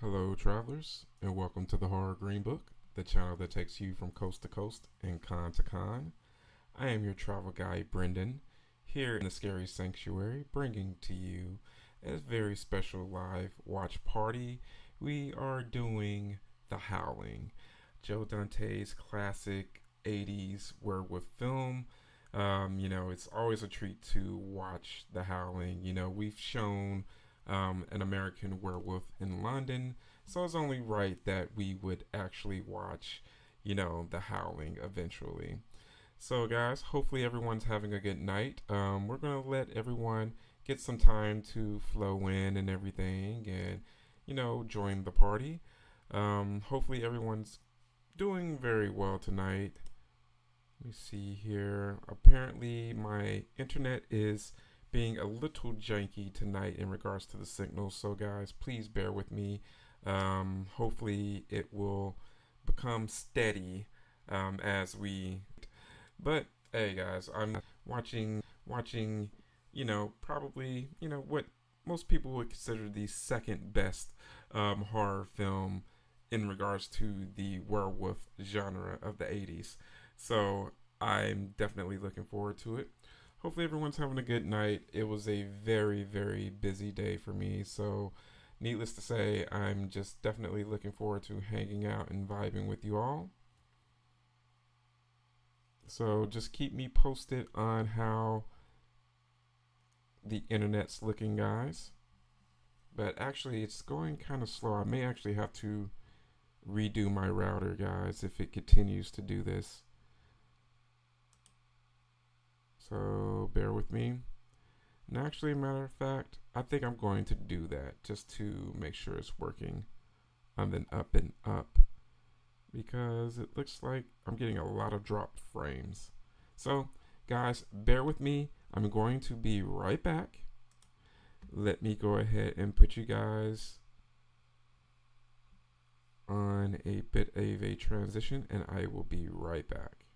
Hello, travelers, and welcome to the Horror Greenbook, the channel that takes you from coast to coast and con to con. I am your travel guide, Brendon, here in the Scary Sanctuary, bringing to you a very special live watch party. We are doing The Howling, Joe Dante's classic 80s werewolf film. It's always a treat to watch The Howling. We've shown an American Werewolf in London. So it's only right that we would actually watch, The Howling eventually. So, guys, hopefully everyone's having a good night. We're going to let everyone get some time to flow in and everything and, join the party. Hopefully everyone's doing very well tonight. Let me see here. Apparently, my internet is being a little janky tonight in regards to the signal. So, guys, please bear with me. Hopefully, it will become steady as we. But hey, guys, I'm watching. Probably what most people would consider the second best horror film in regards to the werewolf genre of the 80s. So I'm definitely looking forward to it. Hopefully, everyone's having a good night. It was a very, very busy day for me. So, needless to say, I'm just definitely looking forward to hanging out and vibing with you all. So, just keep me posted on how the internet's looking, guys. But actually, it's going kind of slow. I may actually have to redo my router, guys, if it continues to do this. So bear with me. And actually, matter of fact, I think I'm going to do that just to make sure it's working on the up and up because it looks like I'm getting a lot of dropped frames. So, guys, bear with me. I'm going to be right back. Let me go ahead and put you guys on a bit of a transition, and I will be right back.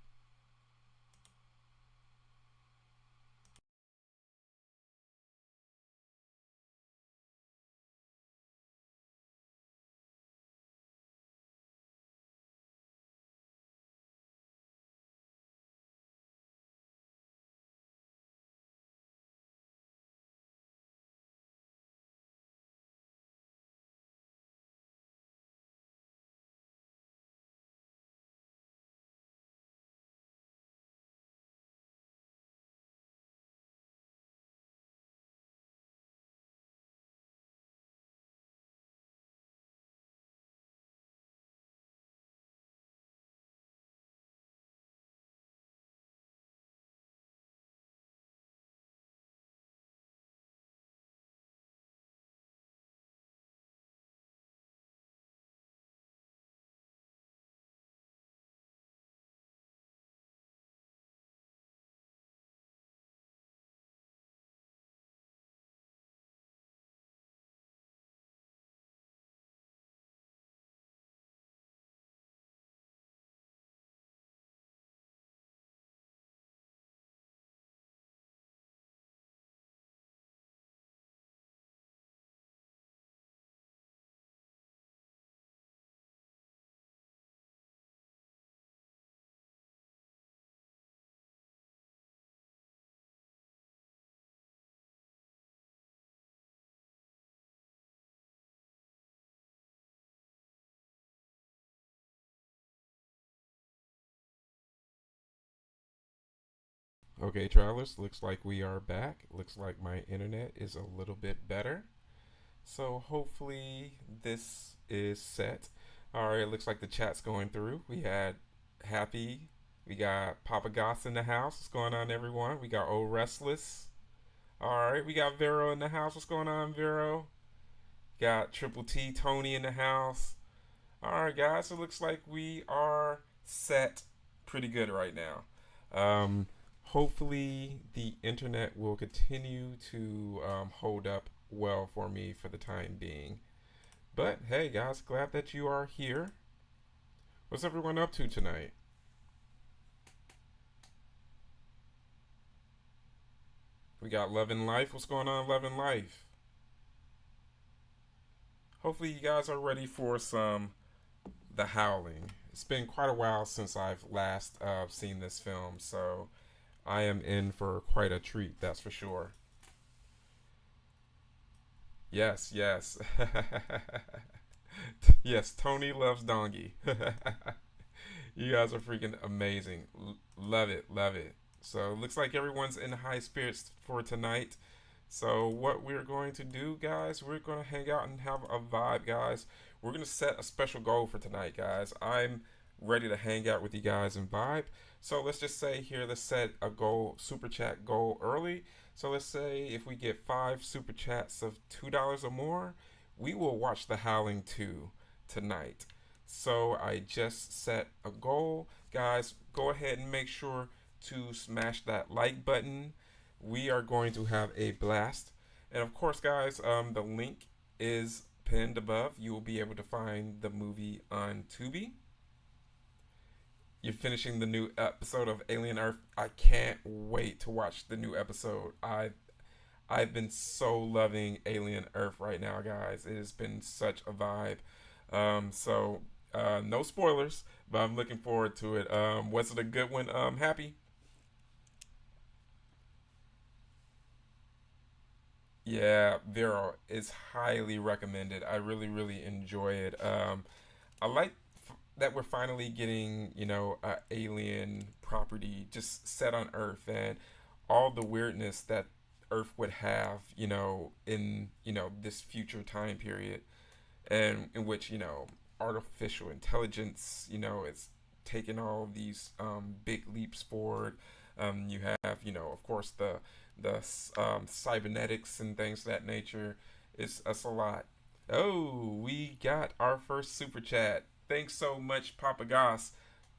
Okay, travelers, looks like we are back. Looks like my internet is a little bit better. So hopefully this is set. All right, it looks like the chat's going through. We had Happy, we got Papa Goss in the house. What's going on, everyone? We got Old Restless. All right, we got Vero in the house. What's going on, Vero? Got Triple T Tony in the house. All right, guys. So it looks like we are set pretty good right now. Hopefully, the internet will continue to hold up well for me for the time being. But hey, guys, glad that you are here. What's everyone up to tonight? We got Love and Life. What's going on, Love and Life? Hopefully, you guys are ready for some The Howling. It's been quite a while since I've last seen this film, so I am in for quite a treat, that's for sure. Yes, yes. Yes, Tony loves Donkey. You guys are freaking amazing. Love it, love it. So, looks like everyone's in high spirits for tonight. So, what we're going to do, guys, we're going to hang out and have a vibe, guys. We're going to set a special goal for tonight, guys. I'm ready to hang out with you guys and vibe. So, let's just say here, let's set a goal, super chat goal early. So, let's say if we get 5 super chats of $2 or more, we will watch The Howling 2 tonight. So, I just set a goal. Guys, go ahead and make sure to smash that like button. We are going to have a blast. And of course, guys, the link is pinned above. You will be able to find the movie on Tubi. You're finishing the new episode of Alien Earth. I can't wait to watch the new episode. I've been so loving Alien Earth right now, guys. It has been such a vibe. No spoilers, but I'm looking forward to it. Was it a good one? Happy? Yeah, Vero is highly recommended. I really, really enjoy it. I like that we're finally getting, a alien property just set on Earth and all the weirdness that Earth would have, in, this future time period and in which, artificial intelligence, is taking all these big leaps forward. You have, of course, the cybernetics and things of that nature. It's a lot. Oh, we got our first super chat. Thanks so much, Papa Goss.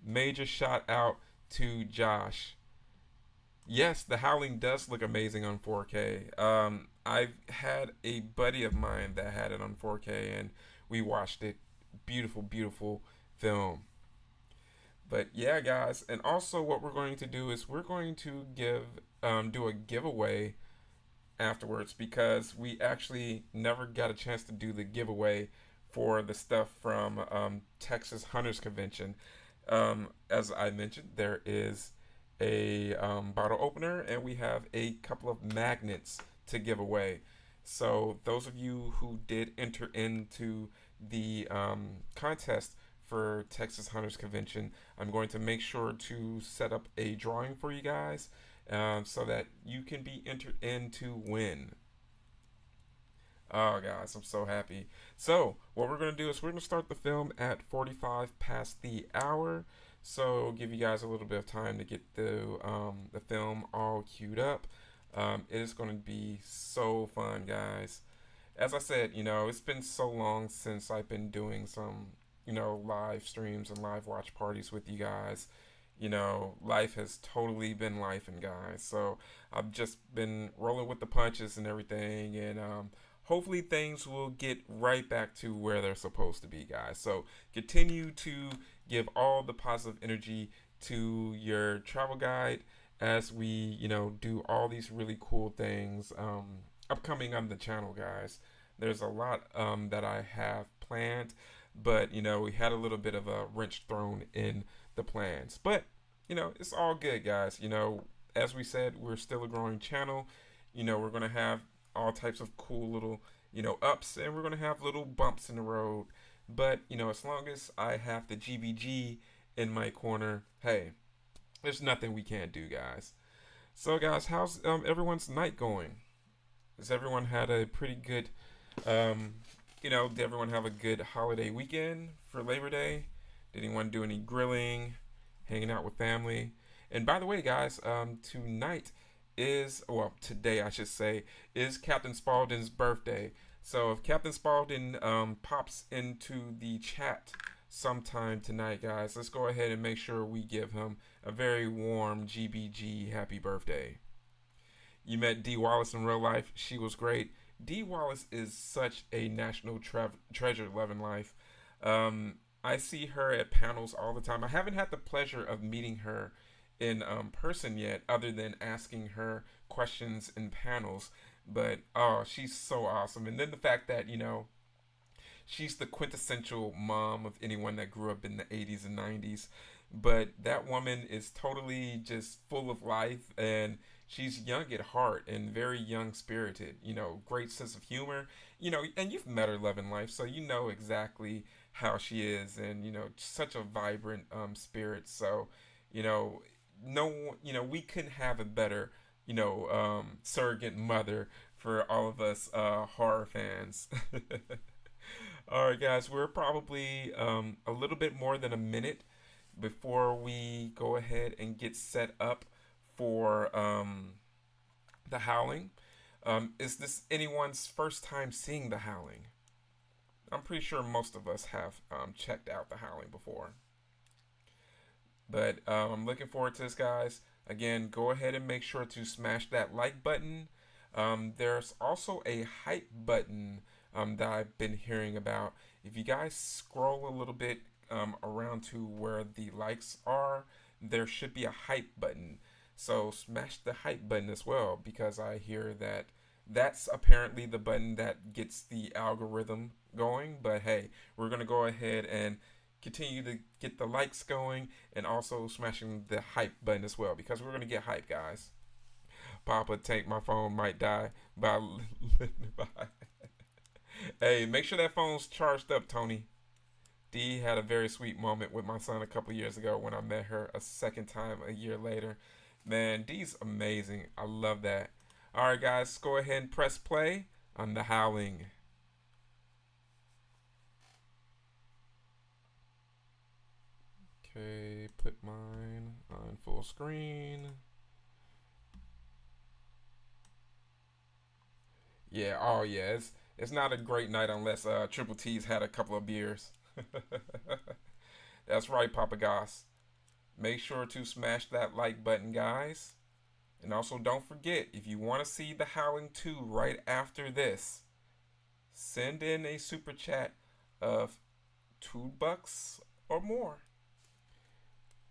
Major shout out to Josh. Yes, The Howling does look amazing on 4K. I've had a buddy of mine that had it on 4K, and we watched it. Beautiful, beautiful film. But yeah, guys, and also what we're going to do is we're going to do a giveaway afterwards because we actually never got a chance to do the giveaway for the stuff from Texas Hunters Convention. As I mentioned, there is a bottle opener and we have a couple of magnets to give away. So those of you who did enter into the contest for Texas Hunters Convention, I'm going to make sure to set up a drawing for you guys so that you can be entered in to win. Oh, guys, I'm so happy. So, what we're going to do is we're going to start the film at 45 past the hour. So, give you guys a little bit of time to get the film all queued up. It is going to be so fun, guys. As I said, it's been so long since I've been doing some, live streams and live watch parties with you guys. Life has totally been life, and guys. So I've just been rolling with the punches and everything, and hopefully things will get right back to where they're supposed to be, guys. So continue to give all the positive energy to your travel guide as we, do all these really cool things upcoming on the channel, guys. There's a lot that I have planned, but we had a little bit of a wrench thrown in the plans. But it's all good, guys. As we said, we're still a growing channel. We're gonna have all types of cool little ups, and we're gonna have little bumps in the road. But as long as I have the GBG in my corner, hey, there's nothing we can't do, guys. So, guys, how's everyone's night going? Has everyone had a pretty good, did everyone have a good holiday weekend for Labor Day? Did anyone do any grilling, hanging out with family? And by the way, guys, today I should say, is Captain Spaulding's birthday. So if Captain Spaulding pops into the chat sometime tonight, guys, let's go ahead and make sure we give him a very warm GBG happy birthday. You met Dee Wallace in real life. She was great. Dee Wallace is such a national treasure loving life. I see her at panels all the time. I haven't had the pleasure of meeting her in person yet, other than asking her questions in panels. But oh, she's so awesome. And then the fact that she's the quintessential mom of anyone that grew up in the 80s and 90s. But that woman is totally just full of life, and she's young at heart and very young spirited. Great sense of humor. And you've met her loving life, so you know exactly how she is, and such a vibrant spirit. So, you know, no, we couldn't have a better surrogate mother for all of us horror fans. All right, guys, we're probably a little bit more than a minute before we go ahead and get set up for the Howling. Is this anyone's first time seeing the Howling? I'm pretty sure most of us have checked out the Howling before. But I'm looking forward to this, guys. Again, go ahead and make sure to smash that like button. There's also a hype button that I've been hearing about. If you guys scroll a little bit around to where the likes are, there should be a hype button. So smash the hype button as well, because I hear that that's apparently the button that gets the algorithm going. But hey, we're going to go ahead and continue to get the likes going, and also smashing the hype button as well, because we're going to get hype, guys. Papa Tank, my phone might die by Hey, make sure that phone's charged up, Tony. Dee had a very sweet moment with my son a couple years ago when I met her a second time a year later. Man, Dee's amazing. I love that. All right, guys, go ahead and press play on the Howling. Okay, put mine on full screen. Yeah, oh yeah, it's not a great night unless Triple T's had a couple of beers. That's right, Papa Goss. Make sure to smash that like button, guys. And also don't forget, if you want to see the Howling 2 right after this, send in a super chat of $2 or more.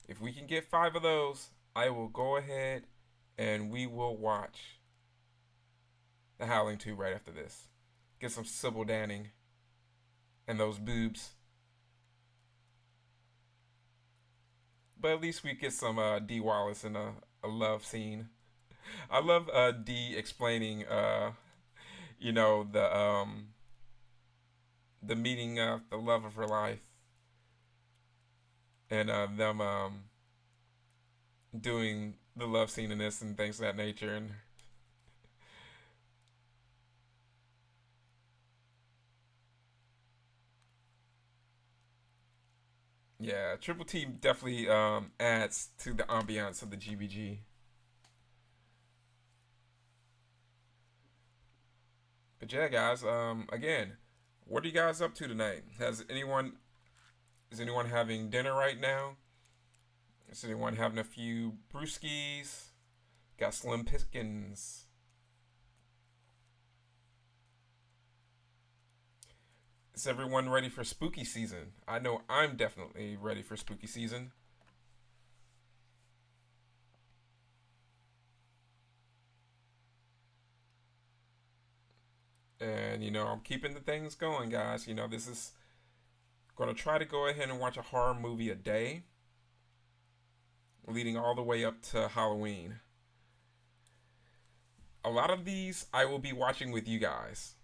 If we can get 5 of those, I will go ahead and we will watch the Howling 2 right after this. Get some Sybil Danning and those boobs. But at least we get some Dee Wallace in a love scene. I love Dee explaining, the meeting of the love of her life, and them doing the love scene in this and things of that nature. And yeah, Triple T definitely adds to the ambiance of the GBG. But yeah, guys, again, what are you guys up to tonight? Is anyone having dinner right now? Is anyone having a few brewskis? Got Slim Pickens. Is everyone ready for spooky season? I know I'm definitely ready for spooky season. And, I'm keeping the things going, guys. This is going to try to go ahead and watch a horror movie a day, leading all the way up to Halloween. A lot of these I will be watching with you guys.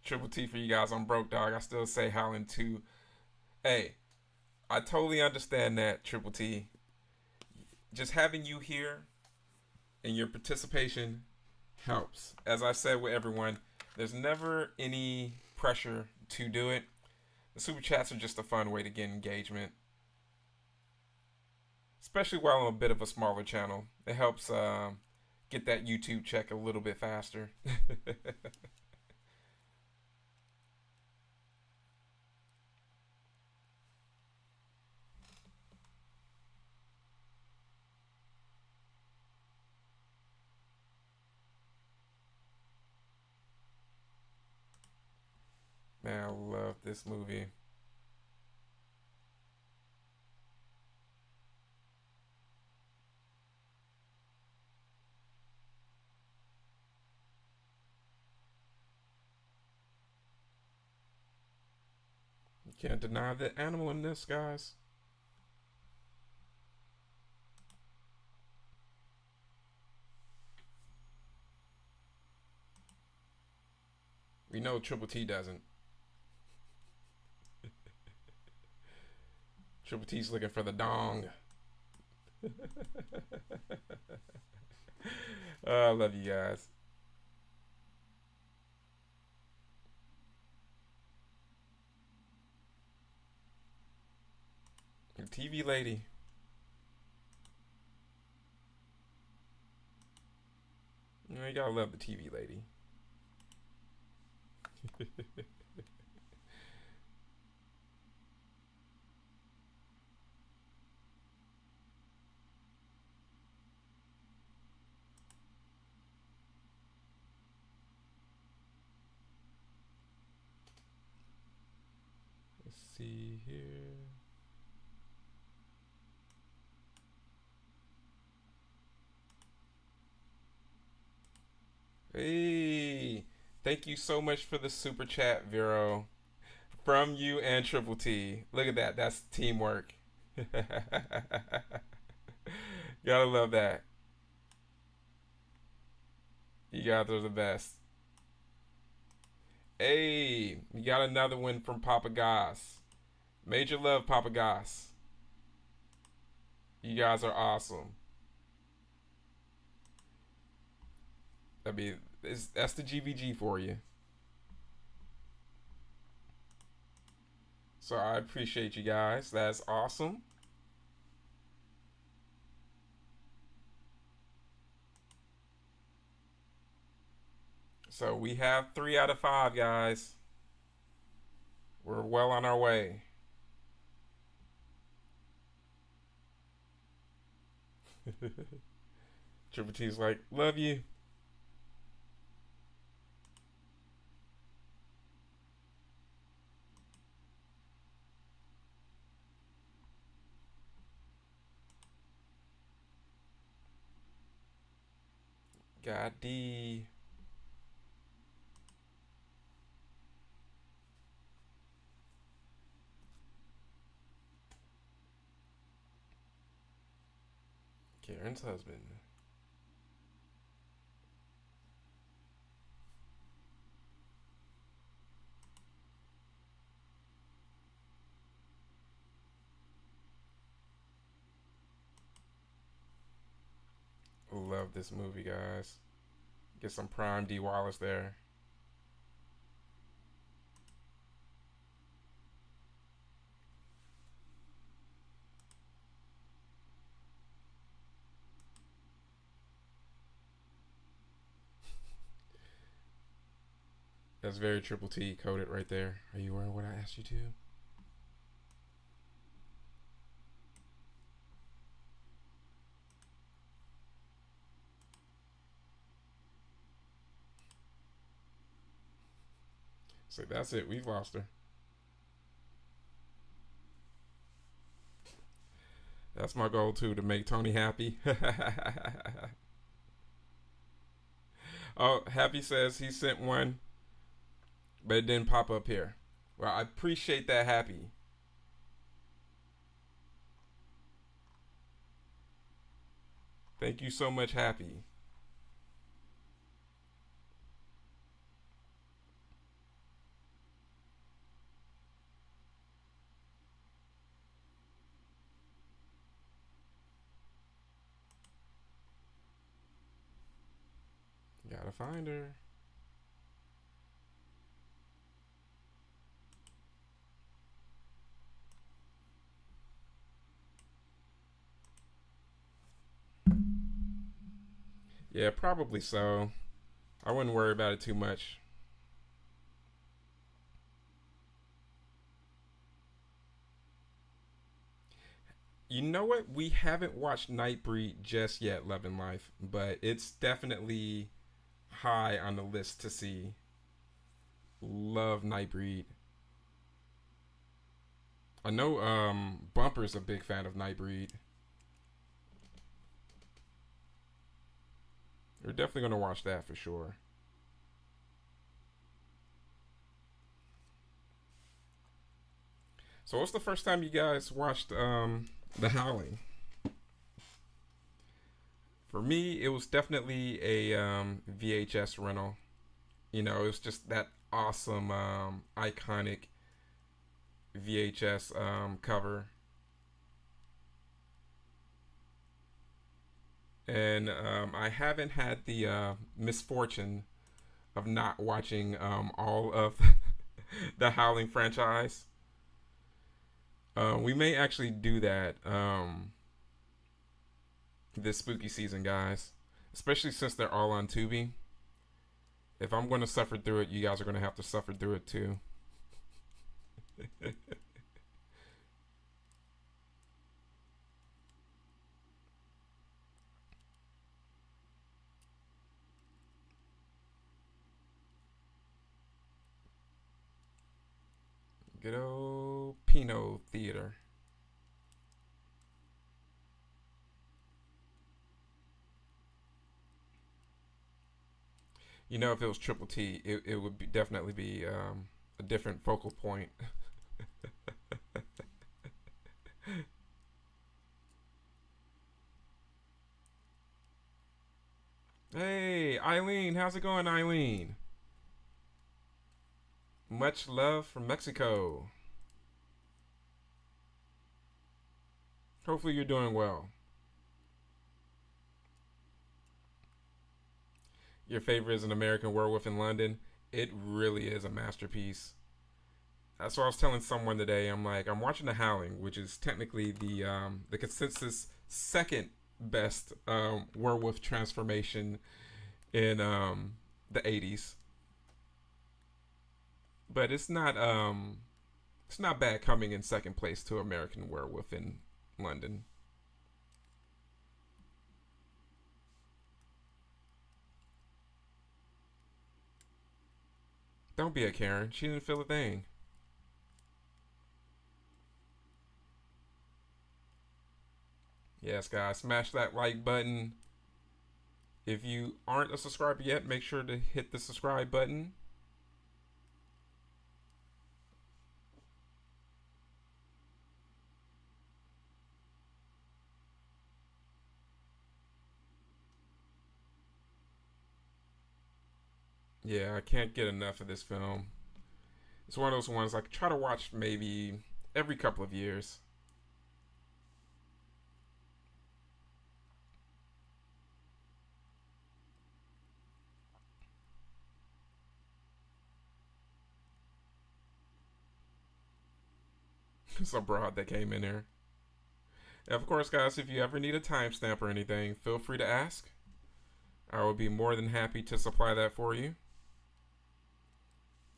Triple T for you guys. I'm broke, dog. I still say Howling 2. Hey, I totally understand that, Triple T. Just having you here and your participation helps. As I said with everyone, there's never any pressure to do it. The super chats are just a fun way to get engagement, especially while I'm a bit of a smaller channel. It helps get that YouTube check a little bit faster. Man, I love this movie. Can't deny the animal in this, guys. We know Triple T doesn't. Triple T's looking for the dong. I love you guys. The TV lady. You know, you gotta love the TV lady. Let's see here. Hey, thank you so much for the super chat, Vero. From you and Triple T. Look at that. That's teamwork. Gotta love that. You guys are the best. Hey, you got another one from Papa Goss. Major love, Papa Goss. You guys are awesome. That's the GVG for you. So I appreciate you guys. That's awesome. So we have 3 out of 5, guys. We're well on our way. Triple T's like, love you. God D. Karen's husband. Love this movie, guys. Get some prime D Wallace there. That's very Triple T coded right there. Are you wearing what I asked you to? So that's it. We've lost her. That's my goal too, to make Tony happy. Oh, Happy says he sent one, but it didn't pop up here. Well, I appreciate that, Happy. Thank you so much, Happy. Gotta find her. Yeah, probably so. I wouldn't worry about it too much. You know what? We haven't watched Nightbreed just yet, Love and Life, but it's definitely high on the list to see. Love Nightbreed. I know Bumper's a big fan of Nightbreed. We're definitely gonna watch that for sure. So, what's the first time you guys watched The Howling? For me, it was definitely a VHS rental. It was just that awesome, iconic VHS cover. And I haven't had the misfortune of not watching all of the Howling franchise. We may actually do that this spooky season, guys. Especially since they're all on Tubi. If I'm going to suffer through it, you guys are going to have to suffer through it too. Good old Pinot Theater. If it was Triple T, it would definitely be a different focal point. Hey, Eileen, how's it going, Eileen? Much love from Mexico. Hopefully, you're doing well. Your favorite is An American Werewolf in London. It really is a masterpiece. That's what I was telling someone today. I'm like, I'm watching The Howling, which is technically the consensus second best werewolf transformation in the 80s. But it's not bad coming in second place to American Werewolf in London. Don't be a Karen. She didn't feel a thing. Yes, guys, smash that like button. If you aren't a subscriber yet, make sure to hit the subscribe button. Yeah, I can't get enough of this film. It's one of those ones I try to watch maybe every couple of years. It's a broad that came in here. And of course, guys, if you ever need a timestamp or anything, feel free to ask. I will be more than happy to supply that for you.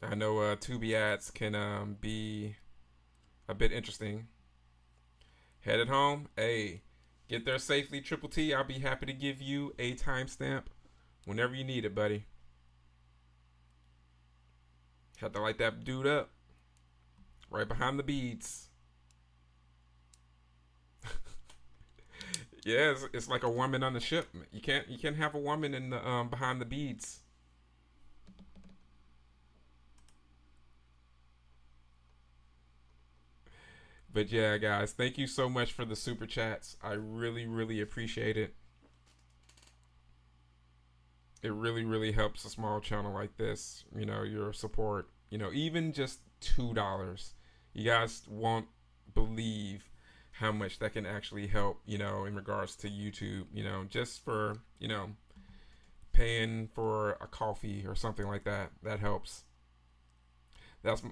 I know Tubi ads can be a bit interesting. Headed home, hey, get there safely, Triple T. I'll be happy to give you a timestamp whenever you need it, buddy. Had to light that dude up right behind the beads. Yeah, it's like a woman on the ship. You can't have a woman in the behind the beads. But yeah, guys, thank you so much for the super chats. I really, really appreciate it. It really, really helps a small channel like this. Your support. Even just $2. You guys won't believe how much that can actually help. In regards to YouTube. Just for paying for a coffee or something like that. That helps. That's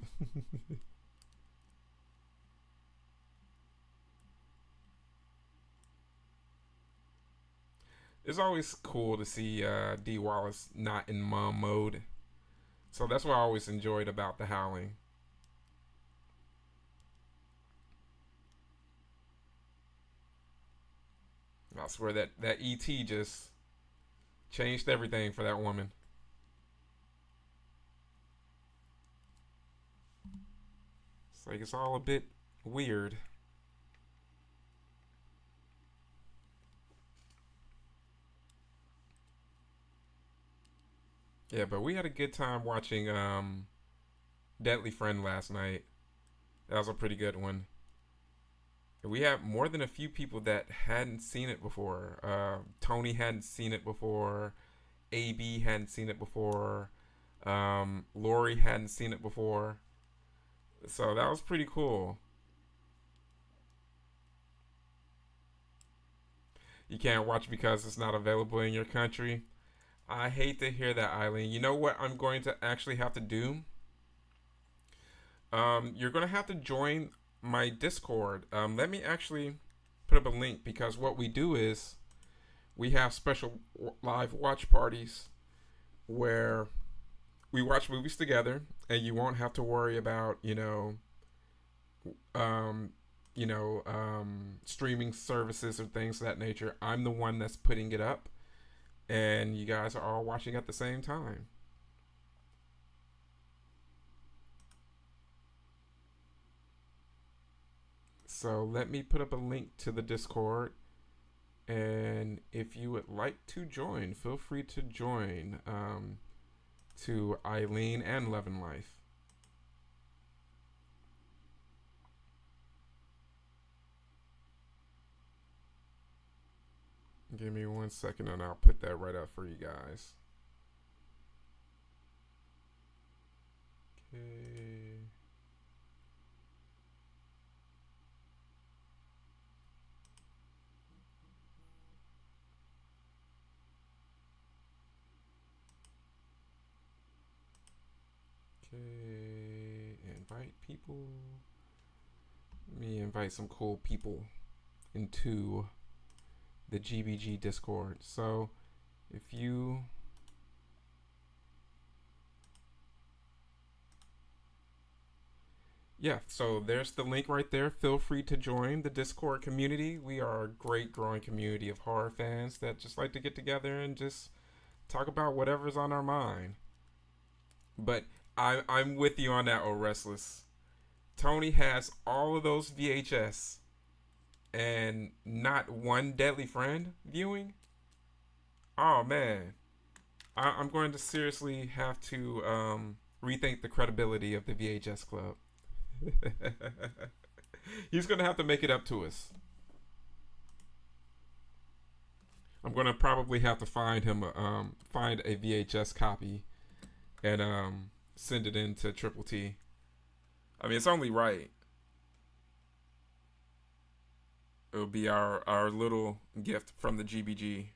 it's always cool to see D Wallace not in mom mode. So that's what I always enjoyed about The Howling. I swear that ET just changed everything for that woman. It's like it's all a bit weird. Yeah, but we had a good time watching Deadly Friend last night. That was a pretty good one. We have more than a few people that hadn't seen it before. Tony hadn't seen it before. AB hadn't seen it before. Lori hadn't seen it before. So that was pretty cool. You can't watch because it's not available in your country. I hate to hear that, Eileen. You know what I'm going to actually have to do? You're going to have to join my Discord. Let me actually put up a link because what we do is we have special live watch parties where we watch movies together, and you won't have to worry about um, streaming services or things of that nature. I'm the one that's putting it up, and you guys are all watching at the same time. So let me put up a link to the Discord, and if you would like to join, feel free to join to Eileen and Love and Life. Give me 1 second and I'll put that right up for you guys. Okay. Okay. Invite people. Let me invite some cool people into the GBG Discord. So if you so there's the link right there. Feel free to join the Discord community. We are a great growing community of horror fans that just like to get together and just talk about whatever's on our mind. But I'm with you on that, oh Restless. Tony has all of those VHS and not one Deadly Friend viewing. Oh man, I'm going to seriously have to rethink the credibility of the VHS Club. He's going to have to make it up to us. I'm going to probably have to find him find a VHS copy and send it in to Triple T. I mean, it's only right. It'll be our little gift from the GBG.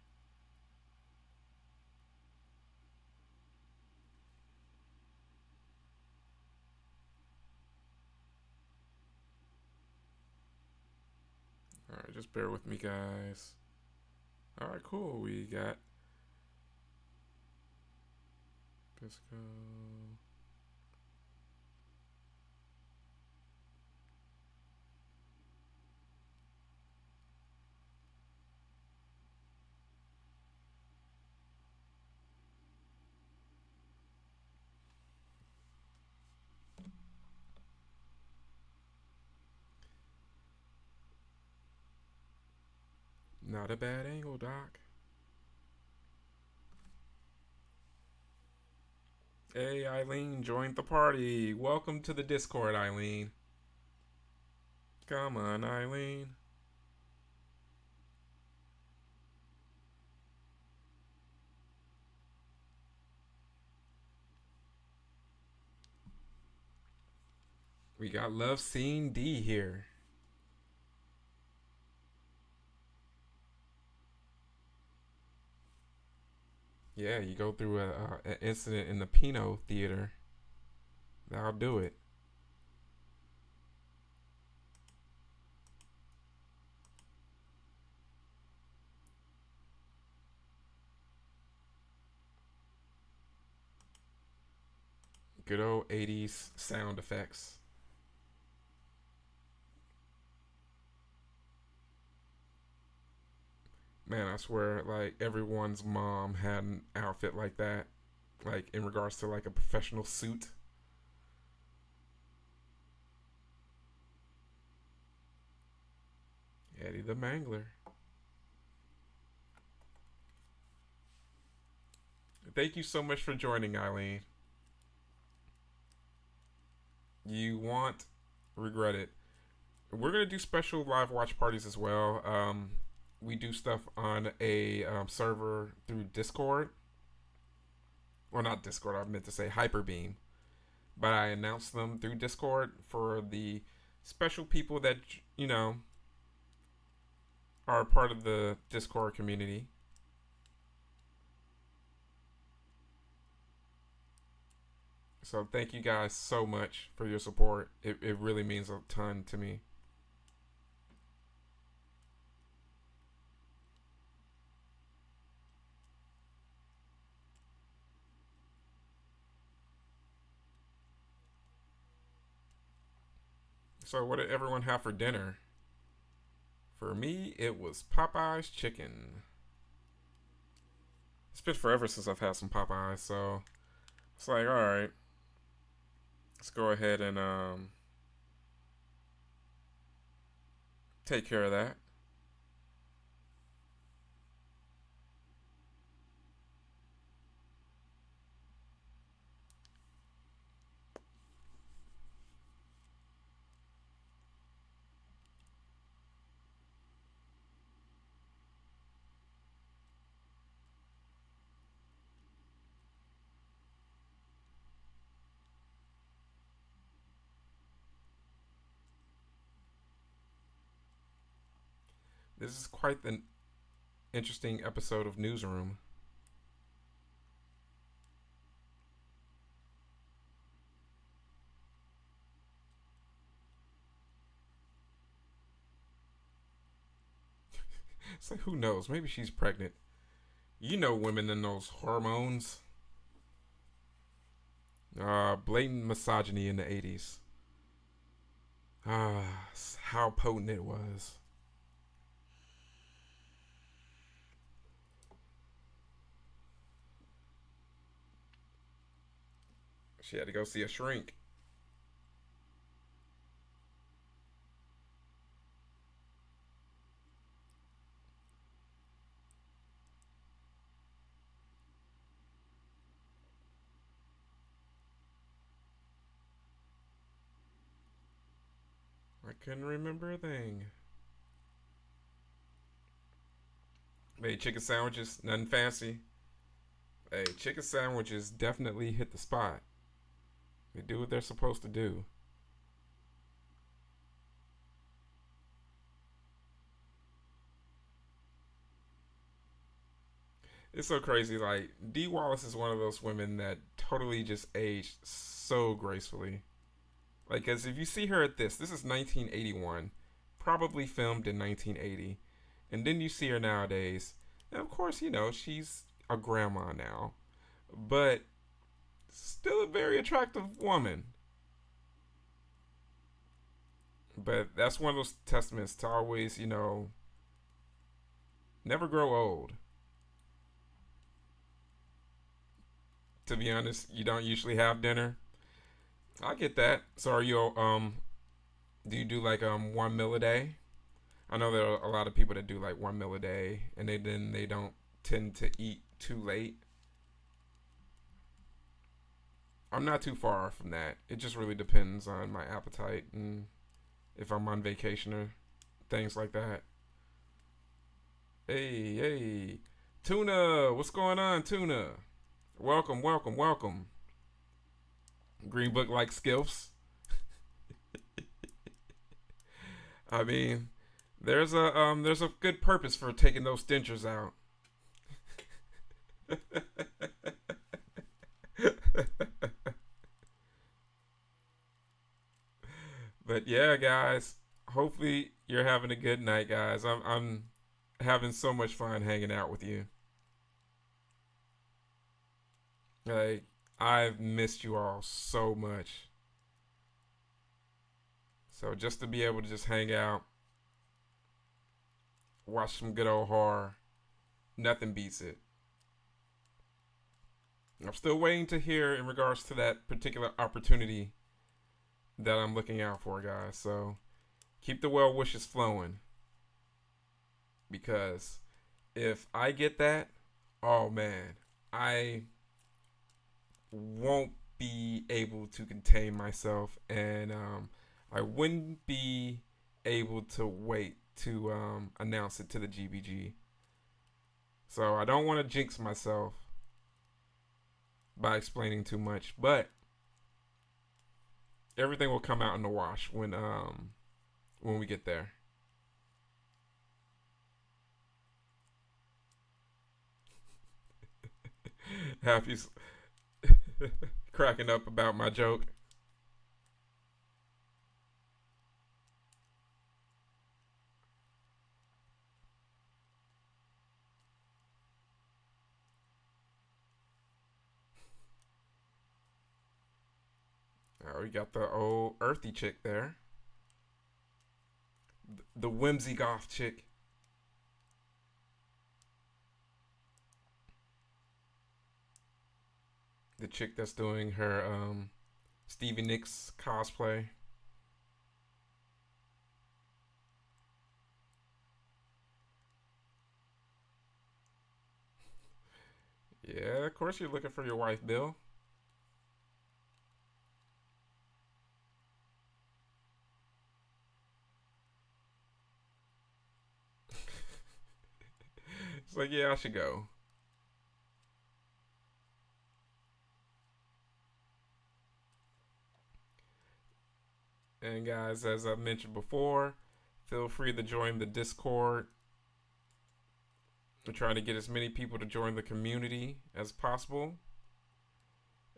Alright, just bear with me, guys. Alright, cool. We got Pisco. Not a bad angle, Doc. Hey, Eileen joined the party. Welcome to the Discord, Eileen. Come on, Eileen. We got Love Scene D here. Yeah, you go through an incident in the Pinot Theater. That'll do it. Good old 80s sound effects. Man, I swear, like, everyone's mom had an outfit like that. Like, in regards to, like, a professional suit. Eddie the Mangler. Thank you so much for joining, Eileen. You want regret it. We're gonna do special live watch parties as well. We do stuff on a server through Discord, or not Discord. I meant to say Hyperbeam, but I announced them through Discord for the special people that you know are part of the Discord community. So thank you guys so much for your support. It really means a ton to me. So what did everyone have for dinner? For me, it was Popeye's chicken. It's been forever since I've had some Popeyes, so it's like, all right, let's go ahead and take care of that. This is quite an interesting episode of Newsroom. It's like, who knows? Maybe she's pregnant. You know, women and those hormones. Blatant misogyny in the 80s. How potent it was. She had to go see a shrink. I couldn't remember a thing. Hey, chicken sandwiches, nothing fancy. Hey, chicken sandwiches definitely hit the spot. They do what they're supposed to do. It's so crazy. Like, Dee Wallace is one of those women that totally just aged so gracefully. Like, as if you see her at this is 1981, probably filmed in 1980. And then you see her nowadays. And of course, you know, she's a grandma now. But still a very attractive woman. But that's one of those testaments to always, you know, never grow old. To be honest, you don't usually have dinner. I get that. So are you do you do like 1 meal a day? I know there are a lot of people that do like 1 meal a day and they don't tend to eat too late. I'm not too far from that. It just really depends on my appetite and if I'm on vacation or things like that. Hey, hey. Tuna, what's going on, Tuna? Welcome, welcome, welcome. Greenbook like skills. I mean, there's a good purpose for taking those dentures out. But yeah, guys, hopefully you're having a good night, guys. I'm having so much fun hanging out with you. Like, I've missed you all so much. So just to be able to just hang out, watch some good old horror, nothing beats it. I'm still waiting to hear in regards to that particular opportunity that I'm looking out for, guys. So keep the well wishes flowing. Because if I get that, oh man, I won't be able to contain myself, and I wouldn't be able to wait to announce it to the GBG. So I don't want to jinx myself by explaining too much, but everything will come out in the wash when we get there. Happy cracking up about my joke. Oh, we got the old earthy chick there. The whimsy goth chick. The chick that's doing her Stevie Nicks cosplay. Yeah, of course you're looking for your wife, Bill. It's like, yeah, I should go. And guys, as I mentioned before, feel free to join the Discord. We're trying to get as many people to join the community as possible.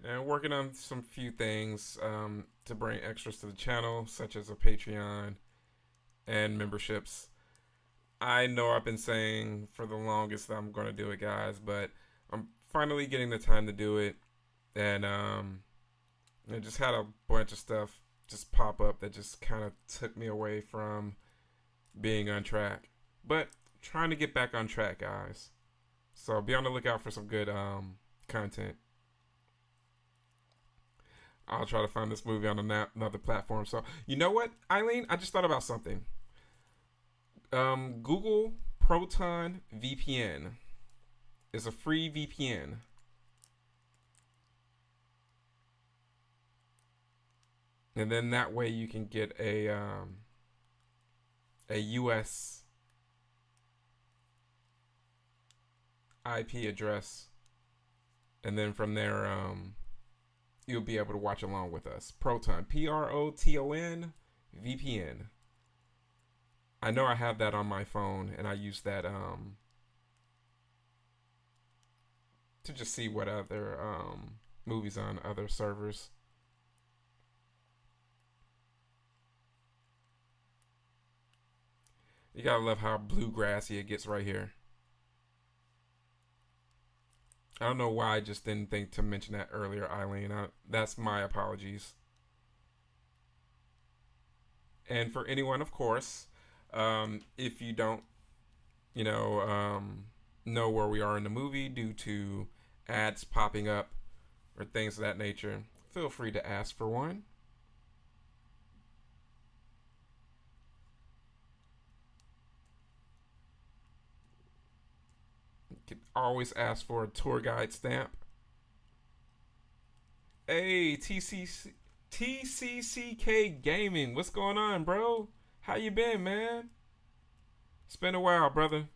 And working on some few things to bring extras to the channel, such as a Patreon and memberships. I know I've been saying for the longest that I'm going to do it, guys, but I'm finally getting the time to do it. And I just had a bunch of stuff just pop up that just kind of took me away from being on track. But trying to get back on track, guys. So be on the lookout for some good content. I'll try to find this movie on another platform. So you know what, Eileen? I just thought about something. Google Proton VPN is a free VPN. And then that way you can get a US IP address, and then from there you'll be able to watch along with us. Proton, Proton VPN. I know I have that on my phone, and I use that to just see what other movies on other servers. You gotta love how bluegrassy it gets right here. I don't know why I just didn't think to mention that earlier, Eileen. That's my apologies. And for anyone, of course, if you don't, you know where we are in the movie due to ads popping up or things of that nature, feel free to ask for one. You can always ask for a tour guide stamp. Hey, TCCK Gaming, what's going on, bro? How you been, man? It's been a while, brother.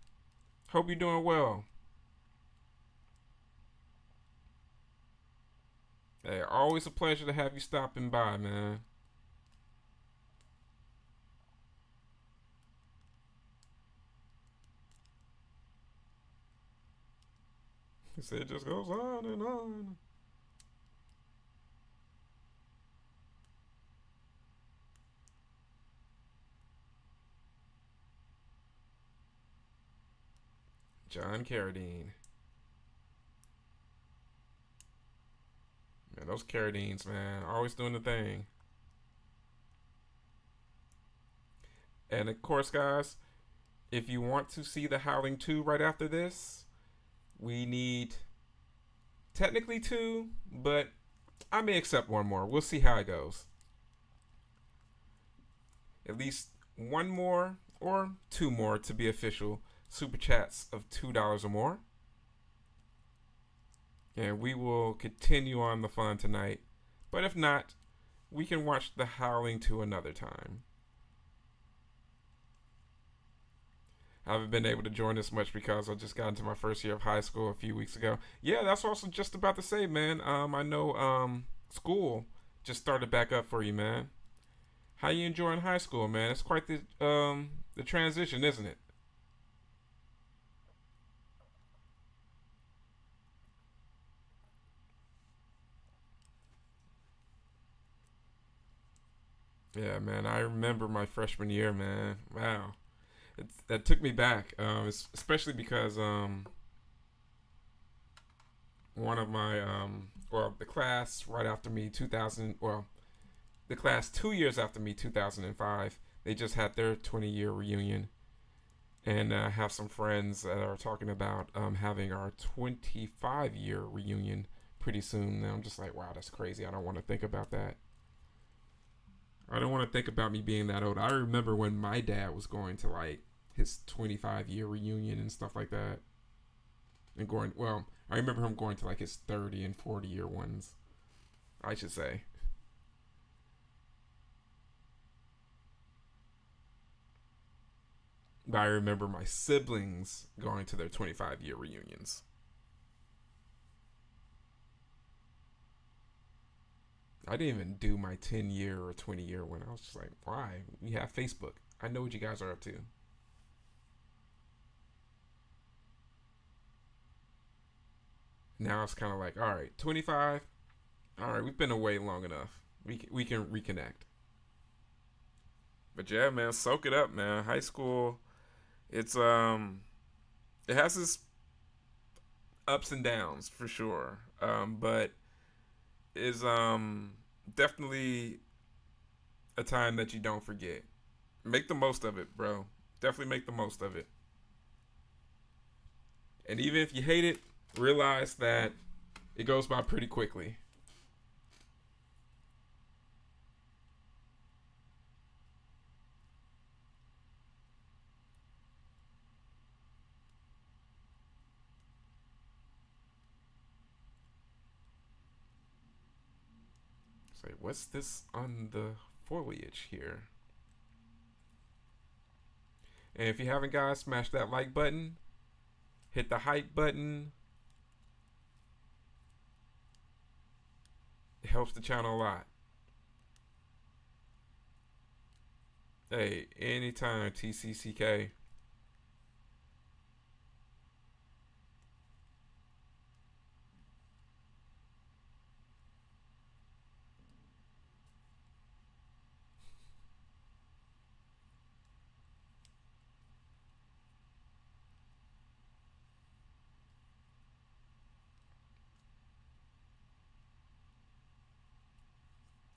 Hope you're doing well. Hey, always a pleasure to have you stopping by, man. He said it just goes on and on. John Carradine. Man, those Carradines, man, always doing the thing. And of course, guys, if you want to see the Howling 2 right after this, we need technically two, but I may accept one more. We'll see how it goes. At least one more or two more to be official super chats of $2 or more. And we will continue on the fun tonight. But if not, we can watch The Howling to another time. I haven't been able to join this much because I just got into my first year of high school a few weeks ago. Yeah, that's also just about to say, man. I know school just started back up for you, man. How you enjoying high school, man? It's quite the transition, isn't it? Yeah, man. I remember my freshman year, man. Wow, that took me back. Especially because one of my the class right after me, 2000. Well, the class 2 years after me, 2005. They just had their 20-year reunion, and I have some friends that are talking about having our 25-year reunion pretty soon. And I'm just like, wow, that's crazy. I don't want to think about that. I don't want to think about me being that old. I remember when my dad was going to like his 25-year reunion and stuff like that. And going, well, I remember him going to like his 30 and 40-year ones, I should say. But I remember my siblings going to their 25-year reunions. I didn't even do my 10-year or 20-year one. I was just like, why? We have Facebook. I know what you guys are up to. Now it's kind of like, all right, 25. All right, we've been away long enough. We can reconnect. But yeah, man, soak it up, man. High school, it's it has its ups and downs for sure. But is definitely a time that you don't forget. Make the most of it, bro. Definitely make the most of it. And even if you hate it, realize that it goes by pretty quickly. Say, what's this on the foliage here? And if you haven't, guys, smash that like button, hit the hype button. It helps the channel a lot. Hey, anytime, TCCK.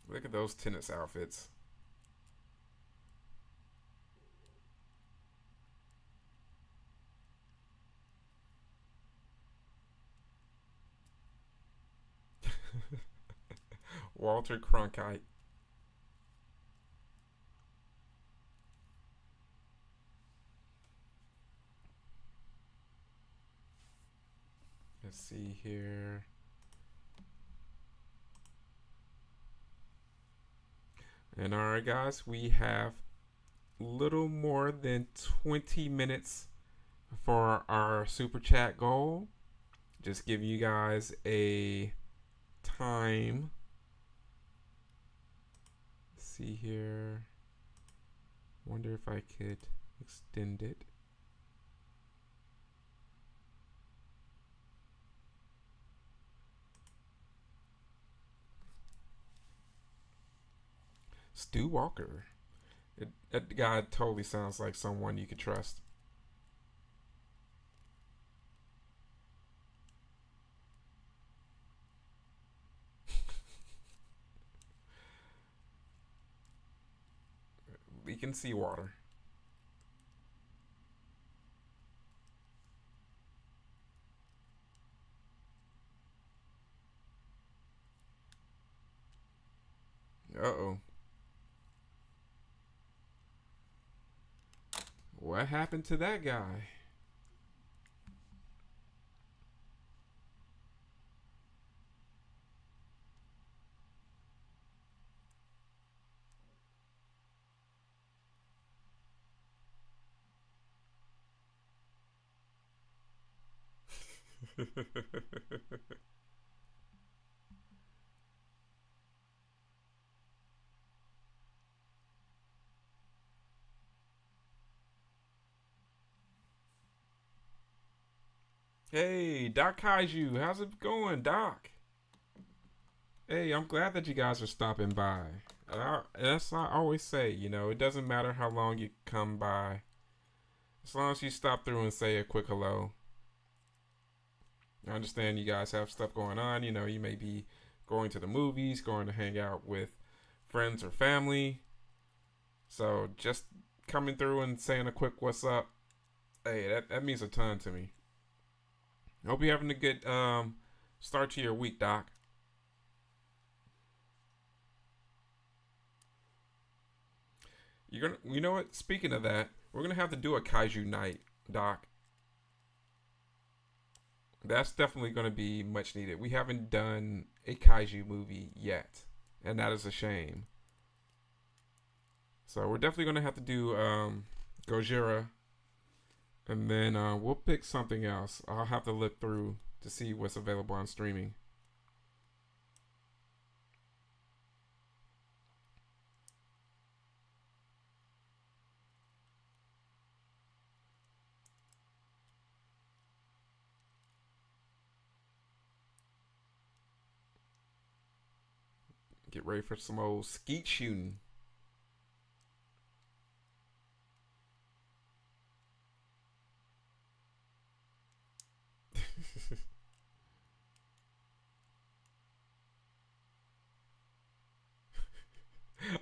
Look at those tennis outfits. Walter Cronkite. Let's see here. And all right, guys, we have little more than 20 minutes for our super chat goal. Just give you guys a time. Let's see here. Wonder if I could extend it. Stu Walker. That guy totally sounds like someone you could trust. We can see water. Uh-oh. What happened to that guy? Hey, Doc Kaiju, how's it going, Doc? Hey, I'm glad that you guys are stopping by. That's what I always say, it doesn't matter how long you come by, as long as you stop through and say a quick hello. I understand you guys have stuff going on. You may be going to the movies, going to hang out with friends or family. So just coming through and saying a quick what's up, hey, that means a ton to me. Hope you're having a good start to your week, Doc. You know what? Speaking of that, we're gonna have to do a kaiju night, Doc. That's definitely gonna be much needed. We haven't done a kaiju movie yet, and that is a shame. So we're definitely gonna have to do Gojira, and then we'll pick something else. I'll have to look through to see what's available on streaming. Get ready for some old skeet shooting.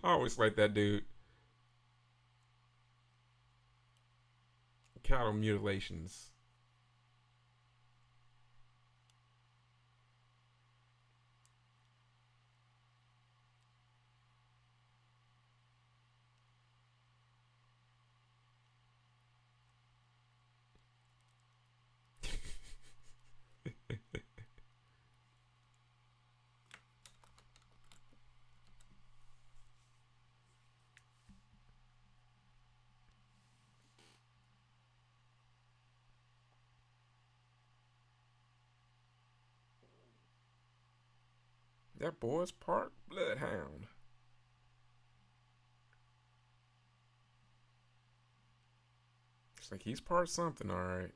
I always like that dude. Cattle mutilations. That boy's part bloodhound. It's like he's part something, all right.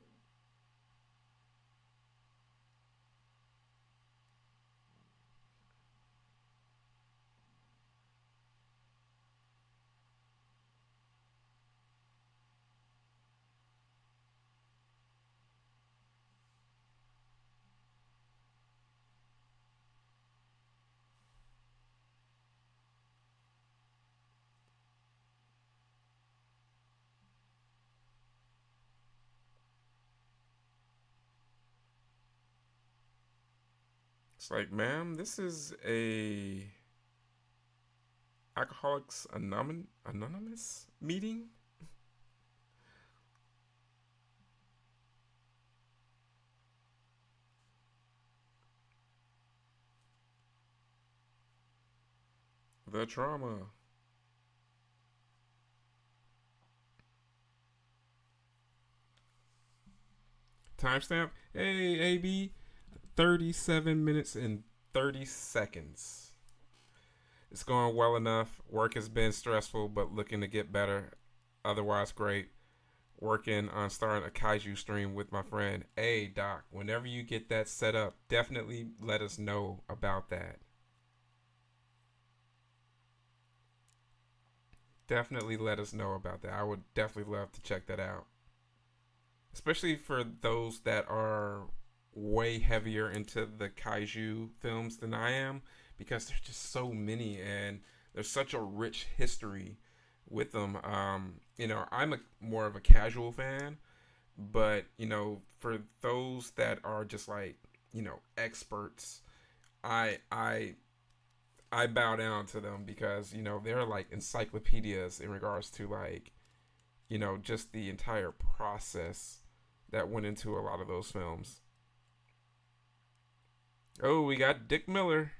It's like, ma'am, this is a Alcoholics Anonymous meeting. The trauma. Timestamp. Hey, AB, 37 minutes and 30 seconds. It's going well enough. Work has been stressful, but looking to get better. Otherwise, great. Working on starting a kaiju stream with my friend. Hey, Doc, whenever you get that set up, definitely let us know about that. Definitely let us know about that. I would definitely love to check that out. Especially for those that are way heavier into the kaiju films than I am, because there's just so many and there's such a rich history with them. I'm more of a casual fan, but for those that are just like experts, I I bow down to them because they're like encyclopedias in regards to like just the entire process that went into a lot of those films. Oh, we got Dick Miller,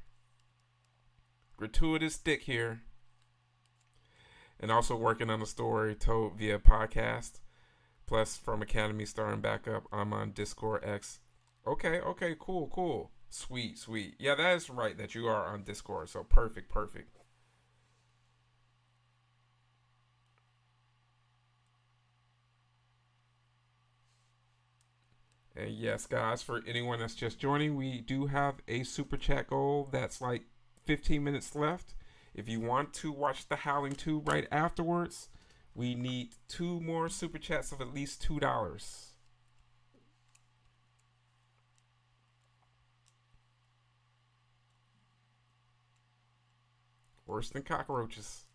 gratuitous Dick here, and also working on a story told via podcast. Plus, from Academy starring back up, I'm on Discord X Okay, okay, cool, cool. Sweet, sweet. Yeah, that is right that you are on Discord. So perfect, perfect. And yes, guys, for anyone that's just joining, we do have a super chat goal that's like 15 minutes left. If you want to watch the Howling 2 right afterwards, we need two more super chats of at least $2. Worse than cockroaches.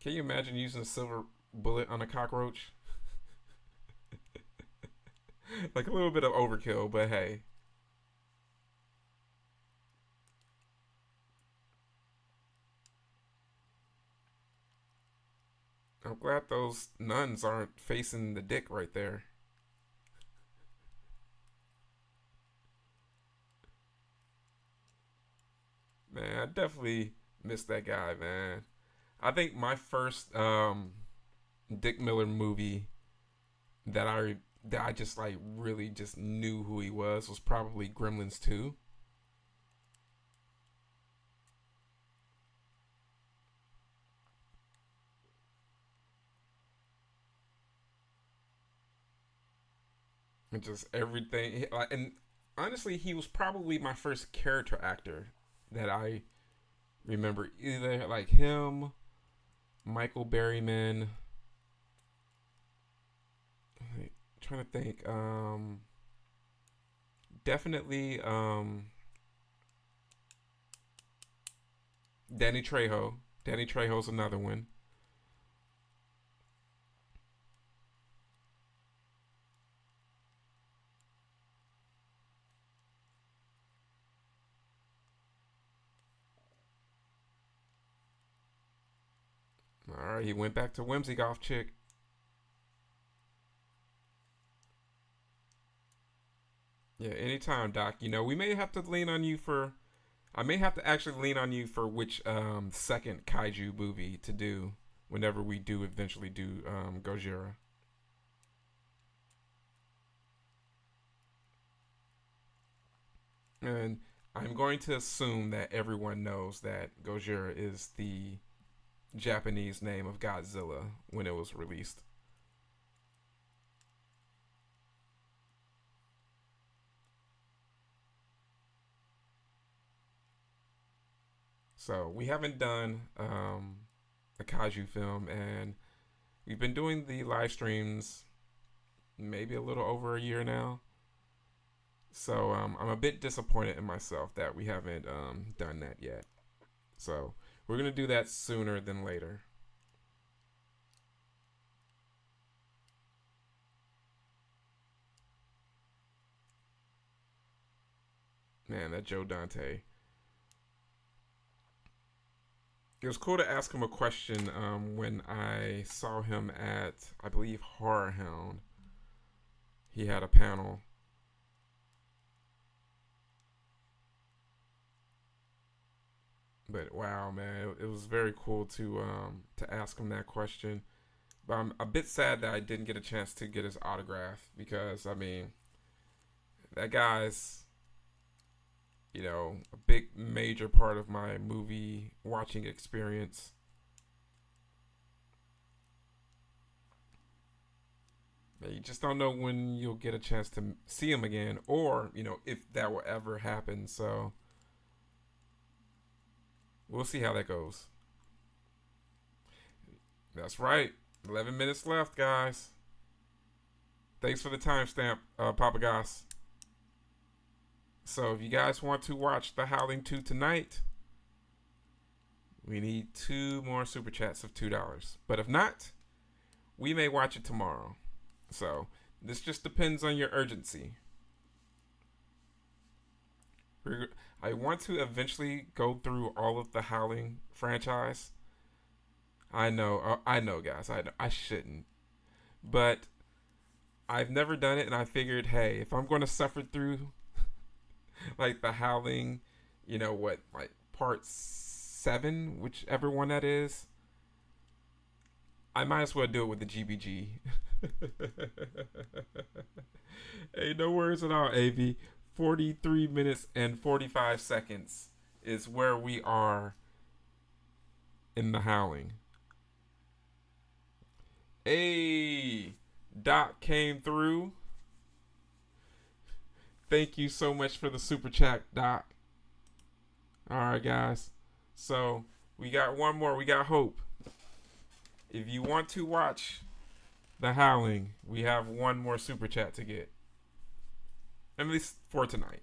Can you imagine using a silver bullet on a cockroach? Like a little bit of overkill, but hey. I'm glad those nuns aren't facing the dick right there. Man, I definitely miss that guy, man. I think my first Dick Miller movie that I just like really just knew who he was probably Gremlins 2. And just everything like and honestly he was probably my first character actor that I remember, either like him, Michael Berryman. I'm trying to think. Definitely Danny Trejo. Danny Trejo's another one. All right, he went back to Whimsy Golf Chick. Yeah, anytime, Doc. You know, we may have to lean on you for. I may have to actually lean on you for which second kaiju movie to do whenever we do eventually do Gojira. And I'm going to assume that everyone knows that Gojira is the Japanese name of Godzilla when it was released. So we haven't done a kaiju film, and we've been doing the live streams maybe a little over a year now. So I'm a bit disappointed in myself that we haven't done that yet. So we're gonna do that sooner than later. Man, that Joe Dante. It was cool to ask him a question when I saw him at, I believe, Horror Hound. He had a panel. But wow, man, it was very cool to ask him that question. But I'm a bit sad that I didn't get a chance to get his autograph because I mean that guy's a big major part of my movie watching experience. You just don't know when you'll get a chance to see him again, or if that will ever happen. So we'll see how that goes. That's right. 11 minutes left, guys. Thanks for the timestamp, Papa Gas. So if you guys want to watch The Howling 2 tonight, we need two more super chats of $2. But if not, we may watch it tomorrow. So this just depends on your urgency. I want to eventually go through all of the Howling franchise. I know, guys. I shouldn't, but I've never done it, and I figured, hey, if I'm going to suffer through like the Howling, like part 7, whichever one that is, I might as well do it with the GBG. Hey, no worries at all, AV. 43 minutes and 45 seconds is where we are in the Howling. Hey, Doc came through. Thank you so much for the super chat, Doc. All right, guys. So we got one more. We got hope. If you want to watch The Howling, we have one more super chat to get. At least for tonight.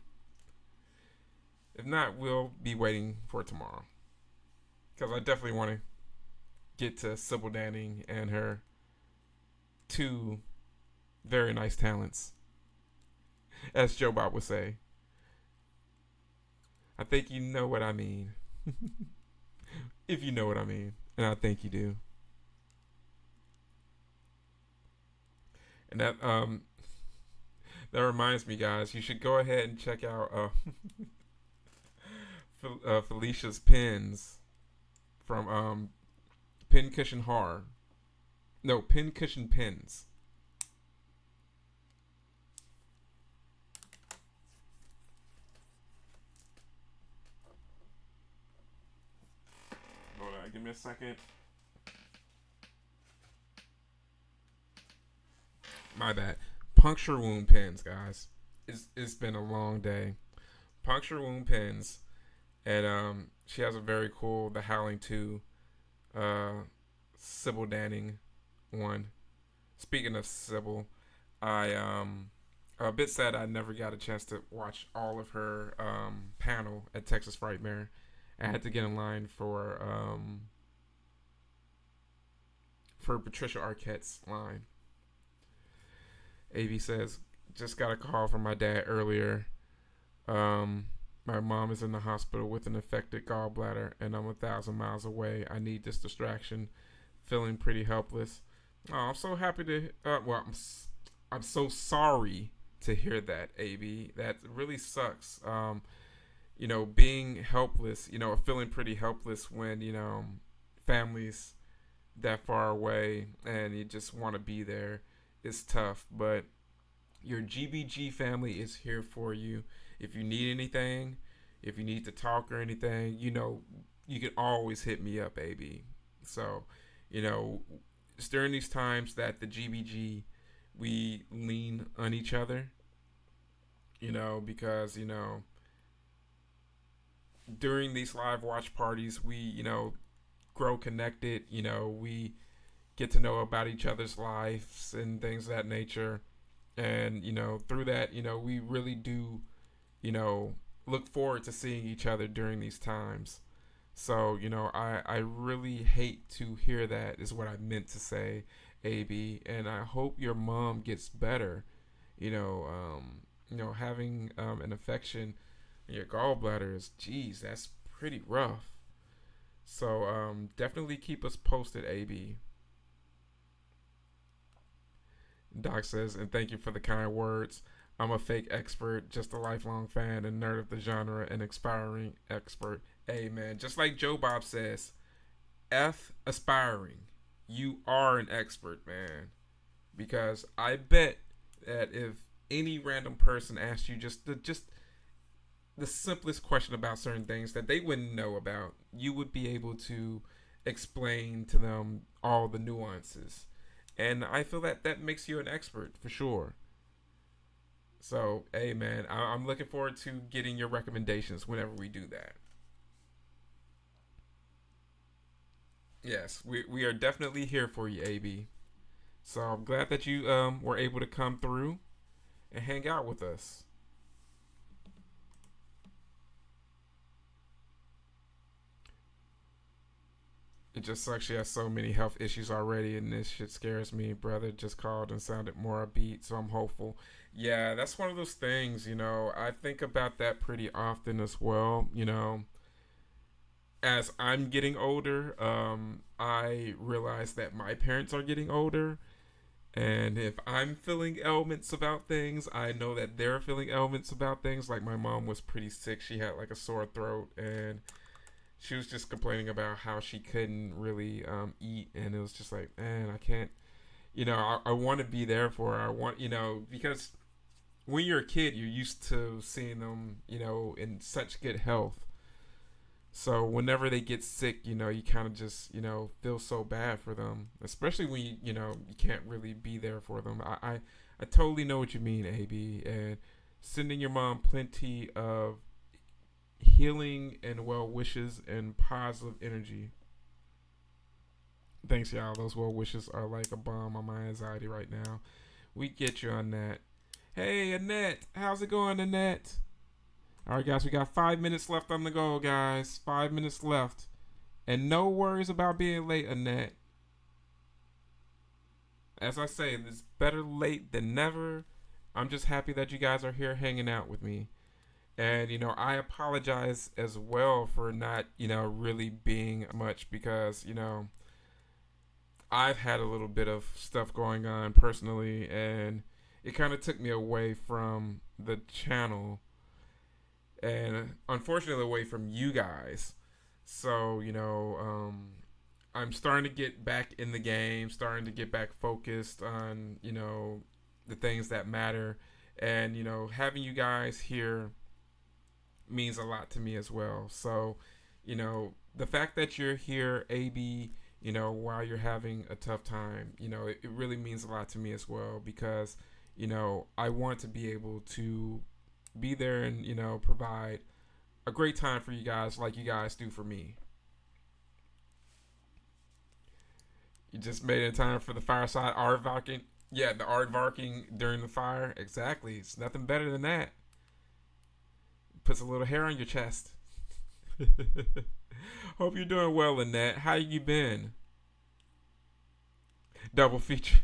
If not, we'll be waiting for tomorrow. Because I definitely want to get to Sybil Danning and her two very nice talents. As Joe Bob would say. I think you know what I mean. If you know what I mean. And I think you do. And that reminds me, guys, you should go ahead and check out Felicia's pins from Pincushion Horror. No, Pincushion Pins. Hold on, give me a second. My bad. Puncture wound pins, guys. It's been a long day. Puncture wound pins, and she has a very cool The Howling 2 Sybil Danning one. Speaking of Sybil, I'm a bit sad I never got a chance to watch all of her panel at Texas Frightmare. I had to get in line for Patricia Arquette's line. AV says, just got a call from my dad earlier. My mom is in the hospital with an infected gallbladder, and I'm 1,000 miles away. I need this distraction. Feeling pretty helpless. Oh, I'm so happy to. I'm so sorry to hear that, AV. That really sucks. Being helpless. Feeling pretty helpless when families that far away and you just want to be there. It's tough, but your GBG family is here for you. If you need anything, if you need to talk or anything, you can always hit me up, baby. So, it's during these times that the GBG, we lean on each other, because, during these live watch parties, we, grow connected, we get to know about each other's lives and things of that nature. And, through that, we really do, look forward to seeing each other during these times. So, I really hate to hear that is what I meant to say, AB. And I hope your mom gets better. Having an infection in your gallbladder is, geez, that's pretty rough. So, definitely keep us posted, AB. Doc says, and thank you for the kind words. I'm a fake expert, just a lifelong fan and nerd of the genre and aspiring expert. Hey, man, just like Joe Bob says, F aspiring. You are an expert, man. Because I bet that if any random person asked you just the simplest question about certain things that they wouldn't know about, you would be able to explain to them all the nuances. And I feel that makes you an expert for sure. So, hey, man, I'm looking forward to getting your recommendations whenever we do that. Yes, we are definitely here for you, AB. So I'm glad that you were able to come through and hang out with us. It just sucks she has so many health issues already, and this shit scares me. Brother just called and sounded more upbeat, so I'm hopeful. Yeah, that's one of those things, I think about that pretty often as well, As I'm getting older, I realize that my parents are getting older, and if I'm feeling ailments about things, I know that they're feeling ailments about things. Like my mom was pretty sick. She had like a sore throat, and she was just complaining about how she couldn't really eat, and it was just like, man, I can't. I want to be there for her. I want, because when you're a kid, you're used to seeing them, in such good health. So whenever they get sick, you kind of just, feel so bad for them, especially when you can't really be there for them. I totally know what you mean, AB, and sending your mom plenty of healing and well wishes and positive energy. Thanks, y'all. Those well wishes are like a bomb on my anxiety right now. We get you on that. Hey, Annette. How's it going, Annette? All right, guys. We got 5 minutes left on the go, guys. 5 minutes left. And no worries about being late, Annette. As I say, it's better late than never. I'm just happy that you guys are here hanging out with me. And, I apologize as well for not, really being much because, I've had a little bit of stuff going on personally, and it kind of took me away from the channel and unfortunately away from you guys. So, I'm starting to get back in the game, starting to get back focused on, the things that matter. And, having you guys here means a lot to me as well. So, the fact that you're here, AB, while you're having a tough time, it really means a lot to me as well because, I want to be able to be there and, provide a great time for you guys like you guys do for me. You just made it in time for the fireside aardvarking. Yeah, the aardvarking during the fire. Exactly. It's nothing better than that. Puts a little hair on your chest. Hope you're doing well, Lynette. How you been? Double feature.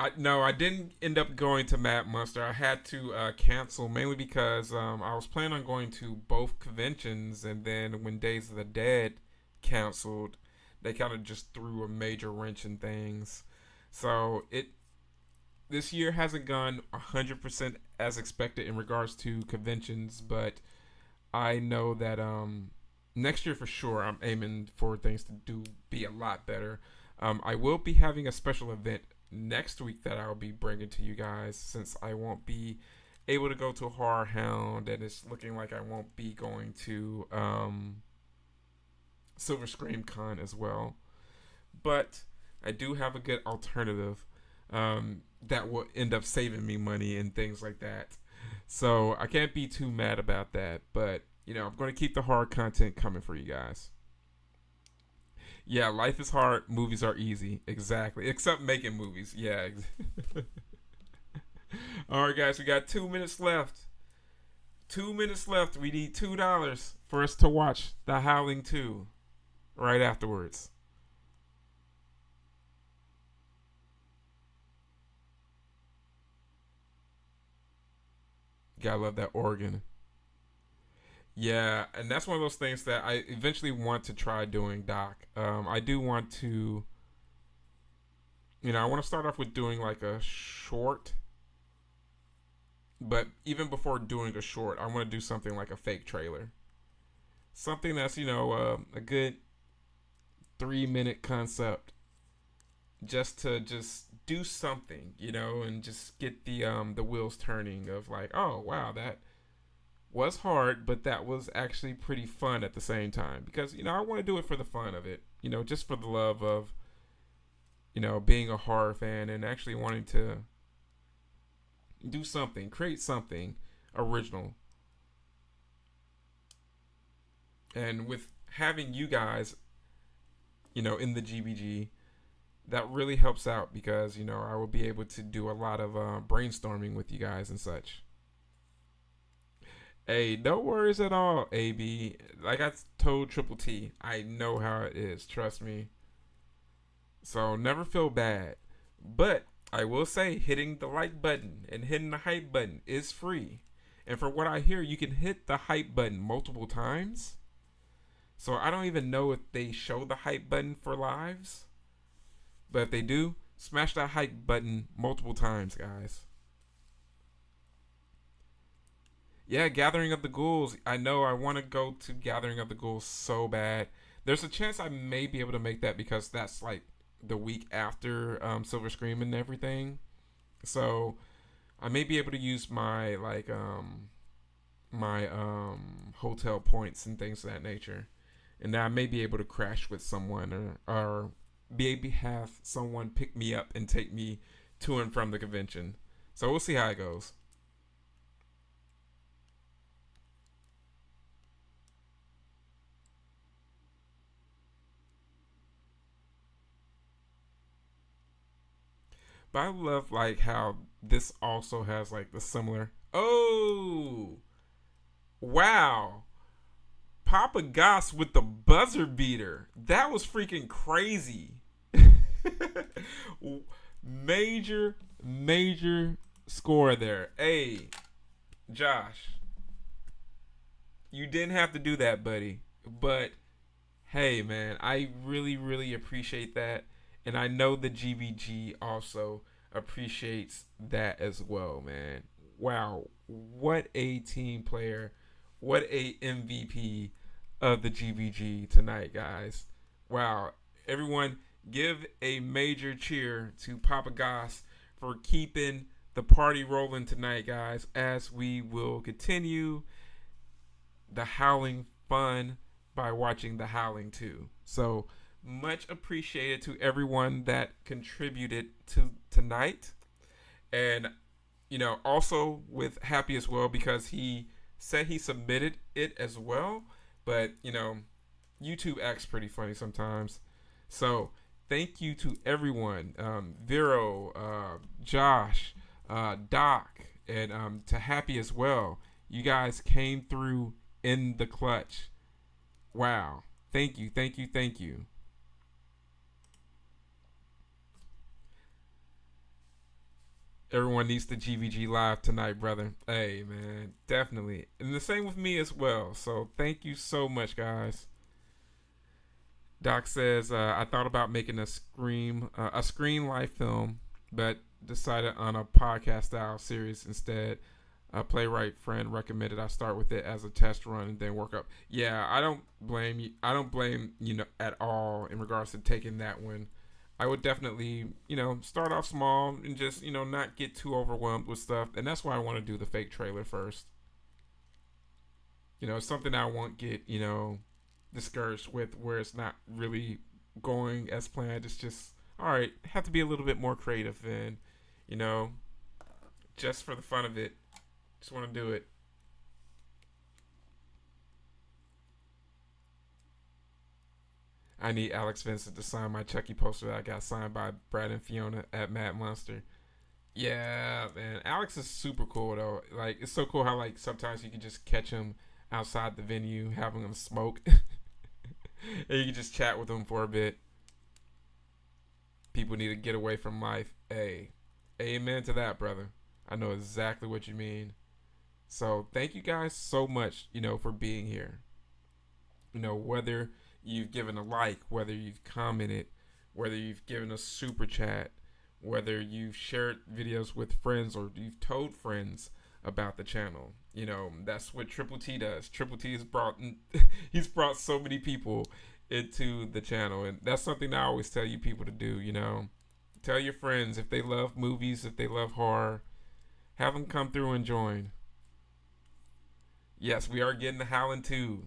I didn't end up going to Mad Monster. I had to cancel mainly because I was planning on going to both conventions, and then when Days of the Dead canceled, they kind of just threw a major wrench in things. So this year hasn't gone 100% as expected in regards to conventions, but I know that next year for sure I'm aiming for things to be a lot better. I will be having a special event next week that I'll be bringing to you guys since I won't be able to go to Horror Hound, and it's looking like I won't be going to Silver Scream Con as well. But I do have a good alternative that will end up saving me money and things like that. So I can't be too mad about that. But, I'm going to keep the horror content coming for you guys. Yeah, life is hard. Movies are easy. Exactly. Except making movies. Yeah. All right, guys. We got 2 minutes left. 2 minutes left. We need $2 for us to watch The Howling 2 right afterwards. Gotta love that organ. Yeah, and that's one of those things that I eventually want to try doing, Doc. I do want to, I want to start off with doing like a short. But even before doing a short, I want to do something like a fake trailer. Something that's, a good 3-minute concept. Just to do something, and just get the wheels turning of like, oh, wow, that was hard, but that was actually pretty fun at the same time. Because, I want to do it for the fun of it, just for the love of, being a horror fan and actually wanting to do something, create something original. And with having you guys, in the GBG, that really helps out because, I will be able to do a lot of brainstorming with you guys and such. Hey, no worries at all, AB. Like I told Triple T, I know how it is. Trust me. So never feel bad. But I will say hitting the like button and hitting the hype button is free. And for what I hear, you can hit the hype button multiple times. So I don't even know if they show the hype button for lives. But if they do, smash that hype button multiple times, guys. Yeah, Gathering of the Ghouls. I know I want to go to Gathering of the Ghouls so bad. There's a chance I may be able to make that because that's like the week after Silver Scream and everything. So I may be able to use my hotel points and things of that nature, and I may be able to crash with someone or maybe have someone pick me up and take me to and from the convention. So we'll see how it goes. But I love like how this also has like the similar. Oh, wow! Papa Goss with the buzzer beater. That was freaking crazy. major, major score there. Hey, Josh, you didn't have to do that, buddy. But hey, man, I really, really appreciate that. And I know the GVG also appreciates that as well, man. Wow, what a team player. What a MVP of the GVG tonight, guys. Wow. Everyone, give a major cheer to Papa Goss for keeping the party rolling tonight, guys, as we will continue the Howling fun by watching the Howling 2. So, much appreciated to everyone that contributed to tonight. And, also with Happy as well because he said he submitted it as well. But, YouTube acts pretty funny sometimes. So, thank you to everyone, Vero, Josh, Doc, and to Happy as well. You guys came through in the clutch. Wow. Thank you, thank you, thank you. Everyone needs the GVG live tonight, brother. Hey, man, definitely. And the same with me as well. So thank you so much, guys. Doc says, I thought about making a screen life film, but decided on a podcast style series instead. A playwright friend recommended I start with it as a test run and then work up. Yeah, I don't blame you. I don't blame at all in regards to taking that one. I would definitely start off small and just not get too overwhelmed with stuff, and that's why I want to do the fake trailer first. It's something I won't get discouraged with where it's not really going as planned. It's just all right. Have to be a little bit more creative and you know just for the fun of it. Just want to do it. I need Alex Vincent to sign my Chucky poster that I got signed by Brad and Fiona at Mad Monster. Yeah, man. Alex is super cool though. Like it's so cool how like sometimes you can just catch him outside the venue having him smoke, and you can just chat with him for a bit. People need to get away from life. Hey, amen to that, brother. I know exactly what you mean. So thank you guys so much, for being here. Whether you've given a like, whether you've commented, whether you've given a super chat, whether you've shared videos with friends or you've told friends about the channel. That's what Triple T does. Triple T has brought he's brought so many people into the channel, and that's something I always tell you people to do. Tell your friends if they love movies, if they love horror, have them come through and join. Yes, we are getting the Howling 2.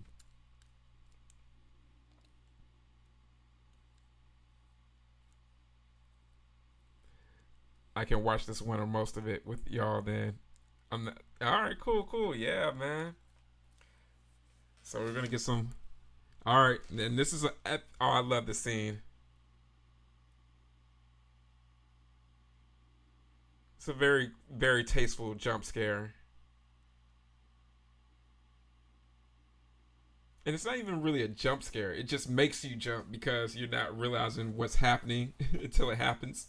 I can watch this one or most of it with y'all then. All right, cool. Yeah, man. So we're going to get some. All right. And this is oh, I love the scene. It's a very, very tasteful jump scare. And it's not even really a jump scare. It just makes you jump because you're not realizing what's happening until it happens.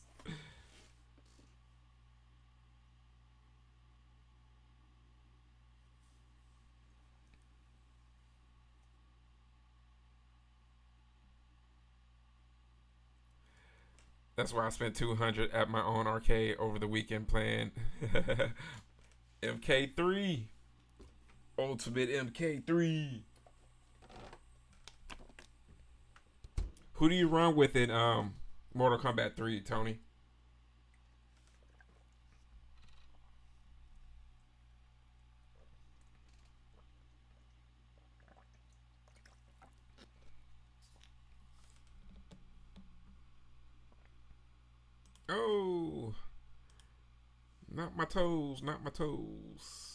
That's why I spent 200 at my own arcade over the weekend playing MK3. Ultimate MK3. Who do you run with in Mortal Kombat 3, Tony? Oh, not my toes, not my toes.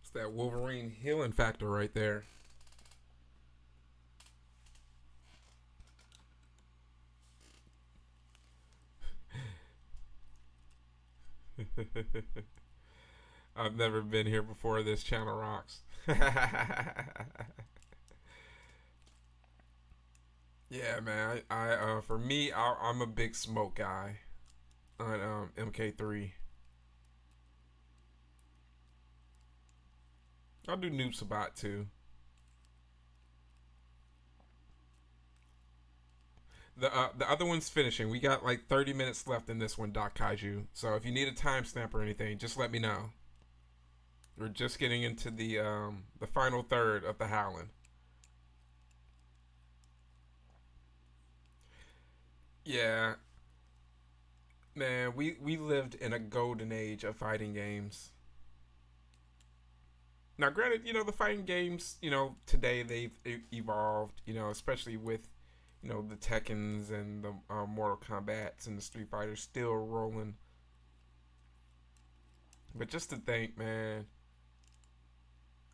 It's that Wolverine healing factor right there. I've never been here before. This channel rocks. Yeah, man. I for me, I'm a big smoke guy on MK3. I'll do Noob Sabat too. The other one's finishing. We got like 30 minutes left in this one, Doc Kaiju. So if you need a timestamp or anything, just let me know. We're just getting into the final third of the Howling. Yeah, man, we lived in a golden age of fighting games. Now, granted, the fighting games, today they've evolved, especially with, the Tekkens and the Mortal Kombats and the Street Fighters still rolling. But just to think, man,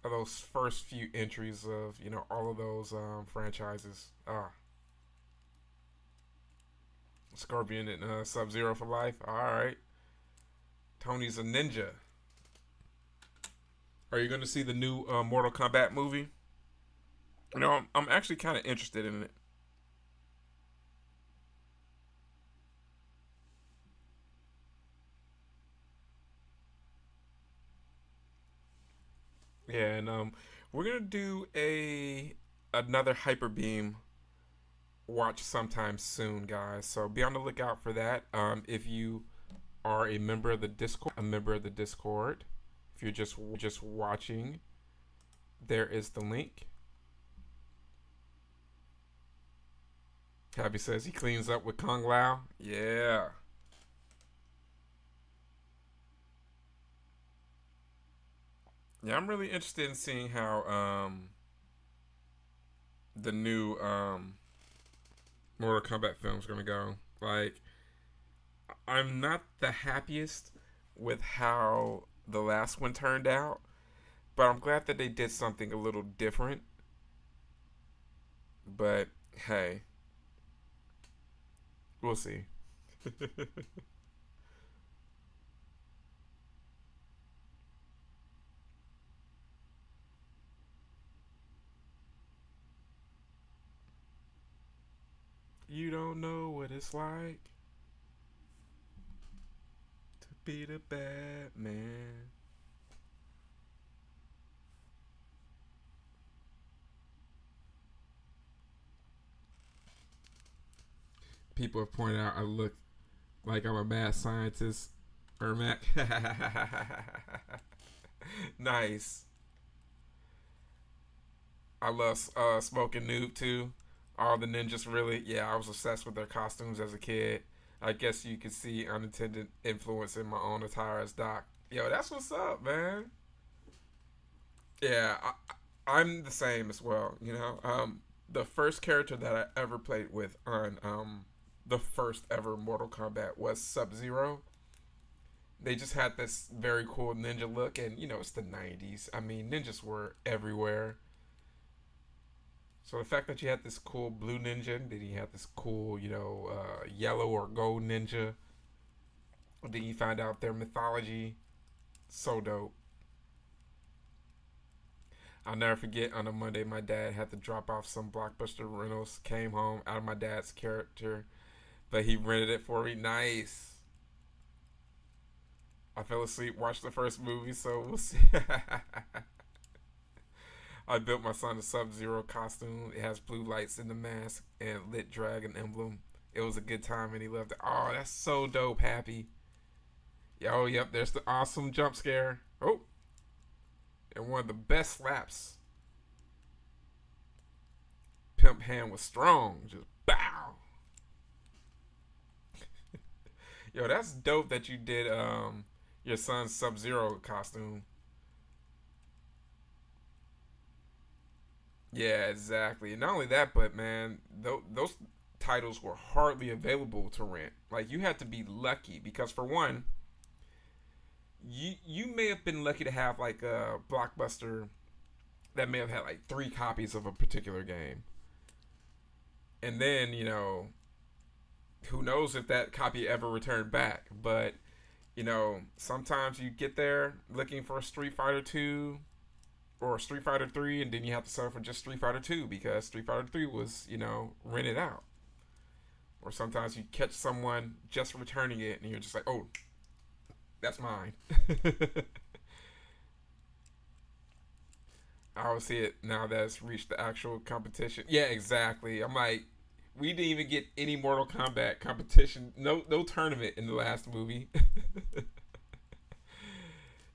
of those first few entries of, all of those franchises. Scorpion and Sub Zero for life. All right. Tony's a ninja. Are you going to see the new Mortal Kombat movie? I'm actually kind of interested in it. Yeah, and we're gonna do a another Hyper Beam watch sometime soon, guys. So be on the lookout for that. If you are a member of the Discord, if you're just watching, there is the link. Tabby says he cleans up with Kung Lao. Yeah. Yeah, I'm really interested in seeing how the new Mortal Kombat film is gonna go. Like, I'm not the happiest with how the last one turned out, but I'm glad that they did something a little different. But hey, we'll see. You don't know what it's like to be the Batman. People have pointed out I look like I'm a mad scientist. Ermac. Nice. I love Smoking Noob too. All the ninjas really, yeah, I was obsessed with their costumes as a kid. I guess you could see unintended influence in my own attire as Doc. Yo, that's what's up, man. Yeah, I'm the same as well. The first character that I ever played with on the first ever Mortal Kombat was Sub Zero. They just had this very cool ninja look, and it's the '90s. I mean, ninjas were everywhere. So the fact that you had this cool blue ninja, and then you had this cool, yellow or gold ninja, then you find out their mythology, so dope. I'll never forget on a Monday, my dad had to drop off some Blockbuster rentals. Came home out of my dad's character. But he rented it for me. Nice. I fell asleep, watched the first movie, so we'll see. I built my son a Sub-Zero costume. It has blue lights in the mask and lit dragon emblem. It was a good time and he loved it. Oh, that's so dope, Happy. Oh, yep, there's the awesome jump scare. Oh, and one of the best slaps. Pimp hand was strong. Just bow. Yo, that's dope that you did your son's Sub-Zero costume. Yeah, exactly. And not only that, but man, those titles were hardly available to rent. Like you had to be lucky because for one, you may have been lucky to have like a blockbuster that may have had like three copies of a particular game, and then who knows if that copy ever returned back. But sometimes you get there looking for a Street Fighter 2 or Street Fighter 3, and then you have to settle for just Street Fighter 2 because Street Fighter 3 was rented out. Or sometimes you catch someone just returning it and you're just like, oh, that's mine. I will see it now that it's reached the actual competition. Yeah, exactly. I'm like, we didn't even get any Mortal Kombat competition. No tournament in the last movie.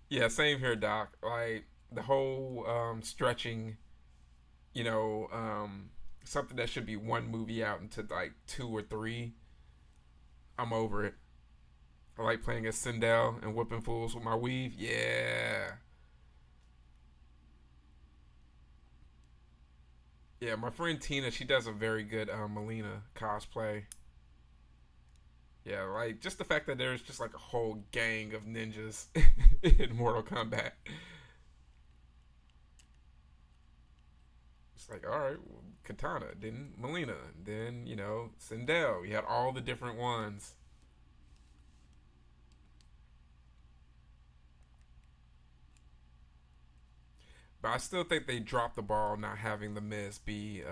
Yeah, same here, Doc. Like the whole stretching, you know, something that should be one movie out into like two or three. I'm over it. I like playing as Sindel and whooping fools with my weave. Yeah. Yeah, my friend Tina, she does a very good Melina cosplay. Yeah, like just the fact that there's just like a whole gang of ninjas in Mortal Kombat. It's like, all right, well, Katana, then Melina, then Sindel. You had all the different ones. But I still think they dropped the ball not having the Miz be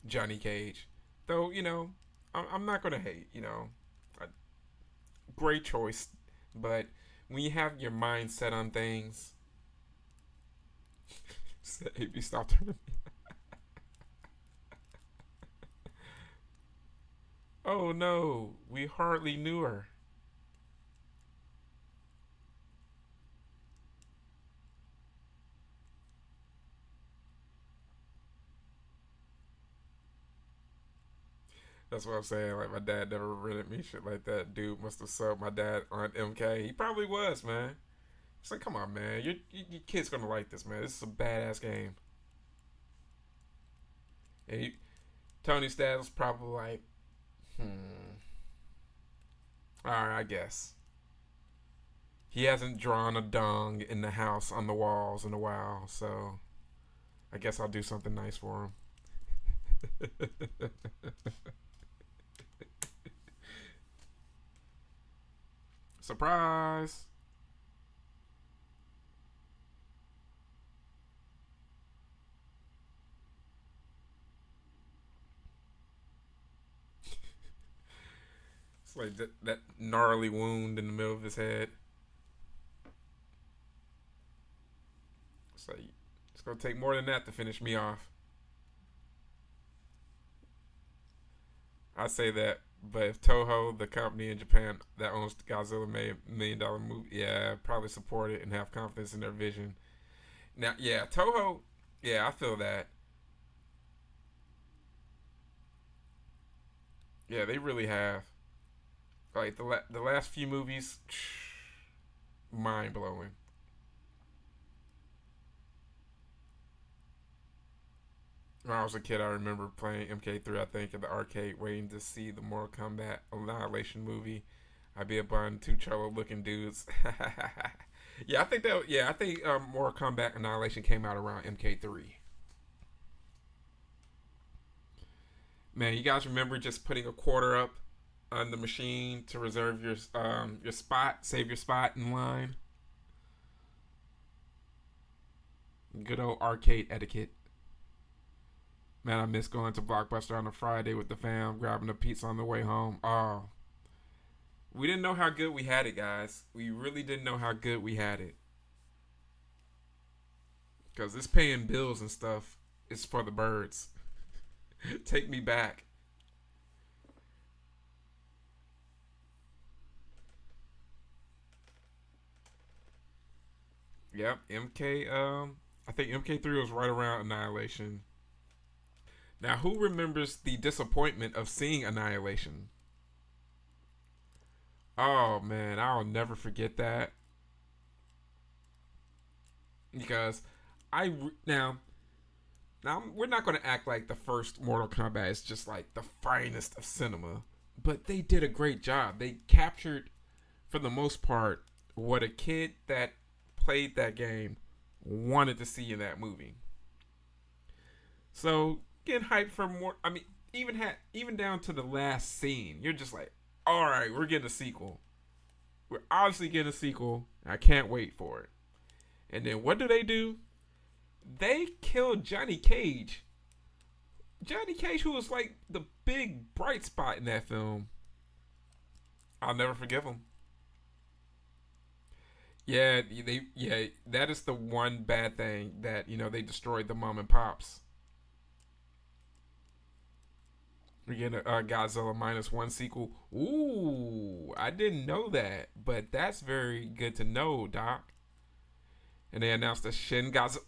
Johnny Cage. Though I'm not gonna hate. A great choice, but when you have your mind set on things, AB stop turning. Oh no, we hardly knew her. That's what I'm saying. Like my dad never rented me shit like that. Dude must have subbed my dad on MK. He probably was, man. It's like, come on, man. Your kid's gonna like this, man. This is a badass game. And Tony Styles probably like, all right, I guess. He hasn't drawn a dong in the house on the walls in a while, so I guess I'll do something nice for him. Surprise! It's like that gnarly wound in the middle of his head. It's like it's gonna take more than that to finish me off. I say that, but if Toho, the company in Japan that owns Godzilla, made $1 million movie, yeah, probably support it and have confidence in their vision. Now, yeah, Toho, yeah, I feel that. Yeah, they really have. Like the last few movies, mind blowing. When I was a kid, I remember playing MK3. I think at the arcade, waiting to see the Mortal Kombat Annihilation movie. I'd be up on two cello looking dudes. Yeah, I think that. Yeah, I think Mortal Kombat Annihilation came out around MK3. Man, you guys remember just putting a quarter up on the machine to reserve your spot, save your spot in line. Good old arcade etiquette. Man, I miss going to Blockbuster on a Friday with the fam, grabbing a pizza on the way home. Oh, we didn't know how good we had it, guys. We really didn't know how good we had it. Because it's paying bills and stuff. It's for the birds. Take me back. Yep, MK. I think MK3 was right around Annihilation. Now, who remembers the disappointment of seeing Annihilation? Oh man, I'll never forget that because now we're not going to act like the first Mortal Kombat is just like the finest of cinema, but they did a great job. They captured, for the most part, what a kid that played that game wanted to see in that movie. So getting hyped for more. I mean, even down to the last scene, you're just like, all right, we're getting a sequel. We're obviously getting a sequel. I can't wait for it. And then what do? They killed Johnny Cage. Johnny Cage, who was like the big bright spot in that film. I'll never forgive him. That is the one bad thing that they destroyed the mom and pops. We get a Godzilla -1 sequel. Ooh, I didn't know that, but that's very good to know, Doc. And they announced the Shin Godzilla.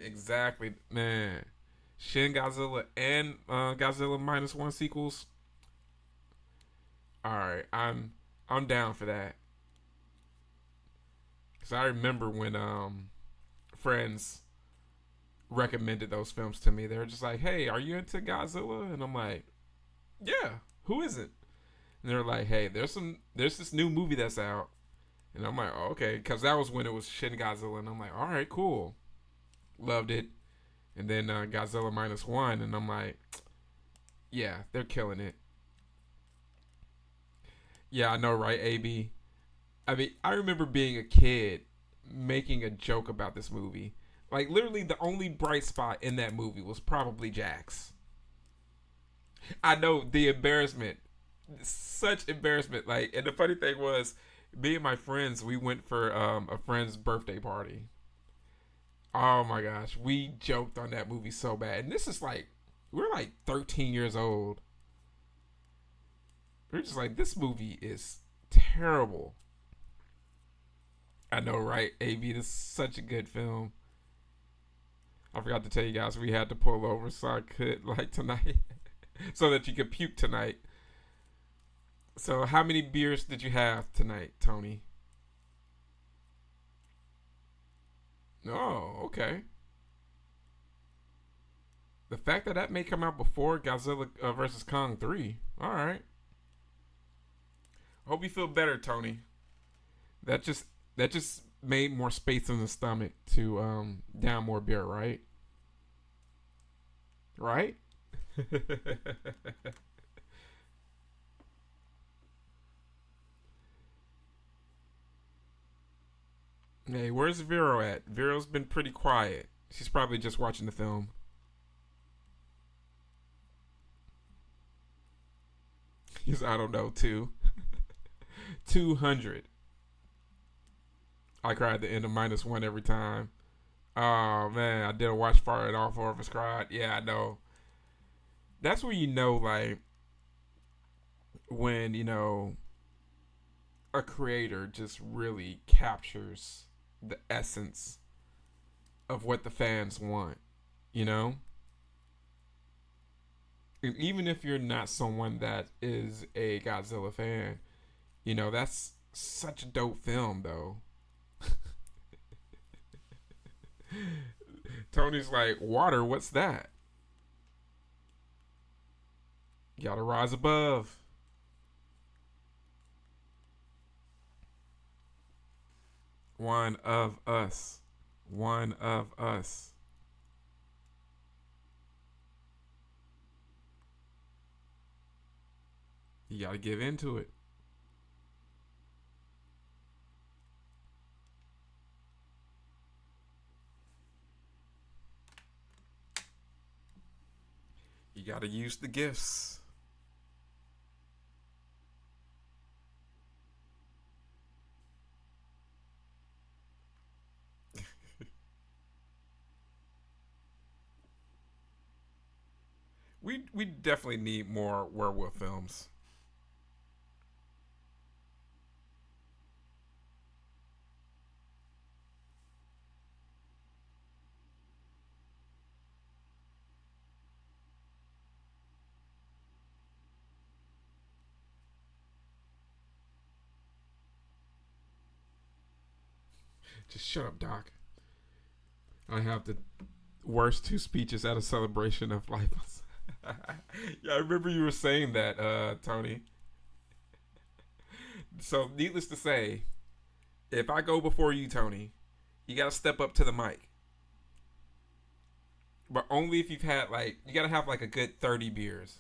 Exactly, man. Shin Godzilla and Godzilla -1 sequels. All right, I'm down for that. Cause I remember when friends recommended those films to me. They were just like, "Hey, are you into Godzilla?" And I'm like, "Yeah, who isn't?" And they're like, "Hey, there's this new movie that's out," and I'm like, "Oh, okay," because that was when it was Shin Godzilla, and I'm like, "All right, cool." Loved it, and then Godzilla -1, and I'm like, "Yeah, they're killing it." Yeah, I know, right, AB? I mean, I remember being a kid making a joke about this movie. Like, literally, the only bright spot in that movie was probably Jax. I know the embarrassment, such embarrassment. Like, and the funny thing was, me and my friends, we went for a friend's birthday party. Oh my gosh, we joked on that movie so bad. And this is like, we're like 13 years old. We're just like, this movie is terrible. I know, right? AB, this is such a good film. I forgot to tell you guys we had to pull over so I could like tonight, so that you could puke tonight. So how many beers did you have tonight, Tony? Oh, okay. The fact that that may come out before Godzilla versus Kong 3. All right. Hope you feel better, Tony. That just that just made more space in the stomach to down more beer, right? Right? Hey, where's Vero at? Vero's been pretty quiet. She's probably just watching the film. He's I don't know, 200. I cried at the end of -1 every time. Oh man, I did a watch party and all four of us cried. Yeah, I know. That's where you know, like, when a creator just really captures the essence of what the fans want. You know, and even if you're not someone that is a Godzilla fan, that's such a dope film, though. Tony's like, water, what's that? You gotta rise above. One of us. One of us. You gotta give into it. gotta use the gifts. We definitely need more werewolf films. Just shut up, Doc. I have the worst two speeches at a celebration of life. Yeah, I remember you were saying that, Tony. So, needless to say, if I go before you, Tony, you gotta step up to the mic. But only if you've had, like, you gotta have, like, a good 30 beers.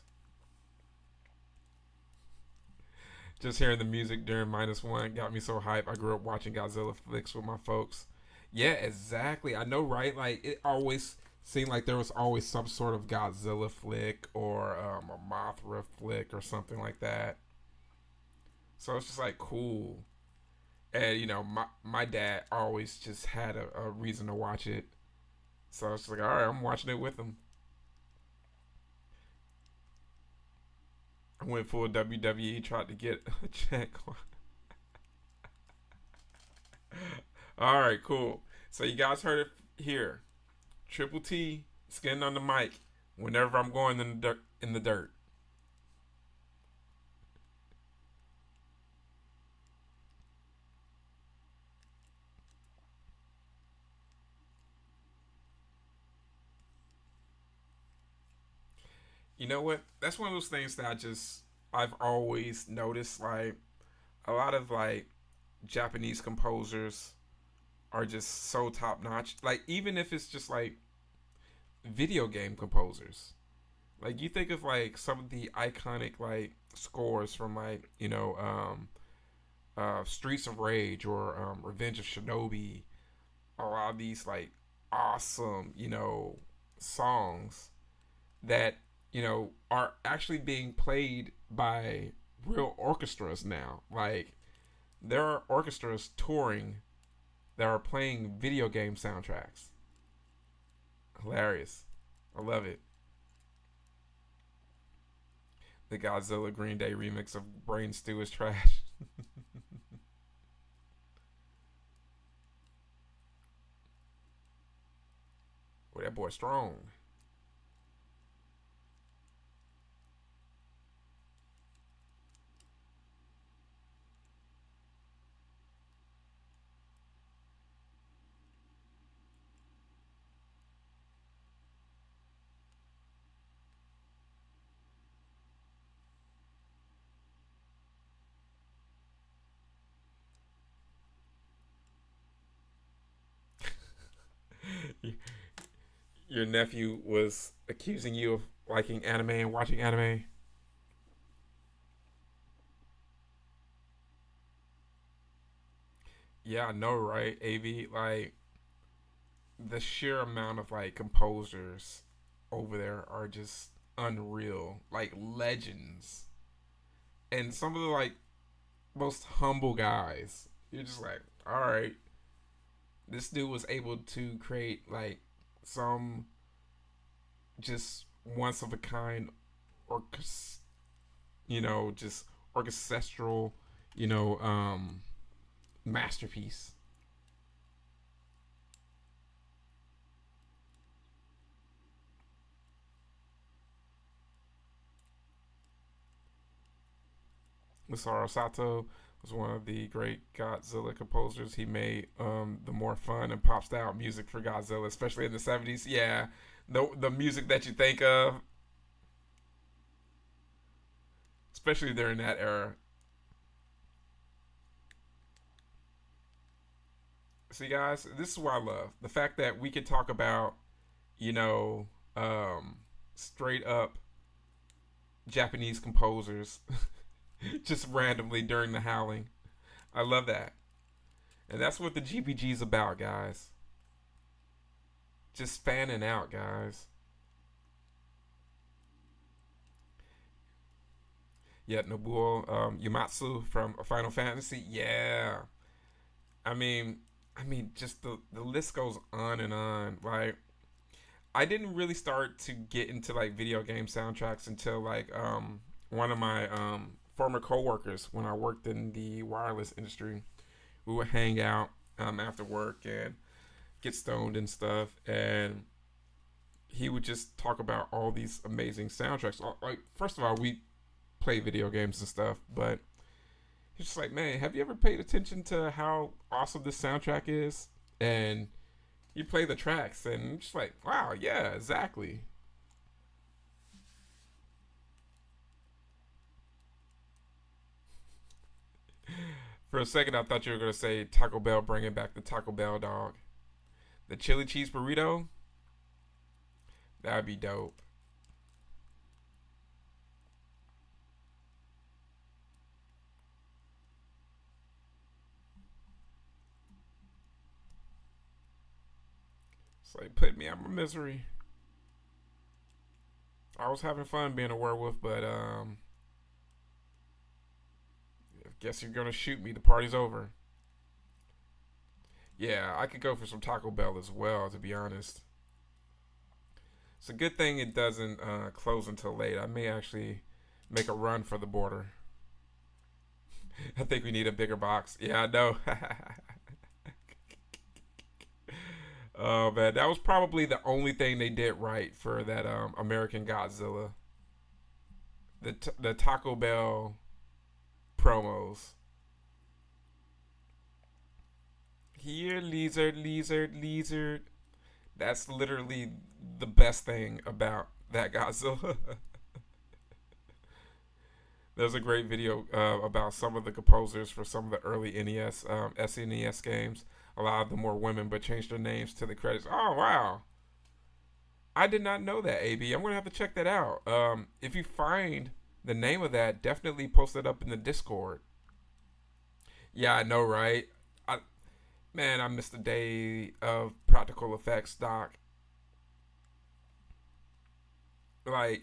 Just hearing the music during -1 got me so hype. I grew up watching Godzilla flicks with my folks. Yeah, exactly. I know, right? Like, it always seemed like there was always some sort of Godzilla flick or a Mothra flick or something like that. So it's just like cool. And, my dad always just had a reason to watch it. So it's like, all right, I'm watching it with him. I went full WWE, tried to get a check. All right, cool. So you guys heard it here. Triple T, skin on the mic whenever I'm going in the dirt. In the dirt. You know what? That's one of those things that I've always noticed. Like a lot of like Japanese composers are just so top notch. Like even if it's just like video game composers. Like you think of like some of the iconic like scores from like Streets of Rage or Revenge of Shinobi. A lot of these like awesome songs that are actually being played by real orchestras now. Like there are orchestras touring that are playing video game soundtracks. Hilarious. I love it. The Godzilla Green Day remix of Brain Stew is trash. Boy, that boy strong. Your nephew was accusing you of liking anime and watching anime. Yeah, I know, right? AV, like the sheer amount of like composers over there are just unreal, like legends, and some of the like most humble guys. You're just like, all right, this dude was able to create like some just once of a kind orchest just orchestral you know um masterpiece. Masaru Sato was one of the great Godzilla composers. He made the more fun and pop style music for Godzilla, especially in the 70s. Yeah, the music that you think of, especially during that era. See, guys, this is what I love: the fact that we can talk about, you know, straight up Japanese composers just randomly during the Howling. I love that, and that's what the GPG is about, guys. Just fanning out, guys. Yeah, Nobuo Uematsu from Final Fantasy. Yeah, I mean, just the list goes on and on. Like, I didn't really start to get into like video game soundtracks until like one of my former coworkers when I worked in the wireless industry. We would hang out after work and get stoned and stuff, and he would just talk about all these amazing soundtracks. Like, first of all, we play video games and stuff, but he's just like, man, have you ever paid attention to how awesome this soundtrack is? And you play the tracks, and I'm just like, wow, yeah, exactly. For a second, I thought you were gonna say Taco Bell bringing back the Taco Bell dog, the chili cheese burrito. That'd be dope. It's like put me out of my misery. I was having fun being a werewolf, but I guess you're gonna shoot me. The party's over. Yeah, I could go for some Taco Bell as well, to be honest. It's a good thing it doesn't close until late. I may actually make a run for the border. I think we need a bigger box. Yeah, I know. Oh man, that was probably the only thing they did right for that American Godzilla. The Taco Bell promos. Here, lizard, lizard, lizard. That's literally the best thing about that Godzilla. There's a great video about some of the composers for some of the early NES, SNES games. A lot of them were women, but changed their names to the credits. Oh wow, I did not know that. AB, I'm gonna have to check that out. If you find the name of that, definitely post it up in the Discord. Yeah, I know, right? I Man, I missed the day of practical effects, Doc. Like,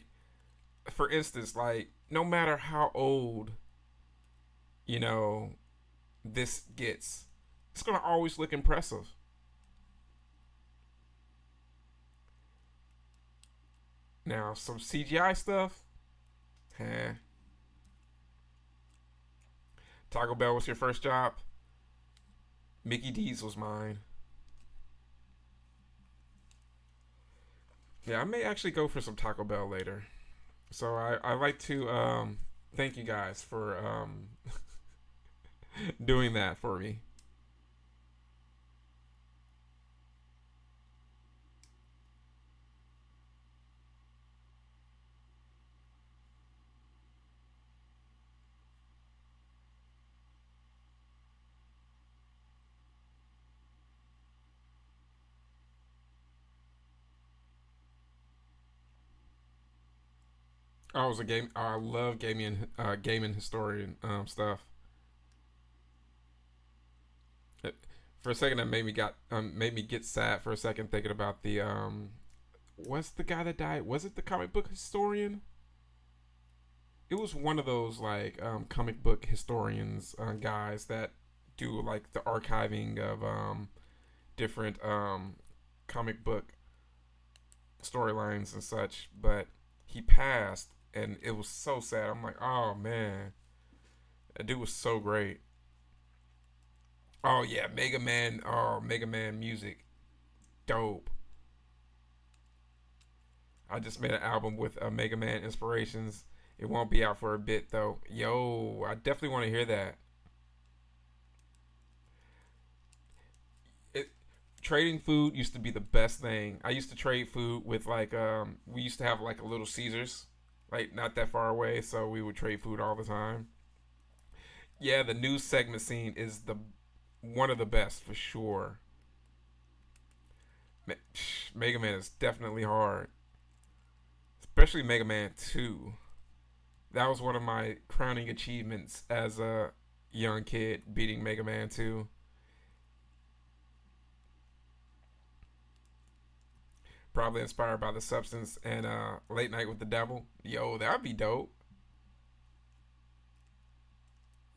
for instance, like no matter how old you know this gets, it's gonna always look impressive. Now, some CGI stuff, eh. Taco Bell was your first job. Mickey D's was mine. Yeah, I may actually go for some Taco Bell later. So I like to thank you guys for doing that for me. I was a game. I love gaming historian stuff. For a second, that made me get sad for a second thinking about the what's the guy that died? Was it the comic book historian? It was one of those like comic book historians guys that do like the archiving of different comic book storylines and such. But he passed, and it was so sad. I'm like, oh man, that dude was so great. Oh yeah, Mega Man. Oh, Mega Man music, dope. I just made an album with Mega Man inspirations. It won't be out for a bit though. Yo, I definitely want to hear that. It Trading food used to be the best thing. I used to trade food with like we used to have like a little Caesars, like not that far away, so we would trade food all the time. Yeah, the news segment scene is the one of the best for sure. Mega Man is definitely hard, especially Mega Man 2. That was one of my crowning achievements as a young kid, beating Mega Man 2. Probably inspired by the substance and Late Night with the Devil. Yo, that'd be dope.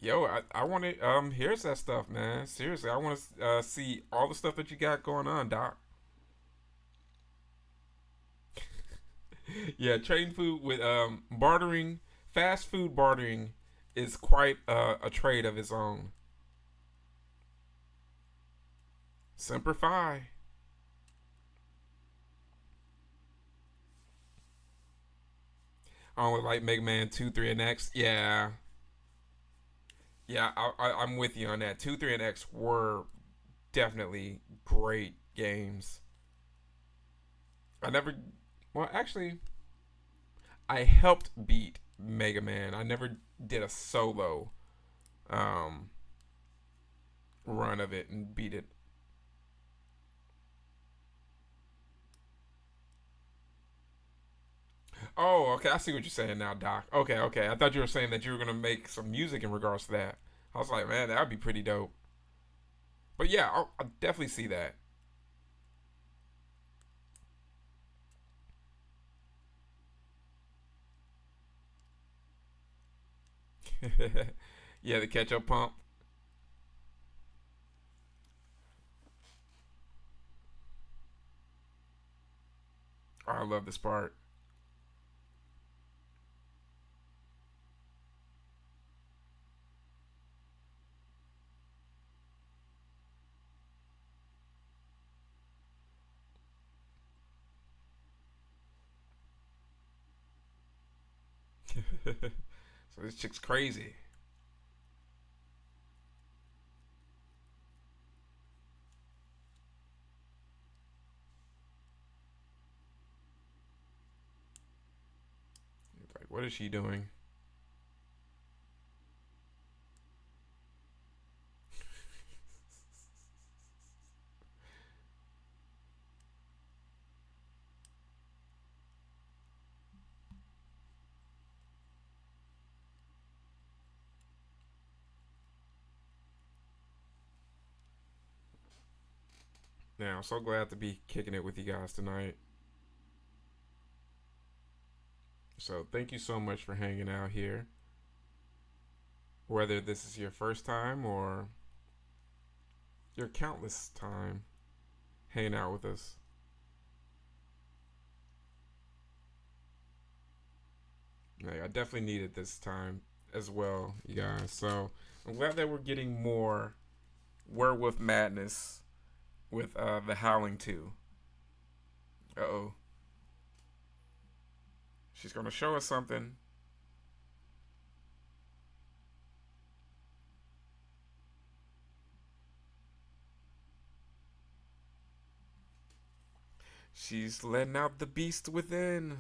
Yo, I want to here's that stuff, man. Seriously, I want to see all the stuff that you got going on, Doc. Yeah, trading food with bartering, fast food bartering is quite a trade of its own. Semper Fi. On like Mega Man 2, 3, and X. Yeah, yeah, I'm with you on that. 2, 3, and X were definitely great games. I never, well, actually, I helped beat Mega Man. I never did a solo um, run of it and beat it. Oh, okay. I see what you're saying now, Doc. Okay, okay. I thought you were saying that you were gonna make some music in regards to that. I was like, man, that would be pretty dope. But yeah, I'll definitely see that. Yeah, the ketchup pump. Oh, I love this part. So this chick's crazy. Like, what is she doing? Now, I'm so glad to be kicking it with you guys tonight. So, thank you so much for hanging out here. Whether this is your first time or your countless time hanging out with us. Like, I definitely needed this time as well, you guys. So, I'm glad that we're getting more Werewolf Madness with the Howling 2. Uh oh. She's going to show us something. She's letting out the beast within.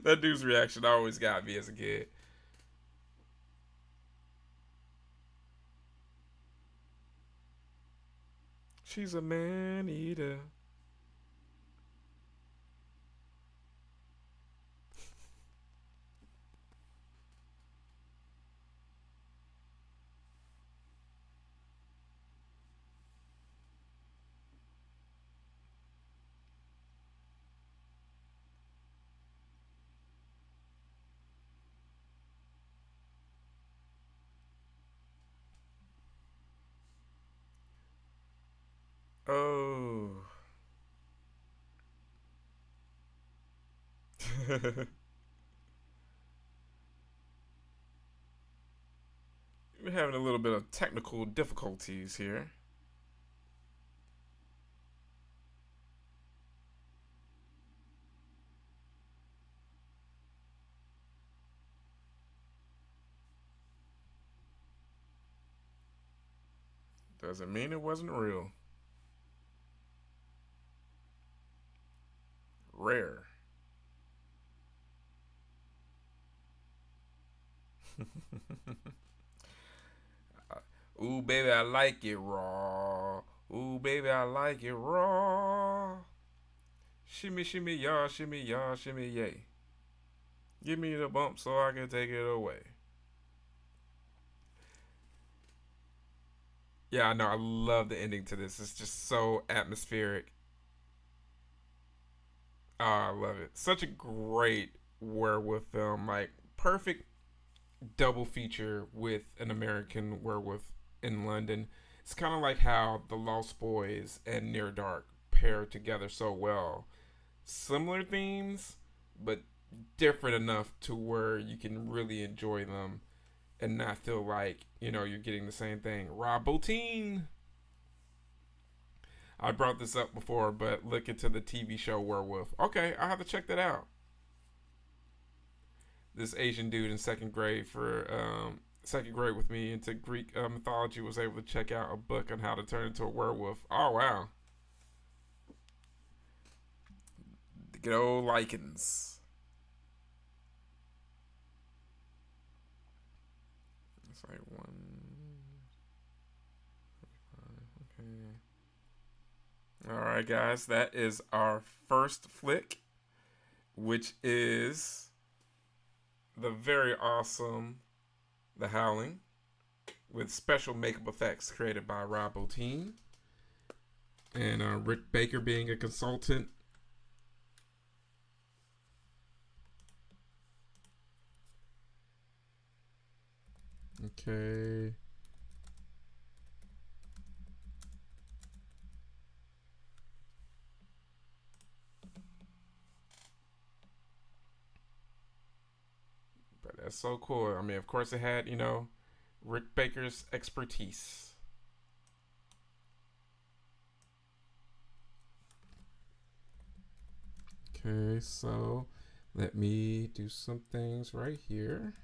That dude's reaction always got me as a kid. She's a man eater. Oh. We're having a little bit of technical difficulties here. Doesn't mean it wasn't real. Rare. Ooh, baby, I like it raw. Ooh, baby, I like it raw. Shimmy, shimmy, y'all, shimmy, y'all, shimmy, yay. Give me the bump so I can take it away. Yeah, I know. I love the ending to this. It's just so atmospheric. Oh, I love it. Such a great werewolf film, like perfect double feature with an American werewolf in London. It's kind of like how The Lost Boys and Near Dark pair together so well. Similar themes, but different enough to where you can really enjoy them and not feel like, you're getting the same thing. Rob Bottin. I brought this up before, but look into the TV show Werewolf. Okay, I have to check that out. This Asian dude in second grade with me into Greek mythology was able to check out a book on how to turn into a werewolf. Oh wow, the good old lichens. It's like one. Okay. All right, guys, that is our first flick, which is the very awesome The Howling, with special makeup effects created by Rob Bottin and Rick Baker being a consultant. Okay. But that's so cool. I mean, of course, it had, Rick Baker's expertise. Okay, so let me do some things right here.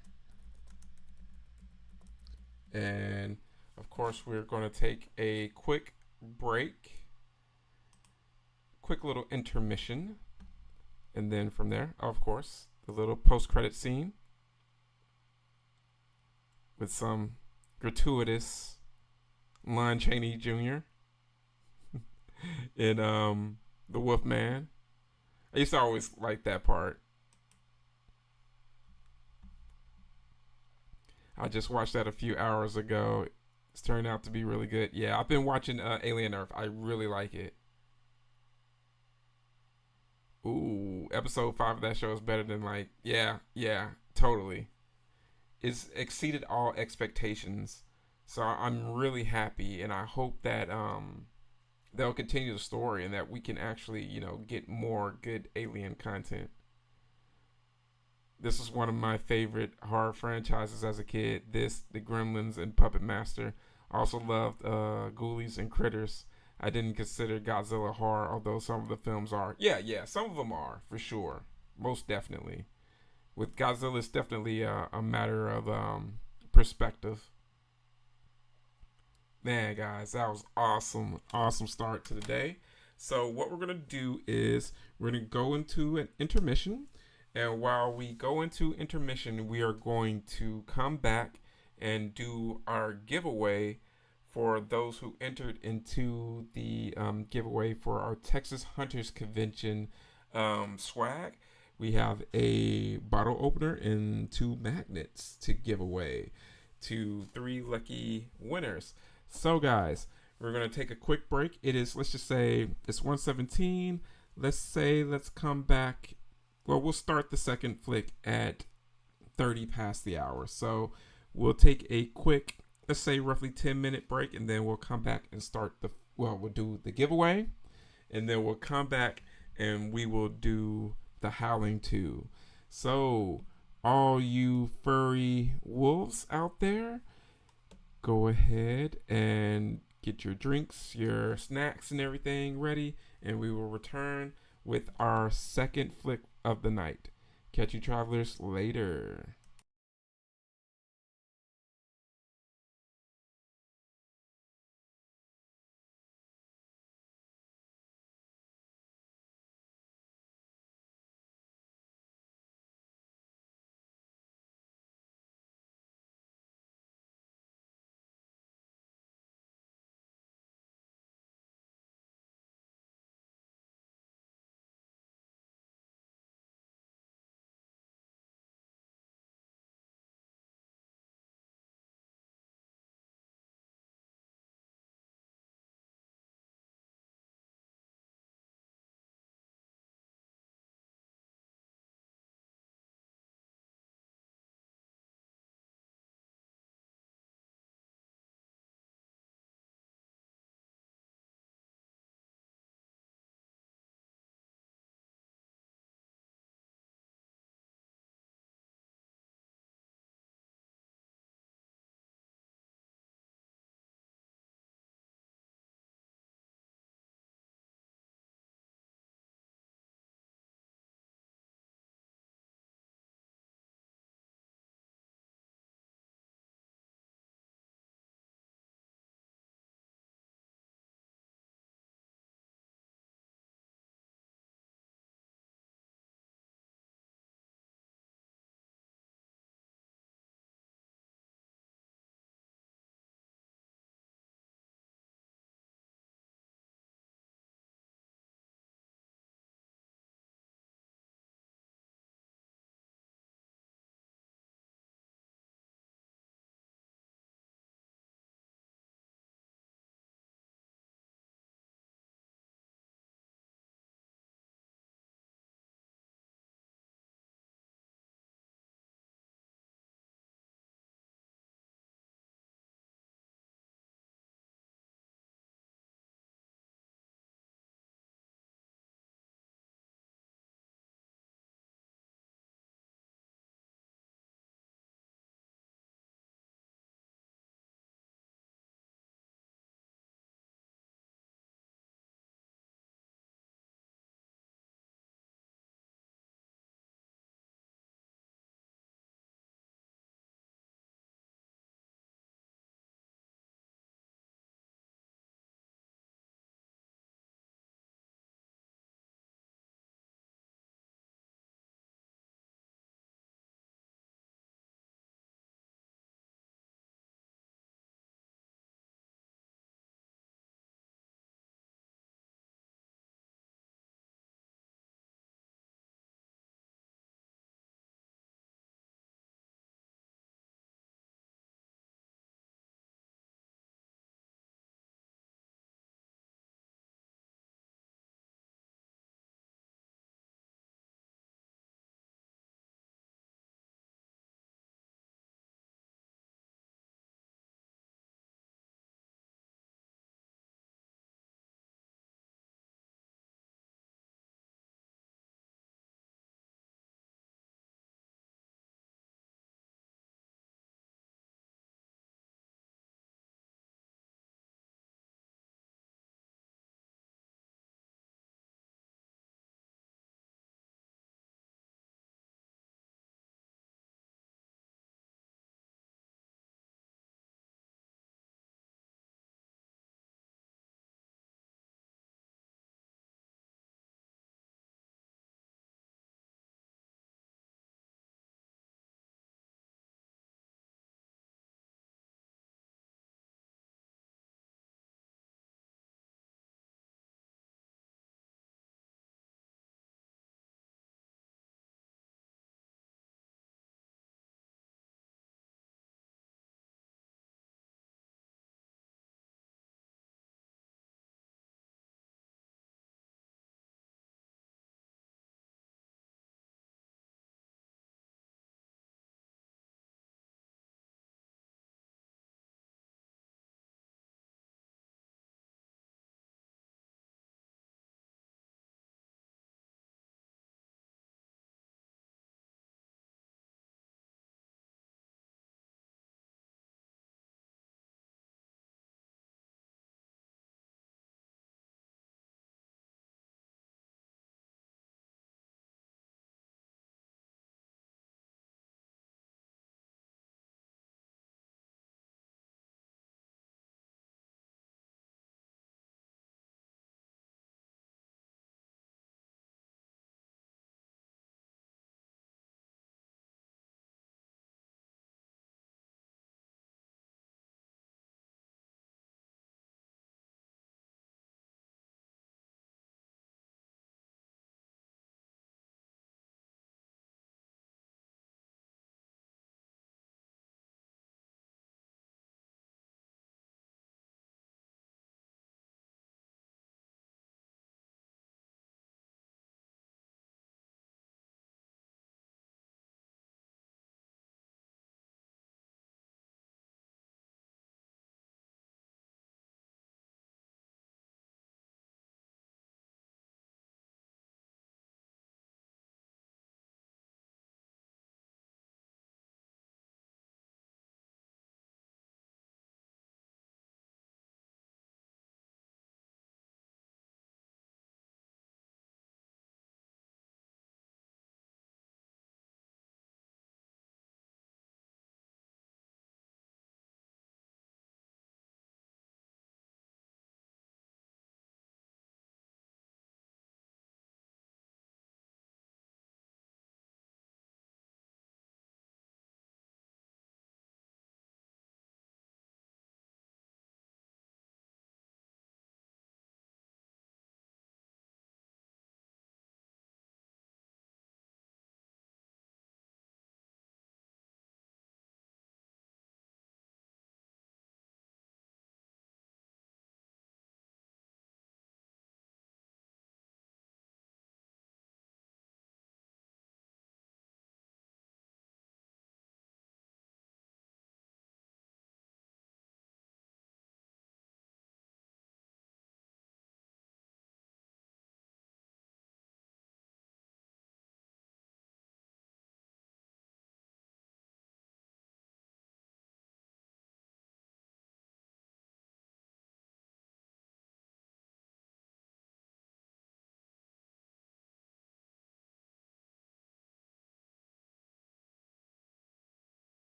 And of course, we're going to take a quick break, quick little intermission. And then from there, of course, the little post-credit scene with some gratuitous Lon Chaney Jr. in The Wolfman. I used to always like that part. I just watched that a few hours ago. It's turned out to be really good. Yeah, I've been watching Alien Earth. I really like it. Ooh, episode 5 of that show is better than yeah, totally. It's exceeded all expectations. So I'm really happy, and I hope that they'll continue the story and that we can actually, get more good Alien content. This was one of my favorite horror franchises as a kid. This, The Gremlins, and Puppet Master. I also loved Ghoulies and Critters. I didn't consider Godzilla horror, although some of the films are. Yeah, some of them are, for sure. Most definitely. With Godzilla, it's definitely a matter of perspective. Man, guys, that was awesome. Awesome start to the day. So, what we're going to do is we're going to go into an intermission. And while we go into intermission, we are going to come back and do our giveaway for those who entered into the giveaway for our Texas Hunters Convention swag. We have a bottle opener and 2 magnets to give away to 3 lucky winners. So, guys, we're going to take a quick break. It is, let's just say, it's 1:17. Let's come back. Well, we'll start the second flick at 30 past the hour. So we'll take a quick, let's say roughly 10-minute break, and then we'll come back and we'll do the giveaway, and then we'll come back and we will do the Howling 2. So all you furry wolves out there, go ahead and get your drinks, your snacks, and everything ready, and we will return with our second flick of the night. Catch you travelers later.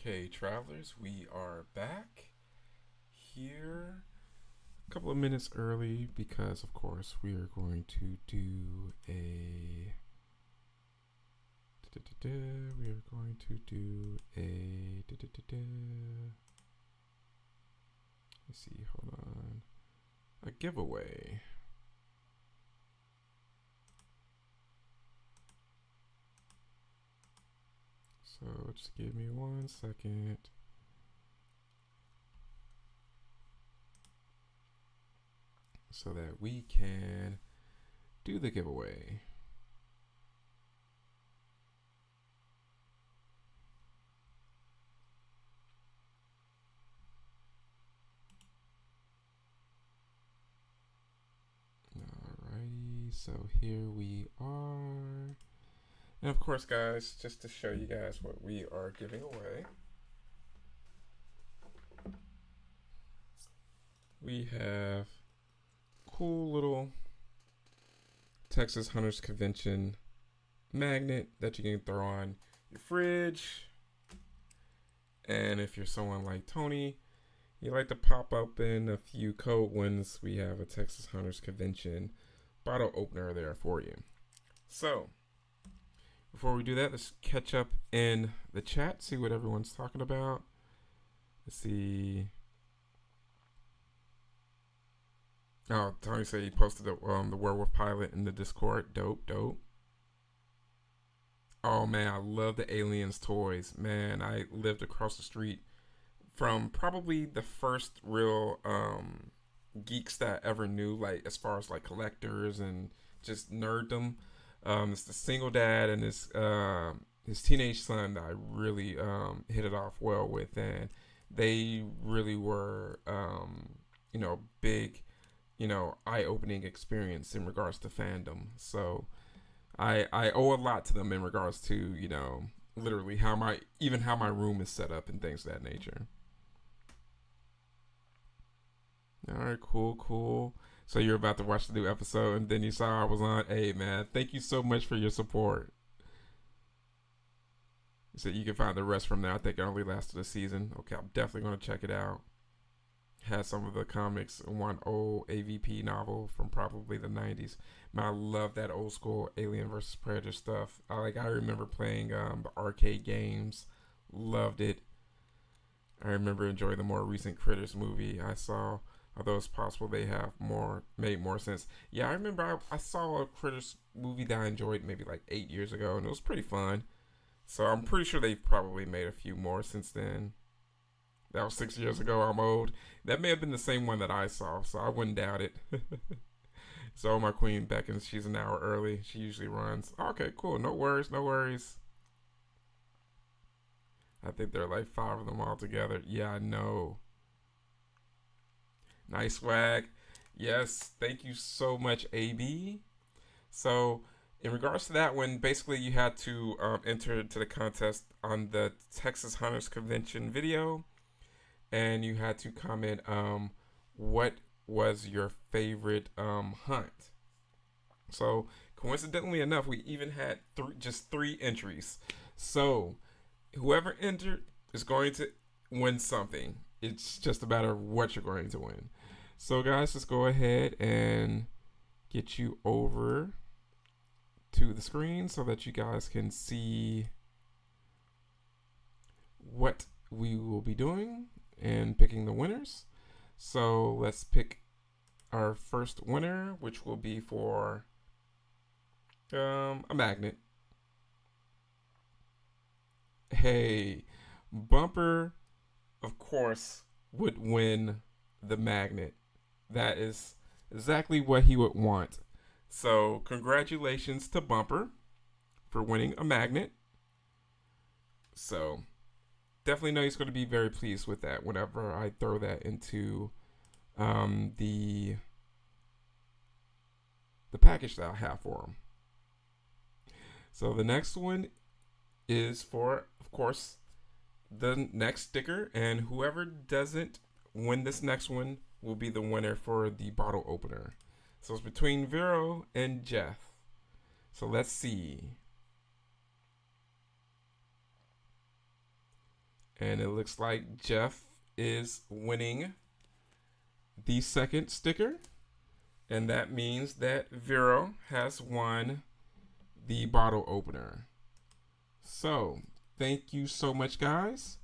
Okay, travelers, we are back here a couple of minutes early because, of course, we are going to do a. We are going to do a. Let's see, hold on. A giveaway. So just give me 1 second. So that we can do the giveaway. Alrighty, so here we are. And of course, guys, just to show you guys what we are giving away, we have cool little Texas Hunters Convention magnet that you can throw on your fridge. And if you're someone like Tony, you like to pop up in a few cold ones, we have a Texas Hunters Convention bottle opener there for you. So before we do that, let's catch up in the chat, see what everyone's talking about. Let's see. Oh, Tony said he posted the Werewolf pilot in the Discord. Dope. Oh man, I love the Aliens toys. Man, I lived across the street from probably the first real geeks that I ever knew, like as far as like collectors and just nerddom. It's the single dad and his teenage son that I really hit it off well with, and they really were big, eye-opening experience in regards to fandom. So I owe a lot to them in regards to literally how my room is set up and things of that nature. All right, cool. So you're about to watch the new episode, and then you saw I was on. Hey, man, thank you so much for your support. So you can find the rest from there. I think it only lasted a season. Okay, I'm definitely going to check it out. Had some of the comics, one old AVP novel from probably the 90s. Man, I love that old school Alien vs. Predator stuff. I remember playing the arcade games. Loved it. I remember enjoying the more recent Critters movie I saw. Although it's possible they have made more sense. Yeah, I remember I saw a Critters movie that I enjoyed maybe like 8 years ago, and it was pretty fun. So I'm pretty sure they've probably made a few more since then. That was 6 years ago. I'm old. That may have been the same one that I saw, so I wouldn't doubt it. So my queen beckons. She's an hour early. She usually runs. Okay, cool. No worries. I think there are like 5 of them all together. Yeah, I know. Nice swag. Yes, thank you so much, AB. So, in regards to that one, basically you had to enter into the contest on the Texas Hunters Convention video, and you had to comment what was your favorite hunt. So, coincidentally enough, we even had just three entries. So, whoever entered is going to win something. It's just a matter of what you're going to win. So guys, let's go ahead and get you over to the screen so that you guys can see what we will be doing and picking the winners. So let's pick our first winner, which will be for a magnet. Hey, Bumper, of course, would win the magnet. That is exactly what he would want. So congratulations to Bumper for winning a magnet. So definitely know he's going to be very pleased with that whenever I throw that into the package that I have for him. So the next one is for, of course, the next sticker, and whoever doesn't win this next one will be the winner for the bottle opener. So it's between Vero and Jeff. So let's see. And it looks like Jeff is winning the second sticker. And that means that Vero has won the bottle opener. So, thank you so much, guys.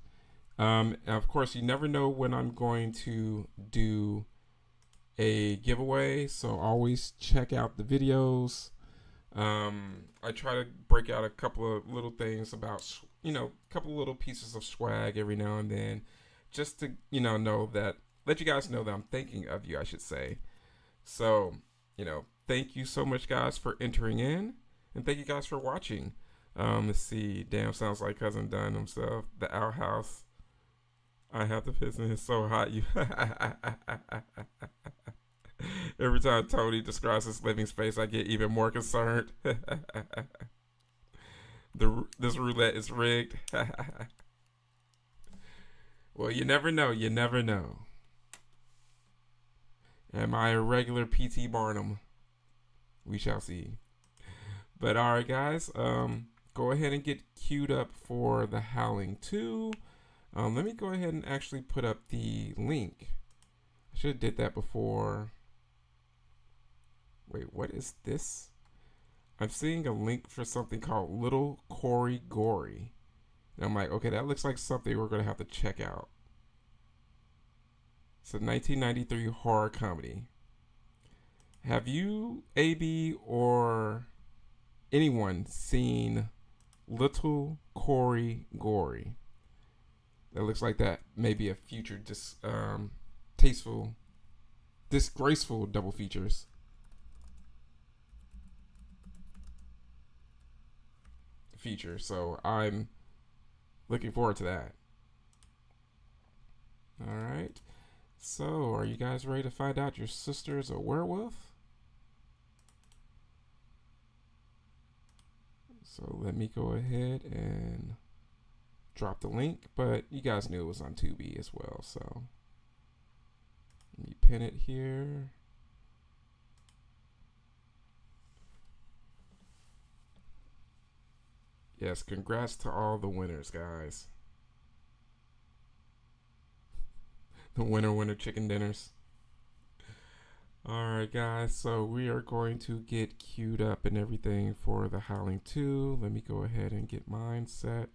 Of course, you never know when I'm going to do a giveaway, so always check out the videos. I try to break out a couple of little things about, a couple of little pieces of swag every now and then, just to, know that, let you guys know that I'm thinking of you, I should say. So, thank you so much, guys, for entering in, and thank you guys for watching. Let's see. Damn, sounds like Cousin Dunn himself. The outhouse. I have the piston. It's so hot. You. Every time Tony describes his living space, I get even more concerned. This roulette is rigged. Well, you never know. You never know. Am I a regular P.T. Barnum? We shall see. But all right, guys. Go ahead and get queued up for the Howling 2. Let me go ahead and actually put up the link. I should have did that before. Wait, what is this? I'm seeing a link for something called Little Corey Gory. And I'm like, okay, that looks like something we're going to have to check out. It's a 1993 horror comedy. Have you, AB, or anyone seen Little Corey Gory? That looks like that may be a future disgraceful double features. So I'm looking forward to that. All right. So, are you guys ready to find out your sister is a werewolf? So let me go ahead and drop the link, but you guys knew it was on Tubi as well, so let me pin it here. Yes, congrats to all the winners, guys. The winner chicken dinners. Alright, guys, so we are going to get queued up and everything for the Howling 2. Let me go ahead and get mine set.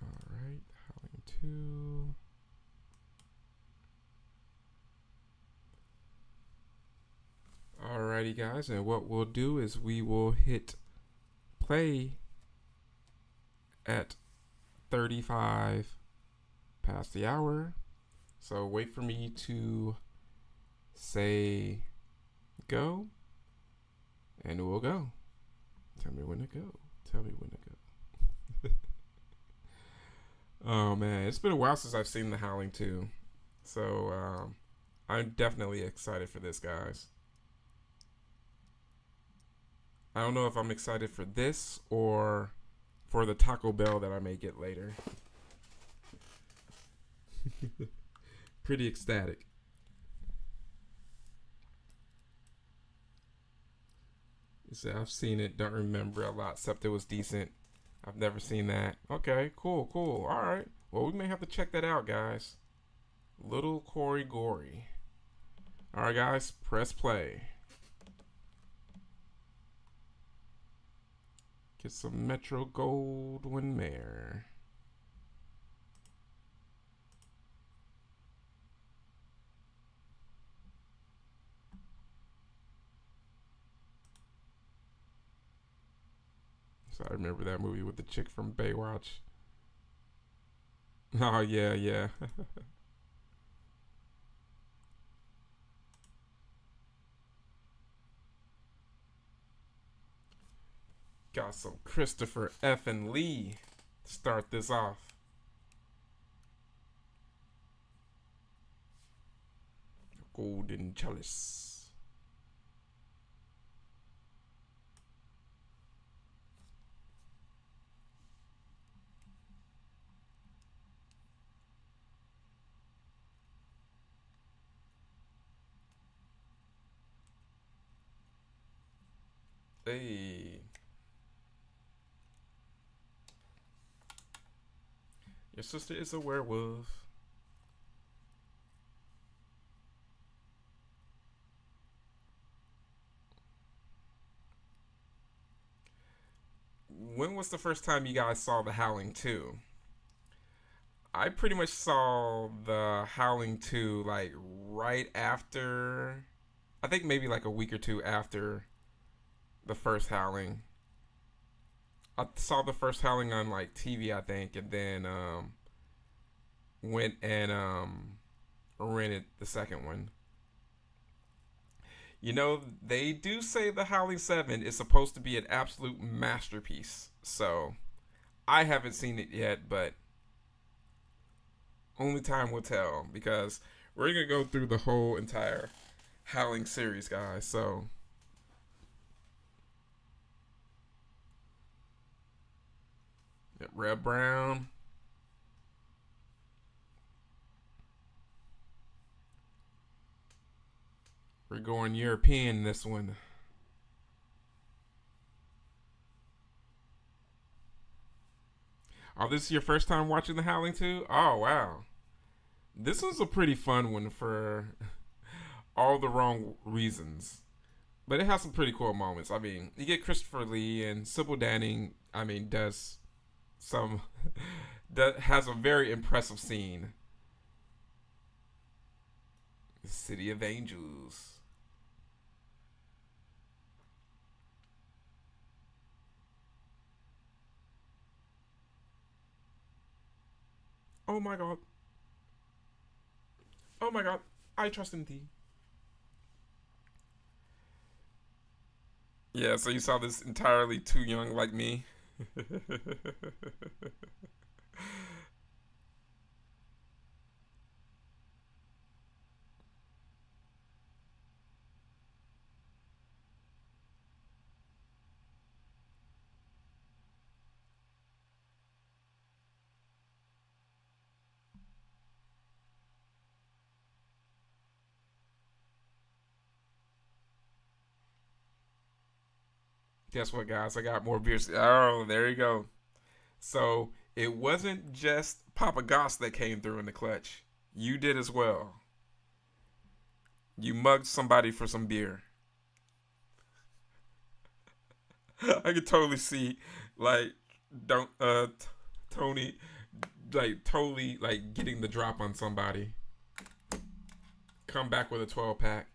Alright, Howling 2. Alrighty, guys, and what we'll do is we will hit play at 35 past the hour. So wait for me to say go, and we'll go. Tell me when to go. Tell me when to go. Oh man, it's been a while since I've seen The Howling 2. So I'm definitely excited for this, guys. I don't know if I'm excited for this or for the Taco Bell that I may get later. Pretty ecstatic. You see, I've seen it, don't remember a lot, except it was decent. I've never seen that. Okay, cool. All right. Well, we may have to check that out, guys. Little Corey Gory. All right, guys, press play. Get some Metro Goldwyn Mayer. So I remember that movie with the chick from Baywatch. Oh, yeah. Got some Christopher F. and Lee to start this off. Golden Chalice. Hey, your sister is a werewolf. When was the first time you guys saw the Howling 2? I pretty much saw the Howling 2 like right after, I think maybe like a week or two after the first Howling. I saw the first Howling on like TV, I think, and then went and rented the second one. You know, they do say the Howling 7 is supposed to be an absolute masterpiece. So, I haven't seen it yet, but only time will tell because we're going to go through the whole entire Howling series, guys. So, Red Brown. We're going European in this one. Oh, this is your first time watching The Howling 2? Oh, wow. This was a pretty fun one for all the wrong reasons. But it has some pretty cool moments. I mean, you get Christopher Lee and Sybil Danning, I mean, does some that has a very impressive scene. The City of Angels. Oh my god. Oh my god. I trust in thee. Yeah, so you saw this entirely too young like me. Guess what, guys? I got more beers. Oh, there you go. So it wasn't just Papa Goss that came through in the clutch. You did as well. You mugged somebody for some beer. I could totally see, like, don't Tony, like totally like getting the drop on somebody. Come back with a 12 pack.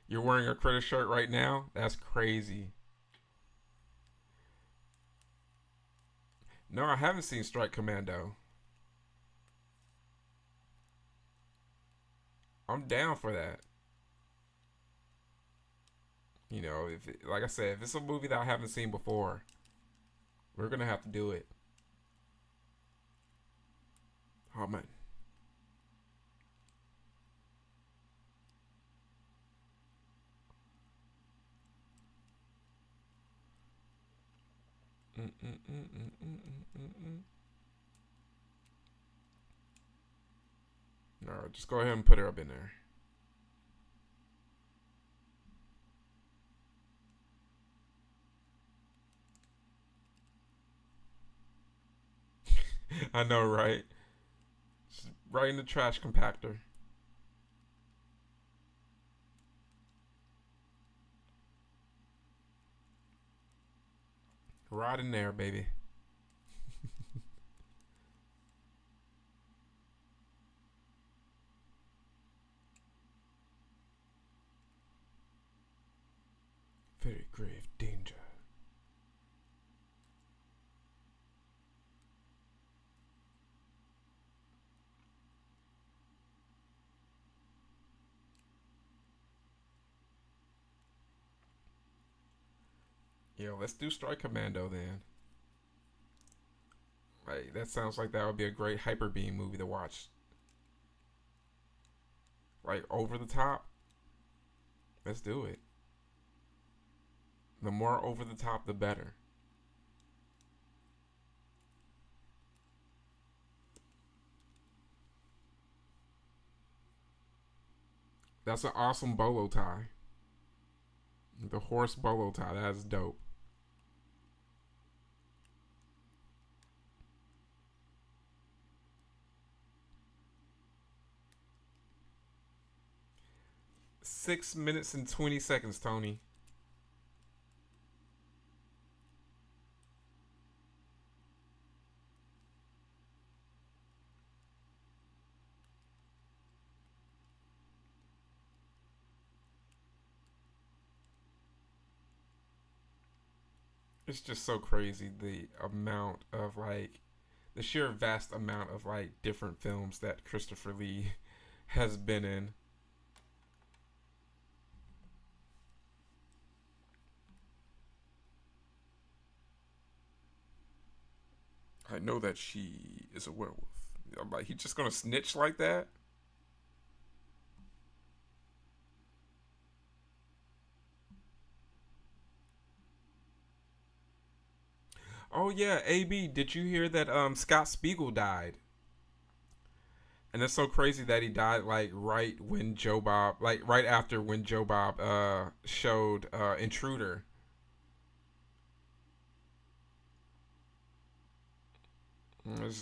You're wearing a critter shirt right now? That's crazy. No, I haven't seen Strike Commando. I'm down for that. You know, if it, like I said, if it's a movie that I haven't seen before, we're gonna have to do it. Oh man. No, just go ahead and put her up in there. I know, right? Just right in the trash compactor. Right in there, baby. Very grave danger. Yo, let's do Strike Commando then. Like that sounds like that would be a great hyper beam movie to watch. Like over the top. Let's do it. The more over the top, the better. That's an awesome bolo tie. The horse bolo tie. That's dope. $6 minutes and 20 seconds, Tony. It's just so crazy the amount of like the sheer vast amount of like different films that Christopher Lee has been in. I know that she is a werewolf. I'm like, he's just gonna snitch like that? Oh yeah, AB, did you hear that Scott Spiegel died? And it's so crazy that he died like right when Joe Bob, like right after when Joe Bob showed Intruder.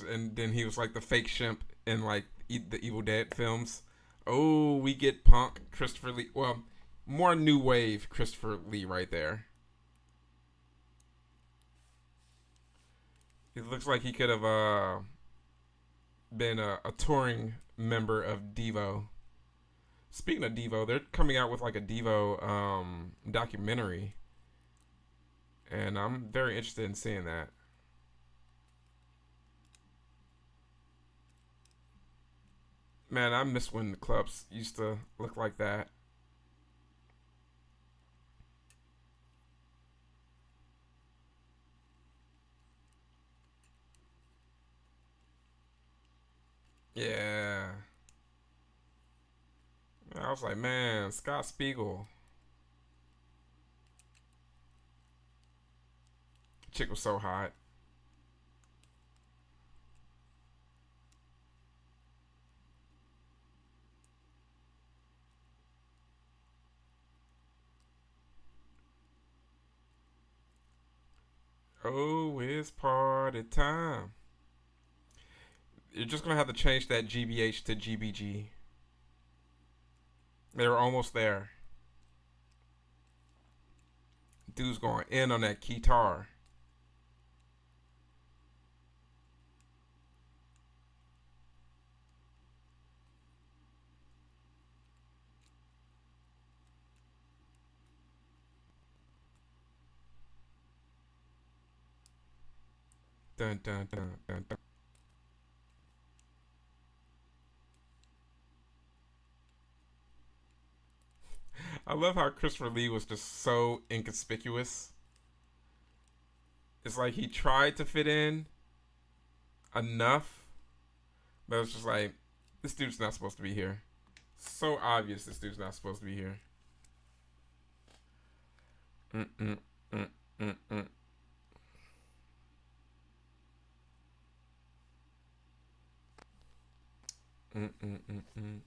And then he was like the fake shimp in like the Evil Dead films. Oh, we get punk Christopher Lee. Well, more new wave Christopher Lee right there. It looks like he could have been a touring member of Devo. Speaking of Devo, they're coming out with like a Devo documentary, and I'm very interested in seeing that. Man, I miss when the clubs used to look like that. Yeah. I was like, man, Scott Spiegel. Chick was so hot. Oh, it's party time. You're just gonna have to change that GBH to GBG. They were almost there. Dude's going in on that guitar. Dun dun dun dun dun. I love how Christopher Lee was just so inconspicuous. It's like he tried to fit in enough, but it's just like this dude's not supposed to be here. So obvious this dude's not supposed to be here. Mm mm mm mm mm mm mm mm mm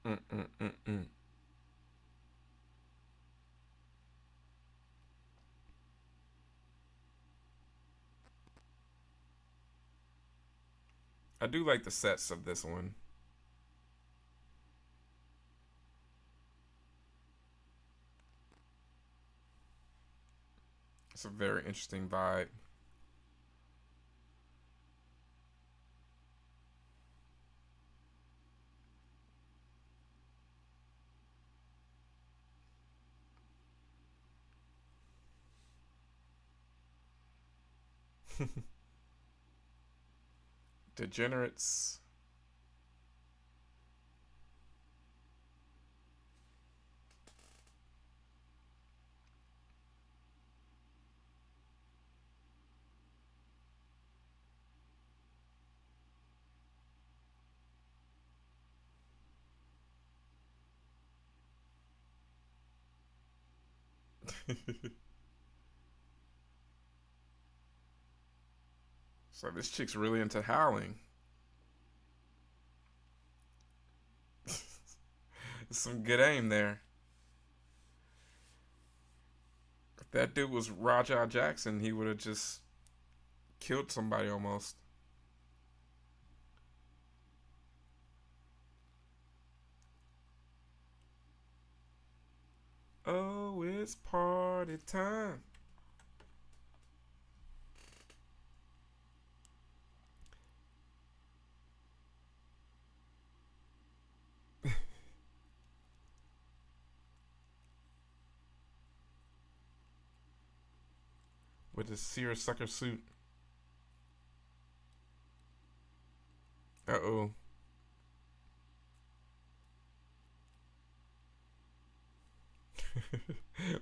mm mm mm mm. I do like the sets of this one. It's a very interesting vibe. Degenerates. So this chick's really into howling. Some good aim there. If that dude was Rajah Jackson, he would have just killed somebody almost. Oh, it's party time. With his seersucker suit. Uh-oh.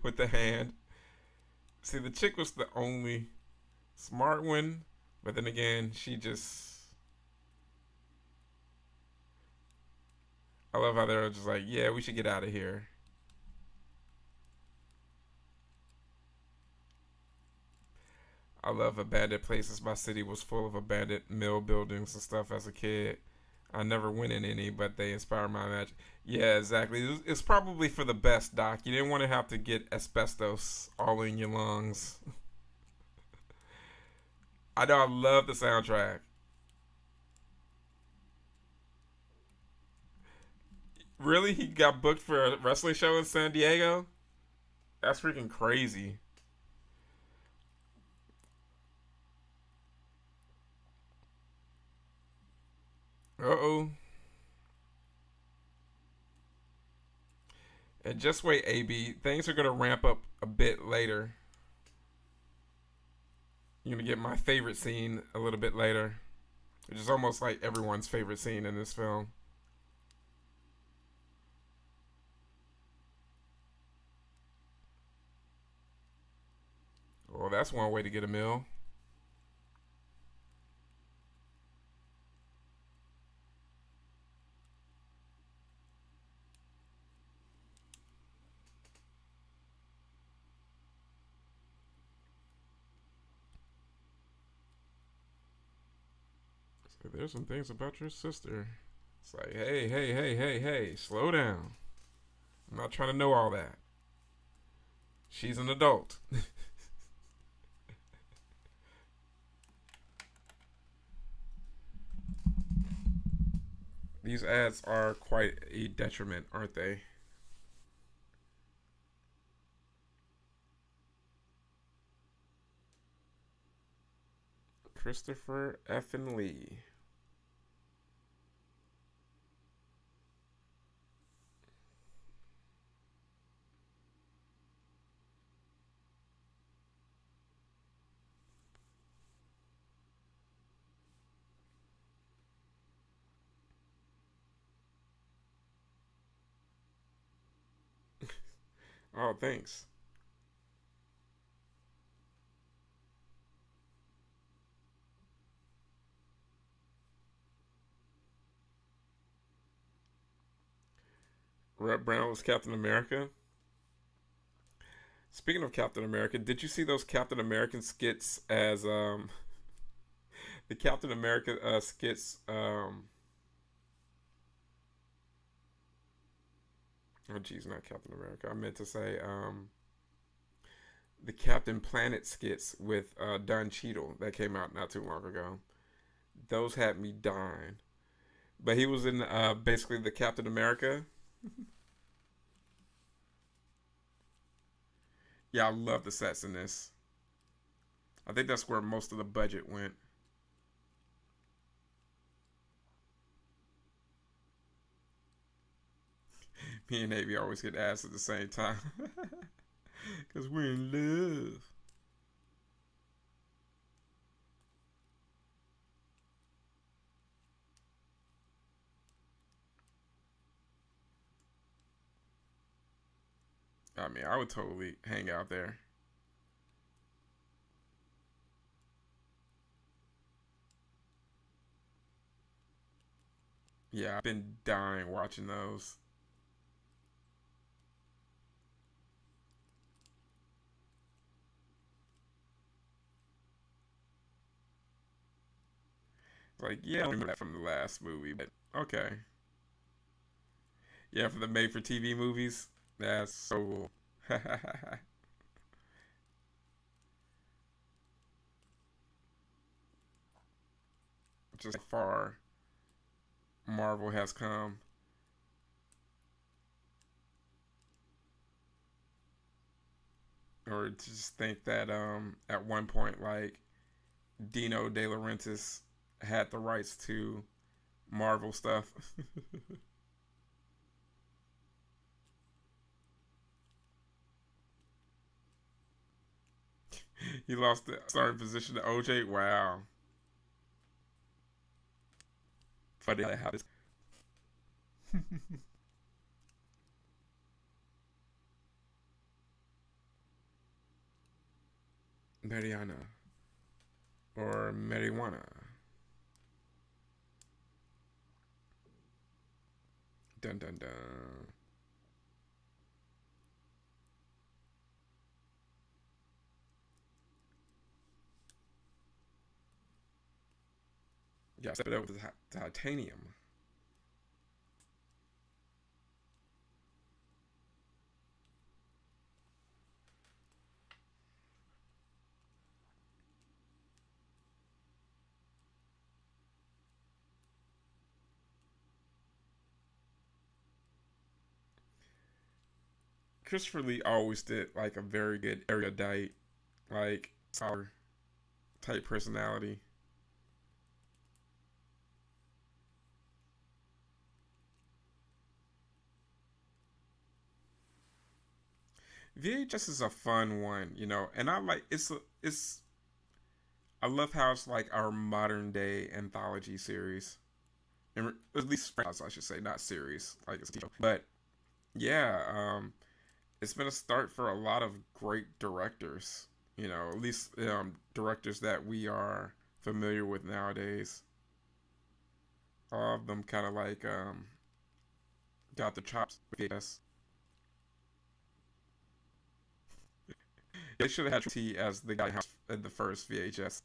With the hand. See, the chick was the only smart one, but then again, she just... I love how they're just like, yeah, we should get out of here. I love abandoned places. My city was full of abandoned mill buildings and stuff as a kid. I never went in any, but they inspired my imagination. Yeah, exactly. It's probably for the best, Doc. You didn't want to have to get asbestos all in your lungs. I know, I love the soundtrack. Really? He got booked for a wrestling show in San Diego? That's freaking crazy. Uh-oh. And just wait, AB. Things are going to ramp up a bit later. You're going to get my favorite scene a little bit later, which is almost like everyone's favorite scene in this film. Well, that's one way to get a meal. So there's some things about your sister. It's like, hey, hey, hey, hey, hey, slow down. I'm not trying to know all that. She's an adult. These ads are quite a detriment, aren't they? Christopher F. and Lee. Oh, thanks. Red Brown was Captain America. Speaking of Captain America, did you see those Captain American skits as the Captain America skits oh geez, not Captain America. I meant to say the Captain Planet skits with Don Cheadle that came out not too long ago. Those had me dying. But he was in basically the Captain America. Yeah, I love the sets in this. I think that's where most of the budget went. Me and Navy always get asked at the same time. Because we're in love. I mean, I would totally hang out there. Yeah, I've been dying watching those. Like, yeah, I don't remember that from the last movie, but okay. Yeah, for the made-for-TV movies, that's so cool. Just how far Marvel has come. Or just think that at one point, like, Dino De Laurentiis had the rights to Marvel stuff. He lost the starting position to OJ. Wow. Funny how that happens. Mariana. Or marijuana. Dun dun dun. Yeah, step it up with titanium. Christopher Lee always did like a very good erudite, like scholar type personality. VHS is a fun one, you know, and I like it's I love how it's like our modern day anthology series, and at least franchise, I should say, not series like it's a show. But yeah, it's been a start for a lot of great directors. You know, at least directors that we are familiar with nowadays. All of them kind of like got the chops with VHS. They should have had T as the guy in the first VHS.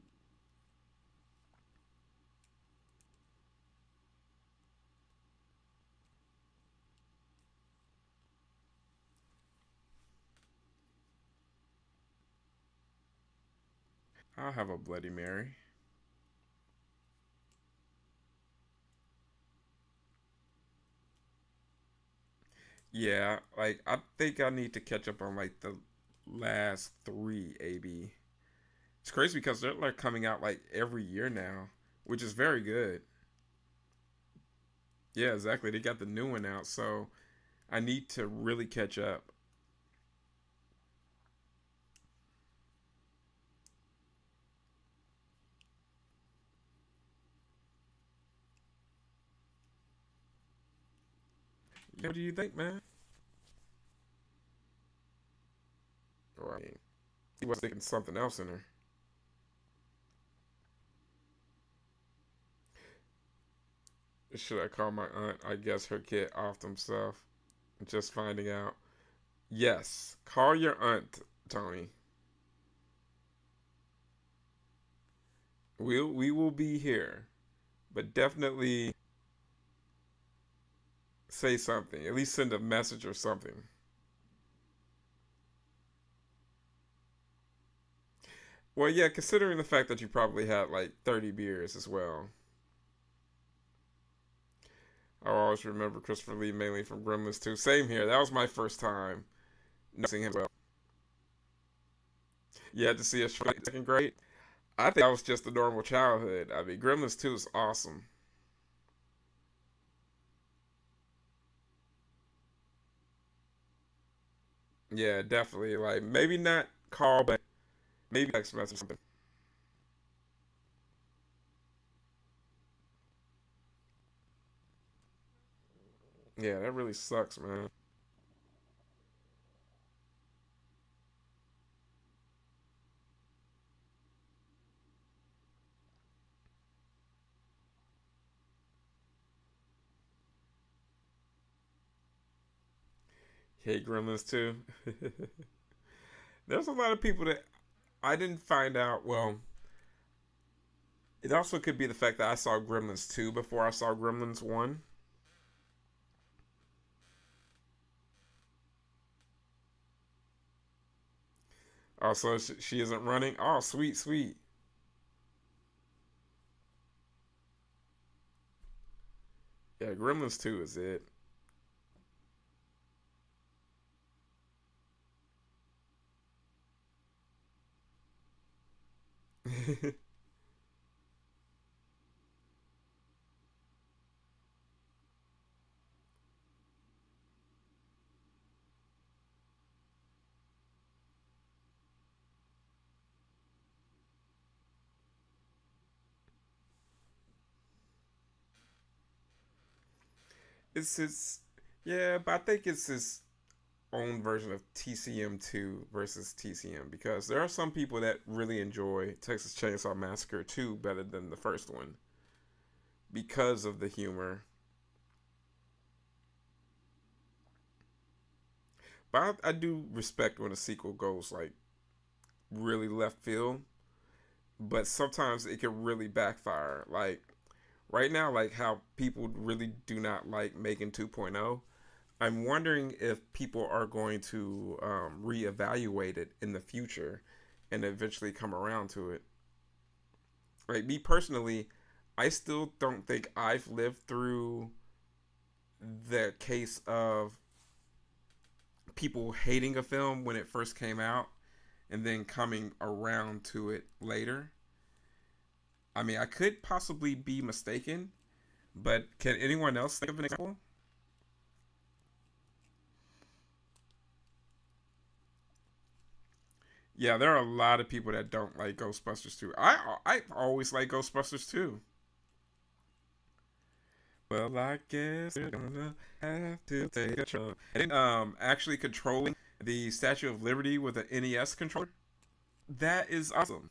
I'll have a Bloody Mary. Yeah, like I think I need to catch up on like the last three AB. It's crazy because they're like coming out like every year now, which is very good. Yeah, exactly. They got the new one out, so I need to really catch up. What do you think, man? Or I mean, he was thinking something else in her. Should I call my aunt? I guess her kid off himself. Just finding out. Yes, call your aunt, Tony. We will be here, but definitely say something. At least send a message or something. Well, yeah, considering the fact that you probably had like 30 beers as well. I always remember Christopher Lee mainly from Gremlins too. Same here. That was my first time noticing him well. You had to see a show in second grade. I think that was just a normal childhood. I mean, Gremlins 2 is awesome. Yeah, definitely. Like maybe not call, but maybe text message or something. Yeah, that really sucks, man. Hate Gremlins too. There's a lot of people that I didn't find out. Well, It also could be the fact that I saw Gremlins 2 before I saw Gremlins 1. Also, she isn't running. Oh, sweet, sweet. Yeah, Gremlins 2 is it. It's his. Yeah, but I think it's his own version of TCM2 versus TCM because there are some people that really enjoy Texas Chainsaw Massacre 2 better than the first one because of the humor. But I do respect when a sequel goes like really left field, but sometimes it can really backfire. Like right now, like how people really do not like Megan 2.0. I'm wondering if people are going to reevaluate it in the future and eventually come around to it. Like me personally, I still don't think I've lived through the case of people hating a film when it first came out and then coming around to it later. I mean, I could possibly be mistaken, but can anyone else think of an example? Yeah, there are a lot of people that don't like Ghostbusters 2. I always like Ghostbusters 2. Well, I guess we're gonna have to take a trip. And actually controlling the Statue of Liberty with an NES controller, that is awesome.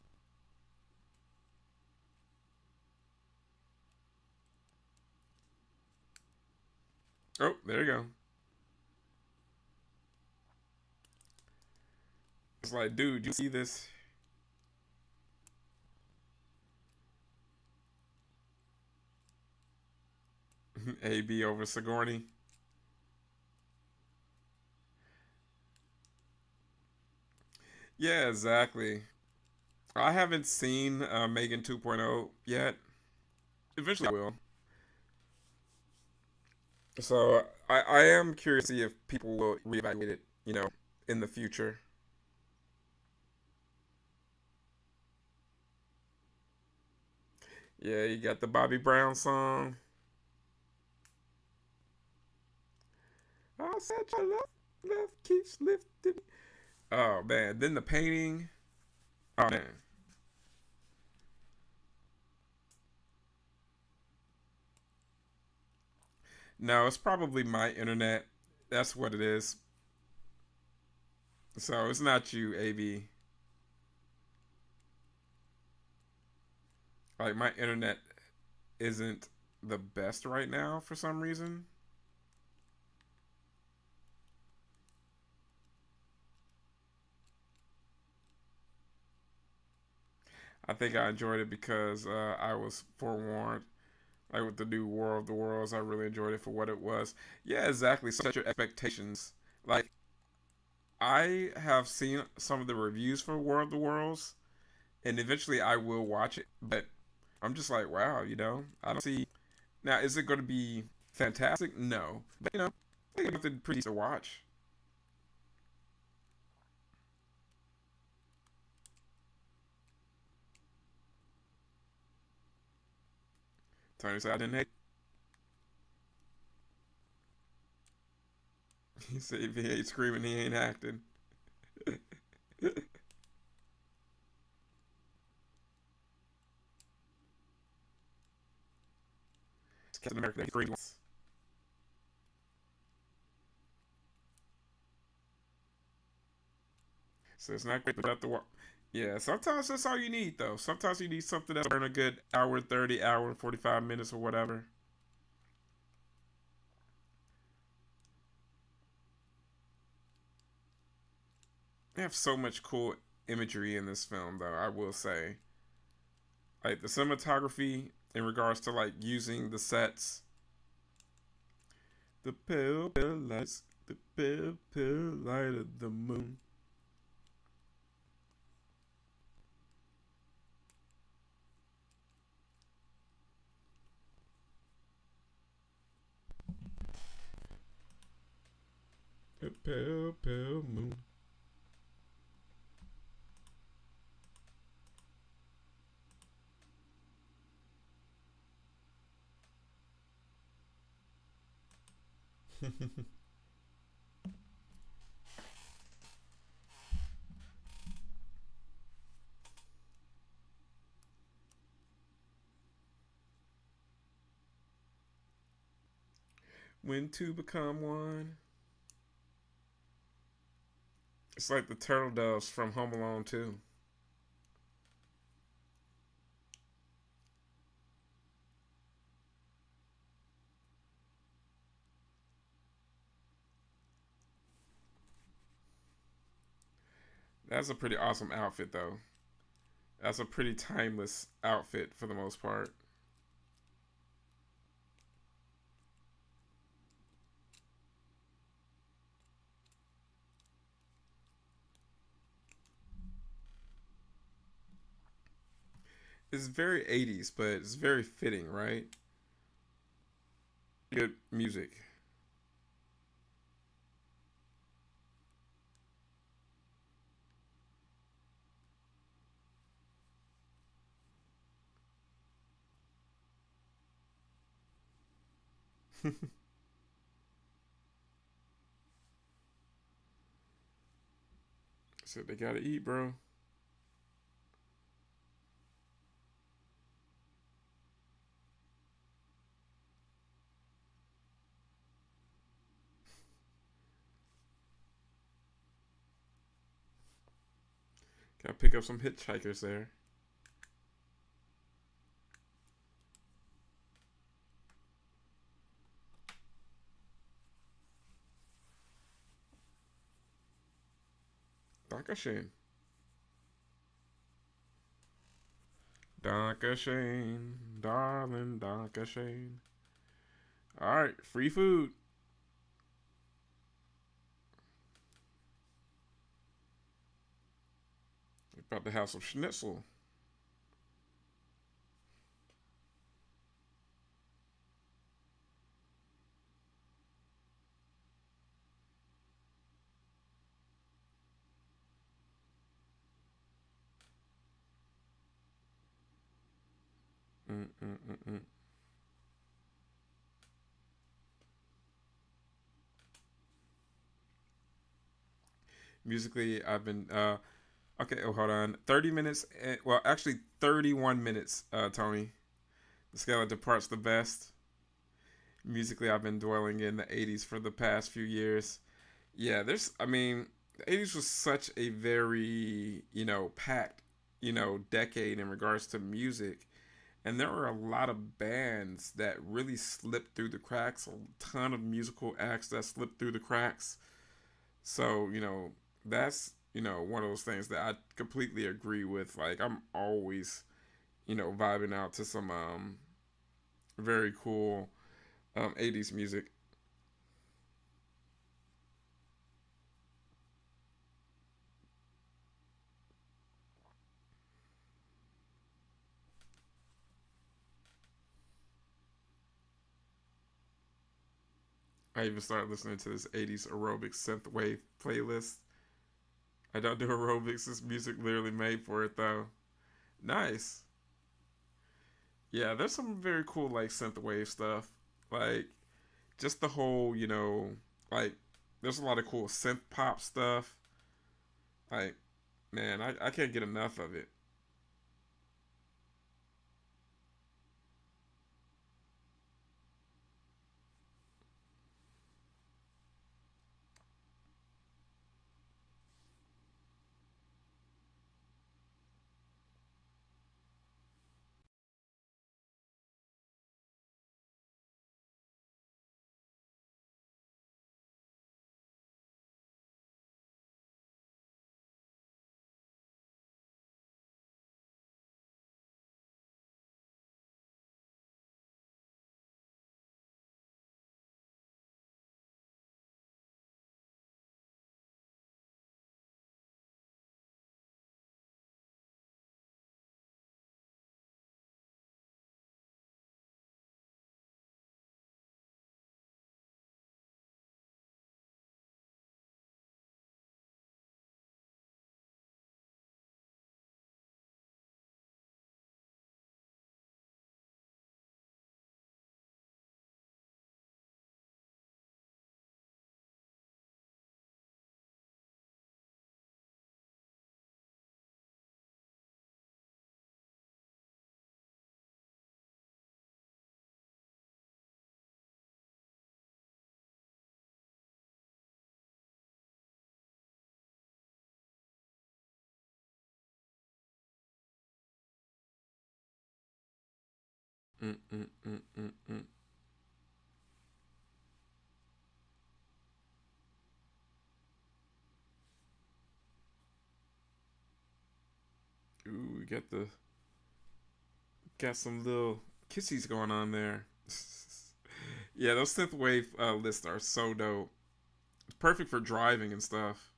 Oh, there you go. It's like, dude, you see this? AB over Sigourney. Yeah, exactly. I haven't seen Megan 2.0 yet. Eventually I will. So I am curious to see if people will reevaluate it, in the future. Yeah, you got the Bobby Brown song. I said your love keeps lifting. Oh man, then the painting. Oh man. No, it's probably my internet. That's what it is. So it's not you, AB. Like my internet isn't the best right now for some reason. I think I enjoyed it because I was forewarned. Like with the new War of the Worlds, I really enjoyed it for what it was. Yeah, exactly. Set your expectations. Like I have seen some of the reviews for War of the Worlds, and eventually I will watch it. But I'm just like, wow, I don't see. Now, is it going to be fantastic? No, but I think it's pretty to watch. Tony said I didn't hate. He said if he ain't screaming, he ain't acting. It's Captain America. He's great. So it's not great, but have to walk. Yeah, sometimes that's all you need, though. Sometimes you need something that's earn a good hour 30, hour and 45 minutes or whatever. They have so much cool imagery in this film, though, I will say. Like the cinematography in regards to like using the sets. The pale lights, the pale light of the moon. The pale moon. When two become one. It's like the turtle doves from Home Alone 2. That's a pretty awesome outfit, though. That's a pretty timeless outfit for the most part. It's very 80s, but it's very fitting, right? Good music. So they gotta eat, bro. Gotta pick up some hitchhikers there. Dankeschön. Dankeschön, darling, Dankeschön. All right, free food. About to have some schnitzel. Mm-mm-mm-mm. Musically, I've been okay. Oh, hold on. 30 minutes. Well, actually, 31 minutes. Tony, the scale that departs the best. Musically, I've been dwelling in the 80s for the past few years. Yeah, there's. I mean, the 80s was such a very packed decade in regards to music, and there were a lot of bands that really slipped through the cracks. A ton of musical acts that slipped through the cracks. So that's one of those things that I completely agree with. Like I'm always vibing out to some very cool 80s music. I even started listening to this 80s aerobic synthwave playlist. I don't do aerobics. This music literally made for it though. Nice. Yeah, there's some very cool like synthwave stuff. Like just the whole, like there's a lot of cool synth pop stuff. Like, man, I can't get enough of it. Mm, mm, mm, mm, mm. Ooh, we got some little kissies going on there. Yeah, those synthwave lists are so dope. It's perfect for driving and stuff.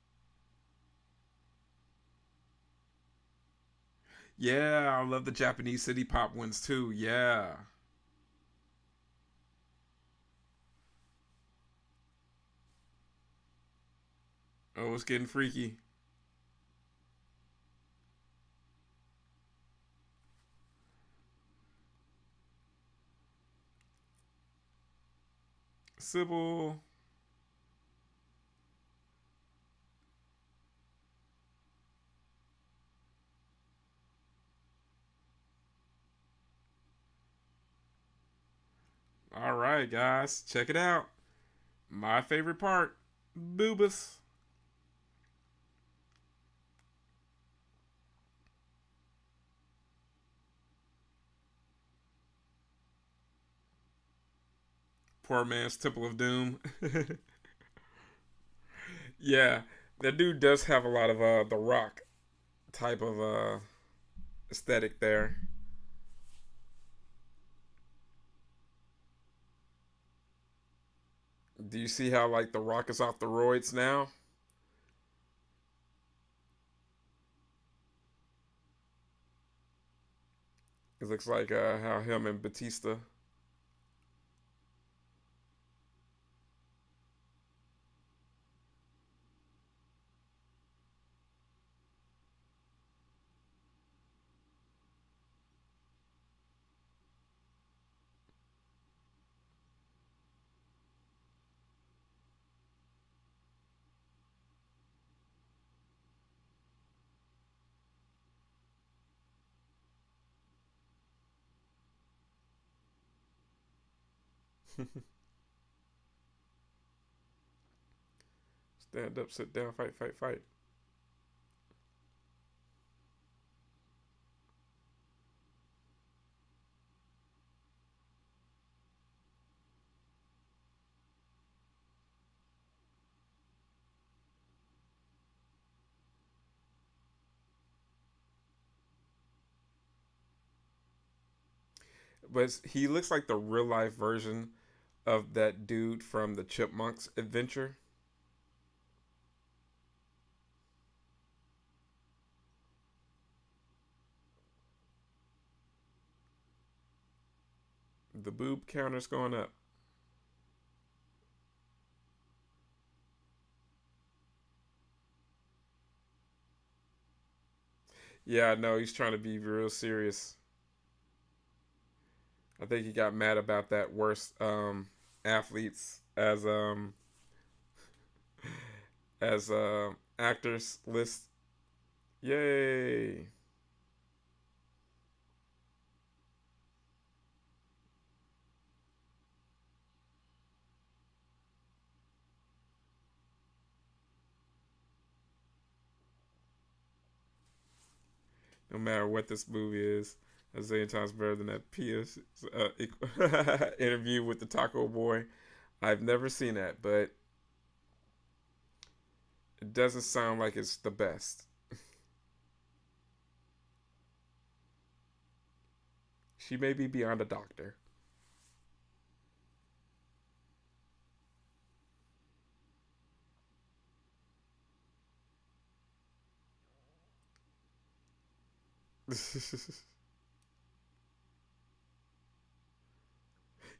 Yeah, I love the Japanese city pop ones too. Yeah. Oh, it's getting freaky. Sybil. All right, guys, check it out. My favorite part, boobas. Poor man's Temple of Doom. Yeah, that dude does have a lot of the rock type of aesthetic there. Do you see how like the rock is off the roids now? It looks like how him and Batista. Stand up, sit down, fight, fight, fight. But he looks like the real life version of that dude from the Chipmunks adventure. The boob counter's going up. Yeah, I know he's trying to be real serious. I think he got mad about that worst athletes as actors list. Yay! No matter what this movie is, a zillion times better than that Pia's interview with the Taco Boy. I've never seen that, but it doesn't sound like it's the best. She may be beyond a doctor.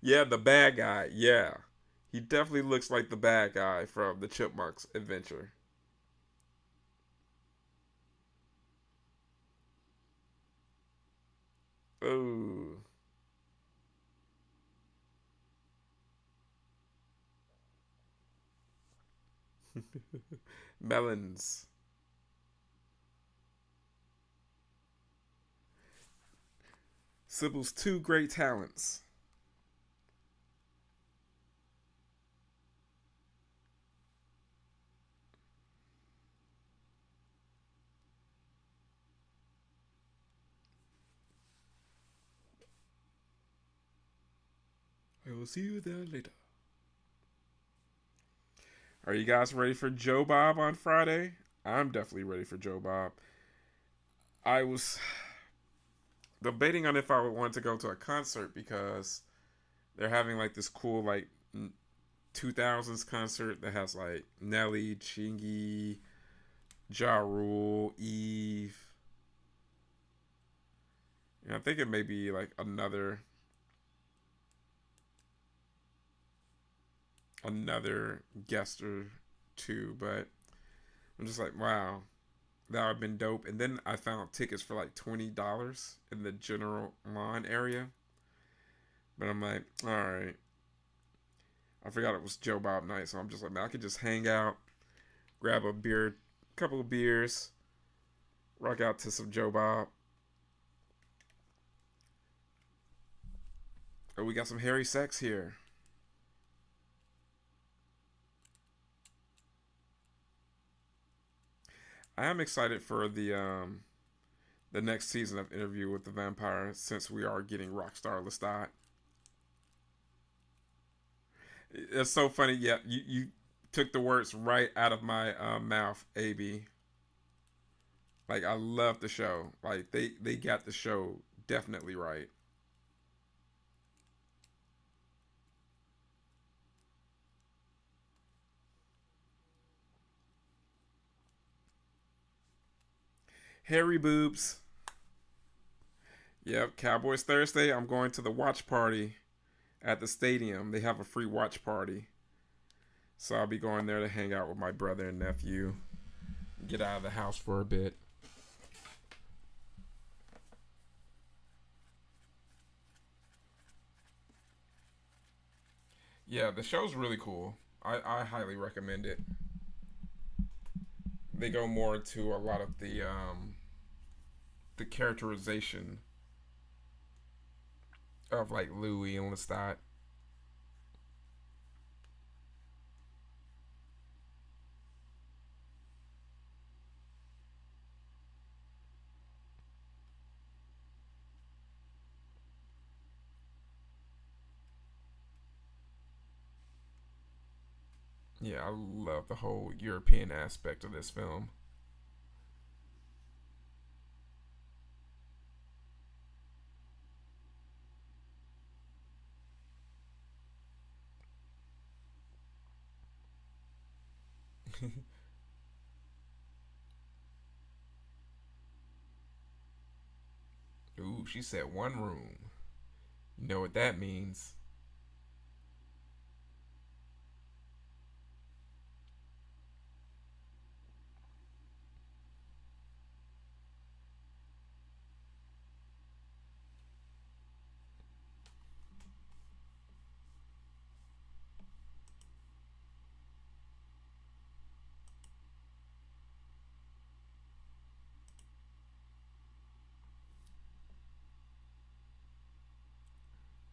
Yeah, the bad guy. Yeah. He definitely looks like the bad guy from the Chipmunks adventure. Oh. Melons. Sybil's two great talents. I will see you there later. Are you guys ready for Joe Bob on Friday? I'm definitely ready for Joe Bob. I was debating on if I would want to go to a concert because they're having like this cool like 2000s concert that has like Nelly, Chingy, Ja Rule, Eve. And I think it may be like another guest or two, but I'm just like, wow, that would have been dope. And then I found tickets for like $20 in the general lawn area. But I'm like, all right. I forgot it was Joe Bob night, so I'm just like, man, I could just hang out, grab a beer, couple of beers, rock out to some Joe Bob. Oh, we got some hairy sex here. I am excited for the next season of Interview with the Vampire since we are getting Rockstar Lestat. It's so funny. Yeah, you took the words right out of my mouth, AB. Like I love the show. Like they got the show definitely right. Hairy boobs. Yep, Cowboys Thursday. I'm going to the watch party at the stadium. They have a free watch party. So I'll be going there to hang out with my brother and nephew. Get out of the house for a bit. Yeah, the show's really cool. I highly recommend it. They go more into a lot of the characterization of like Louis and Lestat. Yeah, I love the whole European aspect of this film. Ooh, she said one room. You know what that means.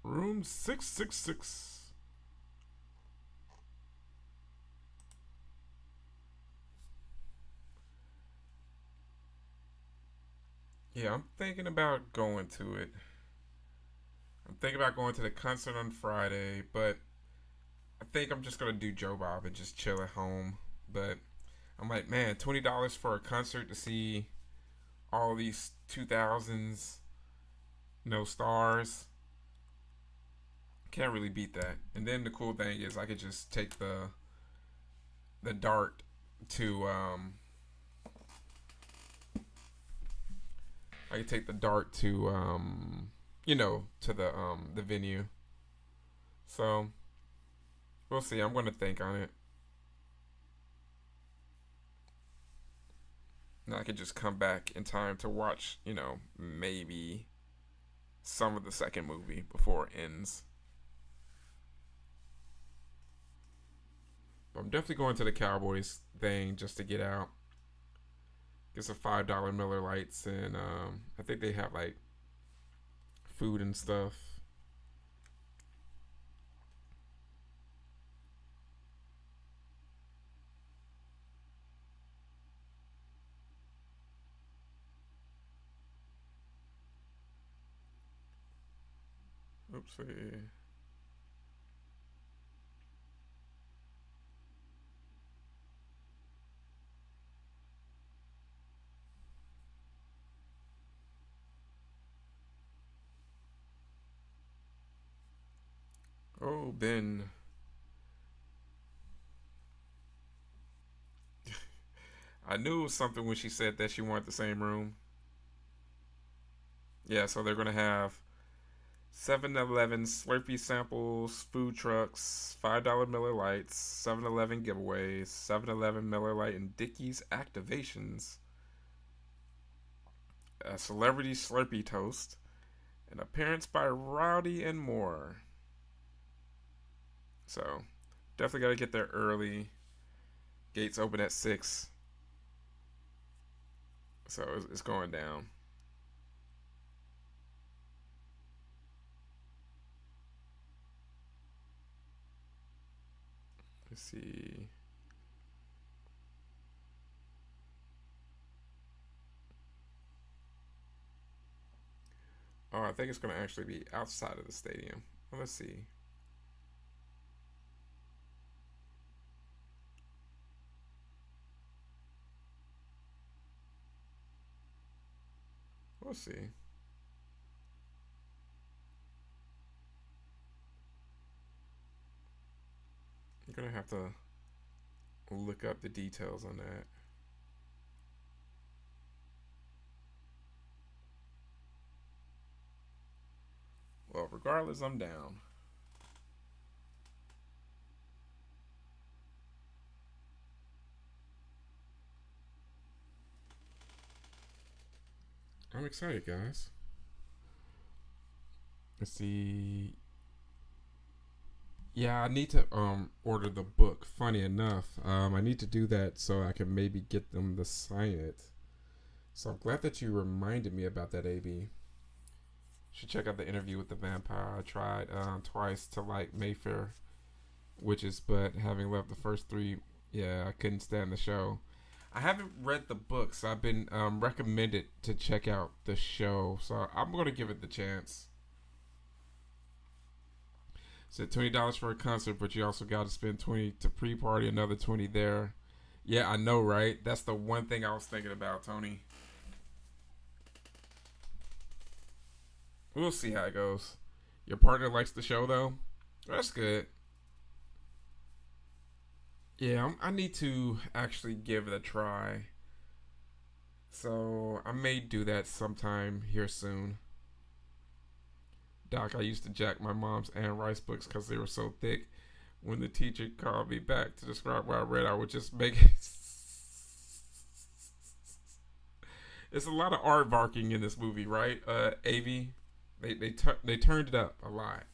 Room 666. Yeah, I'm thinking about going to it. I'm thinking about going to the concert on Friday, but I think I'm just gonna do Joe Bob and just chill at home. But I'm like, man, $20 for a concert to see all these 2000s, no stars. Can't really beat that. And then the cool thing is, I could just take the dart to I could take the dart to to the venue. So we'll see. I'm gonna think on it. And I could just come back in time to watch, maybe some of the second movie before it ends. But I'm definitely going to the Cowboys thing just to get out. Get some $5 Miller Lights, and I think they have like food and stuff. Oopsie. Oh, Ben. I knew it was something when she said that she wanted the same room. Yeah, so they're gonna have 7-Eleven Slurpee samples, food trucks, $5 Miller Lights, 7-Eleven giveaways, 7-Eleven Miller Lite and Dickies activations, a celebrity Slurpee toast, an appearance by Rowdy, and more. So definitely got to get there early. Gates open at 6, so it's going down. Let's see. Oh, I think it's going to actually be outside of the stadium. Well, let's see. We'll see. I'm going to have to look up the details on that. Well, regardless, I'm down. I'm excited, guys. Let's see. Yeah, I need to order the book. Funny enough, I need to do that so I can maybe get them to sign it. So I'm glad that you reminded me about that, AB. Should check out the interview with the vampire. I tried twice to like Mayfair Witches, but having left the first three, yeah, I couldn't stand the show. I haven't read the books. I've been recommended to check out the show, so I'm gonna give it the chance. Said $20 for a concert, but you also got to spend 20 to pre-party, another 20 there. Yeah, I know, right? That's the one thing I was thinking about, Tony. We'll see how it goes. Your partner likes the show, though. That's good. Yeah, I need to actually give it a try. So I may do that sometime here soon. Doc, I used to jack my mom's Anne Rice books because they were so thick. When the teacher called me back to describe what I read, I would just make it. It's a lot of aardvarking in this movie, right? Av, they turned it up a lot.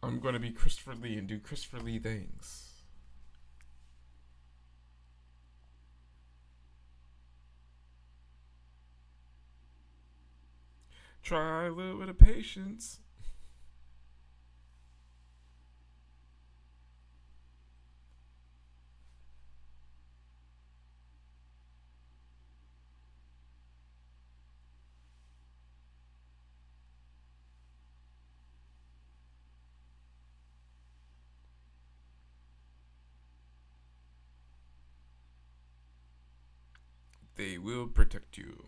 I'm gonna be Christopher Lee and do Christopher Lee things. Try a little bit of patience. They will protect you.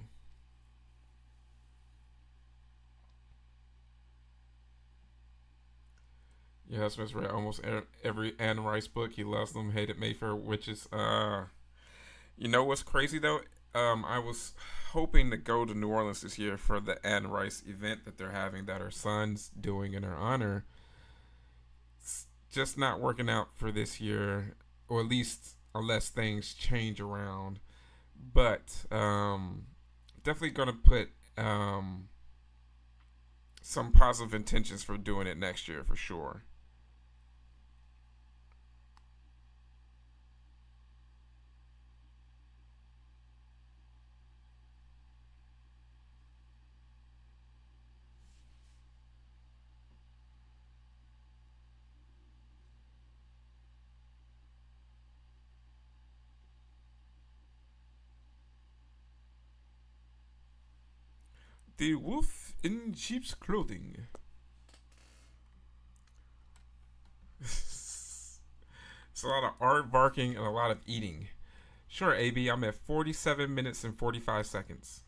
Yeah, Smith's read almost every Anne Rice book. He loves them. Hated Mayfair Witches. You know what's crazy though? I was hoping to go to New Orleans this year for the Anne Rice event that they're having, that her son's doing in her honor. It's just not working out for this year, or at least unless things change around. But definitely gonna put some positive intentions for doing it next year for sure. The wolf in sheep's clothing. It's a lot of aardvarking and a lot of eating. Sure, AB, I'm at 47 minutes and 45 seconds.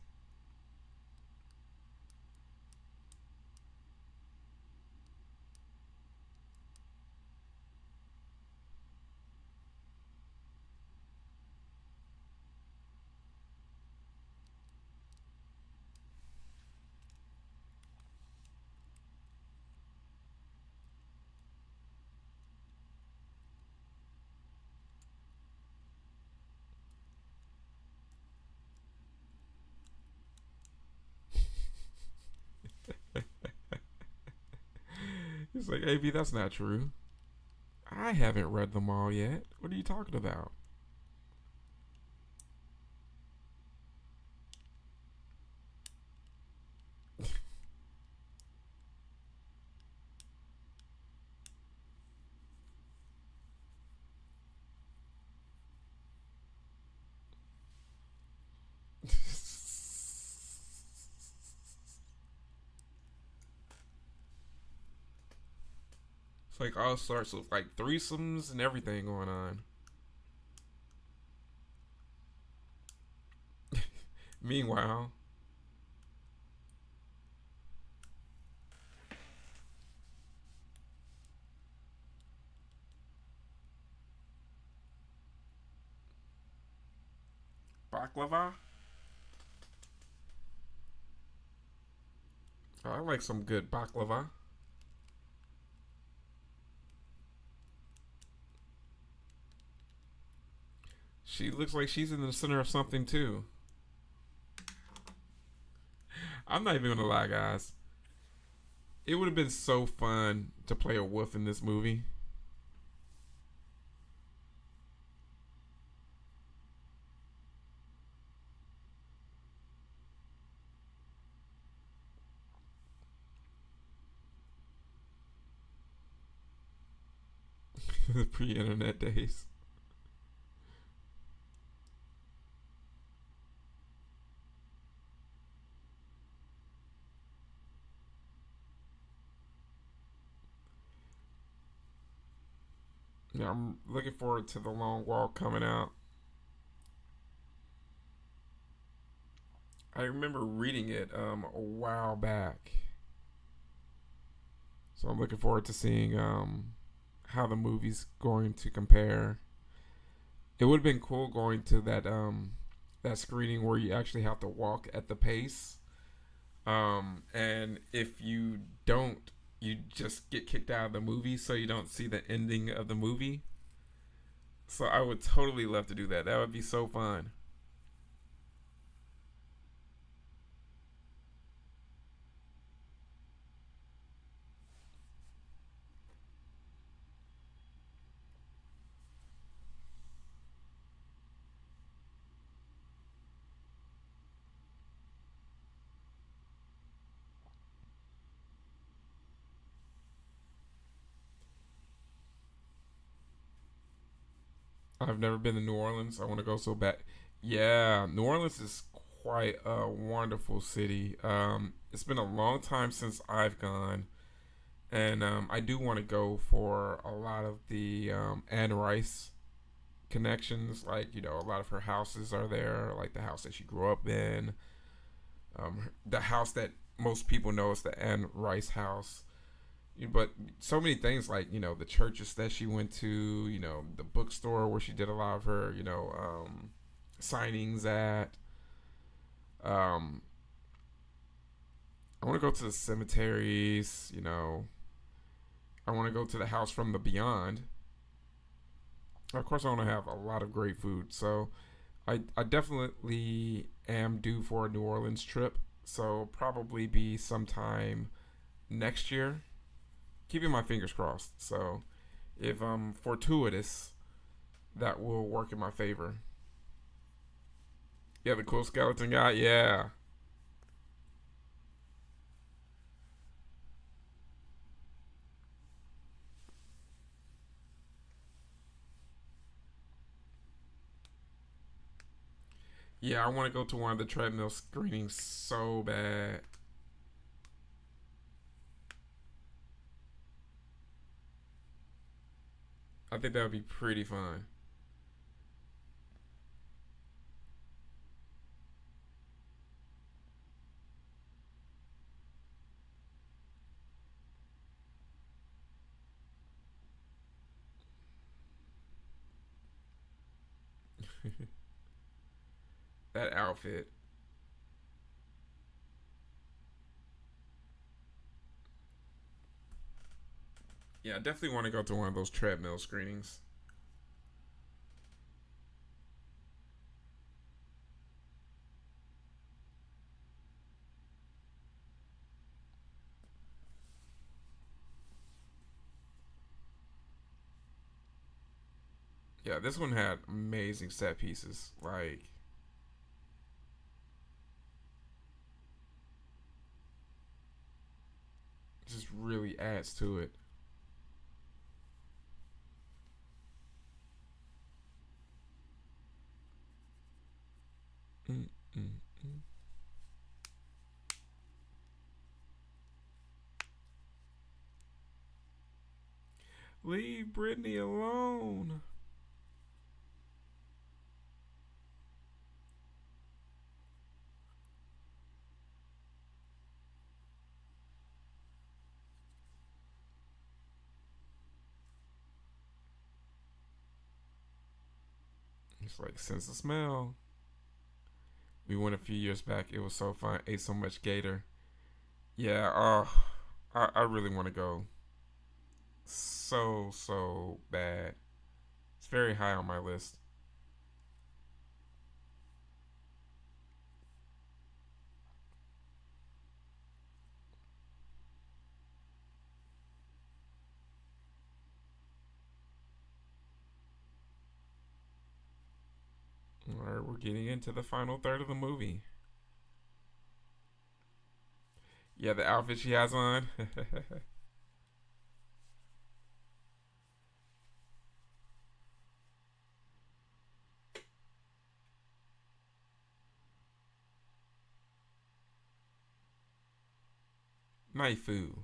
He's like, AB, that's not true. I haven't read them all yet. What are you talking about? It's like all sorts of like threesomes and everything going on. Meanwhile, baklava. Oh, I like some good baklava. She looks like she's in the center of something too. I'm not even gonna lie, guys. It would have been so fun to play a wolf in this movie. The pre-internet days. Yeah, I'm looking forward to the long walk coming out. I remember reading it a while back, so I'm looking forward to seeing how the movie's going to compare. It would have been cool going to that screening where you actually have to walk at the pace. And if you don't, you just get kicked out of the movie, so you don't see the ending of the movie. So I would totally love to do that. That would be so fun. I've never been to New Orleans. I want to go so bad. Yeah, New Orleans is quite a wonderful city. It's been a long time since I've gone, and I do want to go for a lot of the Anne Rice connections. Like, a lot of her houses are there, like the house that she grew up in, the house that most people know is the Anne Rice house. But so many things, like, the churches that she went to, the bookstore where she did a lot of her, signings at. Um, I want to go to the cemeteries. I want to go to the house from the beyond. Of course, I want to have a lot of great food. So I definitely am due for a New Orleans trip. So probably be sometime next year. Keeping my fingers crossed. So if I'm fortuitous, that will work in my favor. Yeah, the cool skeleton guy. Yeah, yeah. I want to go to one of the treadmill screenings so bad. I think that would be pretty fun. That outfit. Yeah, I definitely want to go to one of those treadmill screenings. Yeah, this one had amazing set pieces. Like, just really adds to it. Mm, mm, mm. Leave Brittany alone. It's like, sense of smell. We went a few years back. It was so fun. Ate so much gator. Yeah, I really want to go. So bad. It's very high on my list. All right, we're getting into the final third of the movie. Yeah, the outfit she has on. Naifu.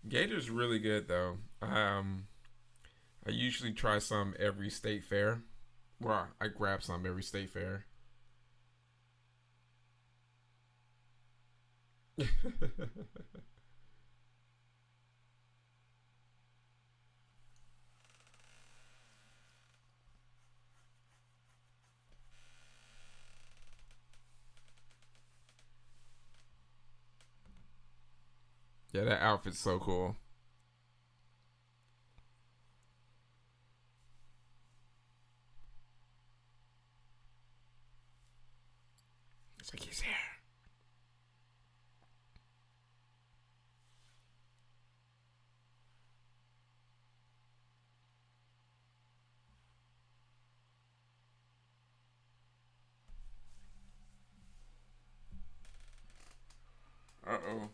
Gator's really good though. I usually try some every state fair. Well, I grab some every state fair. Yeah, that outfit's so cool. It's like he's here. Uh oh.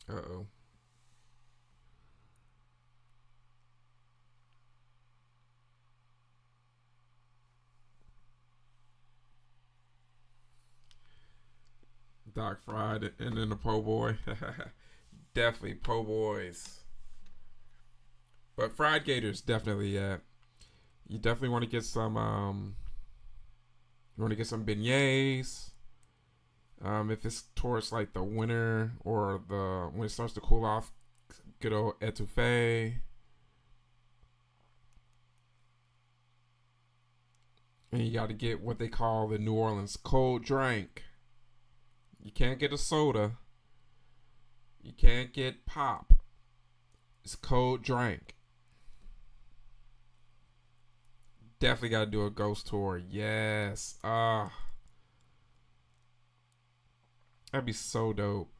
Uh oh. Doc Fried and then the po' boy. Definitely po' boys. But fried gators definitely. You definitely want to get some. You want to get some beignets. If it's towards like the winter or the when it starts to cool off, good old etouffee. And you got to get what they call the New Orleans cold drink. You can't get a soda. You can't get pop. It's cold drink. Definitely got to do a ghost tour. Yes. That'd be so dope.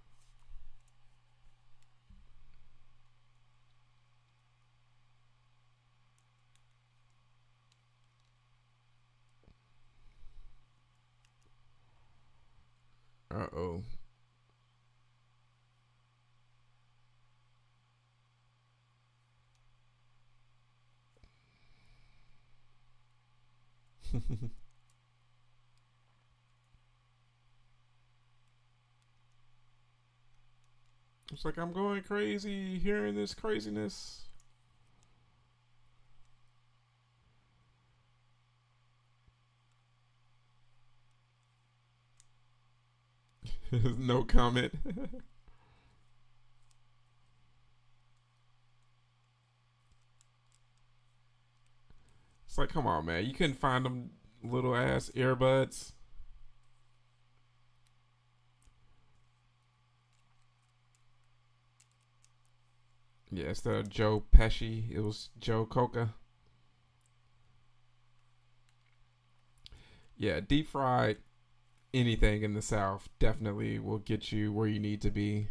Uh oh. It's like I'm going crazy hearing this craziness. No comment. It's like, come on, man. You couldn't find them little ass earbuds. Yeah, instead of Joe Pesci, it was Joe Coca. Yeah, deep fried anything in the South definitely will get you where you need to be.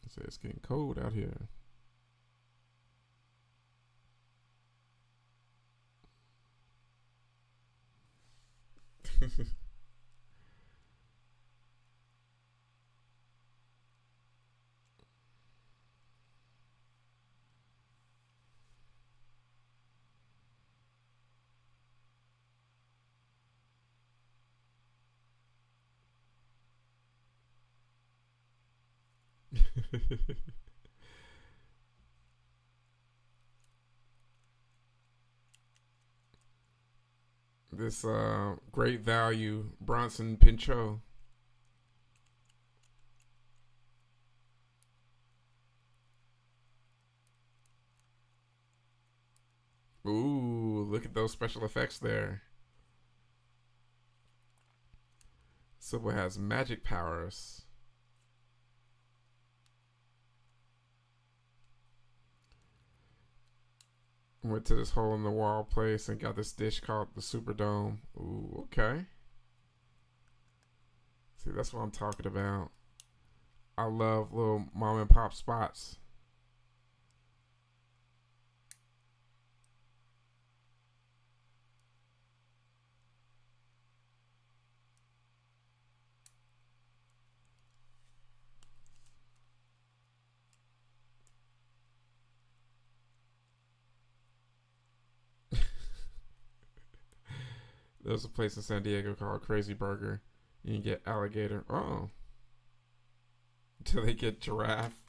So it's getting cold out here. This great value Bronson Pinchot. Ooh, look at those special effects there. Sybil has magic powers. Went to this hole in the wall place and got this dish called the Superdome. Ooh, okay. See, that's what I'm talking about. I love little mom and pop spots. There's a place in San Diego called Crazy Burger. You can get alligator. Oh. Until they get giraffe.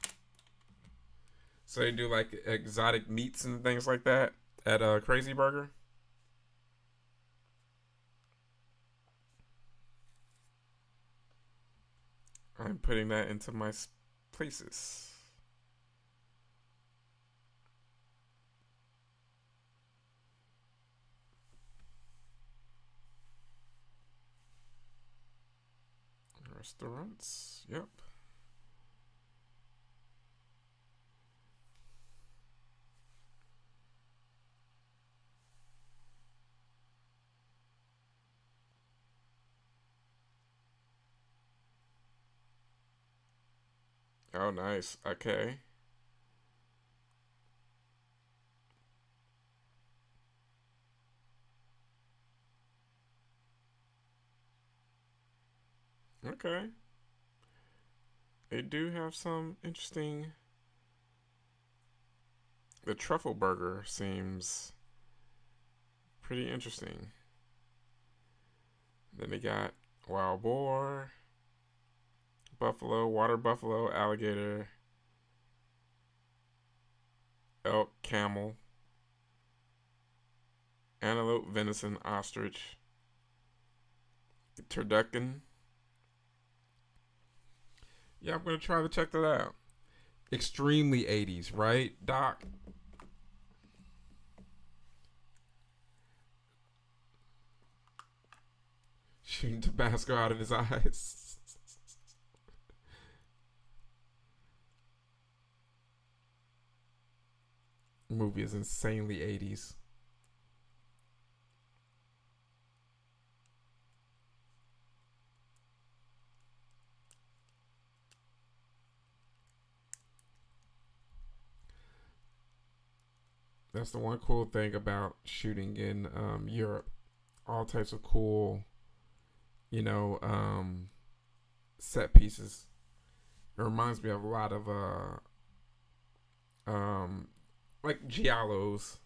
So they do like exotic meats and things like that at Crazy Burger. I'm putting that into my places. Restaurants. Yep. Oh, nice. Okay. Okay. They do have some interesting. The truffle burger seems pretty interesting. Then they got wild boar, buffalo, water buffalo, alligator, elk, camel, antelope, venison, ostrich, turducken. Yeah, I'm gonna try to check that out. Extremely 80s, right, Doc? Shooting Tabasco out of his eyes. The movie is insanely 80s. That's the one cool thing about shooting in Europe. All types of cool, you know, set pieces. It reminds me of a lot of um, like giallos.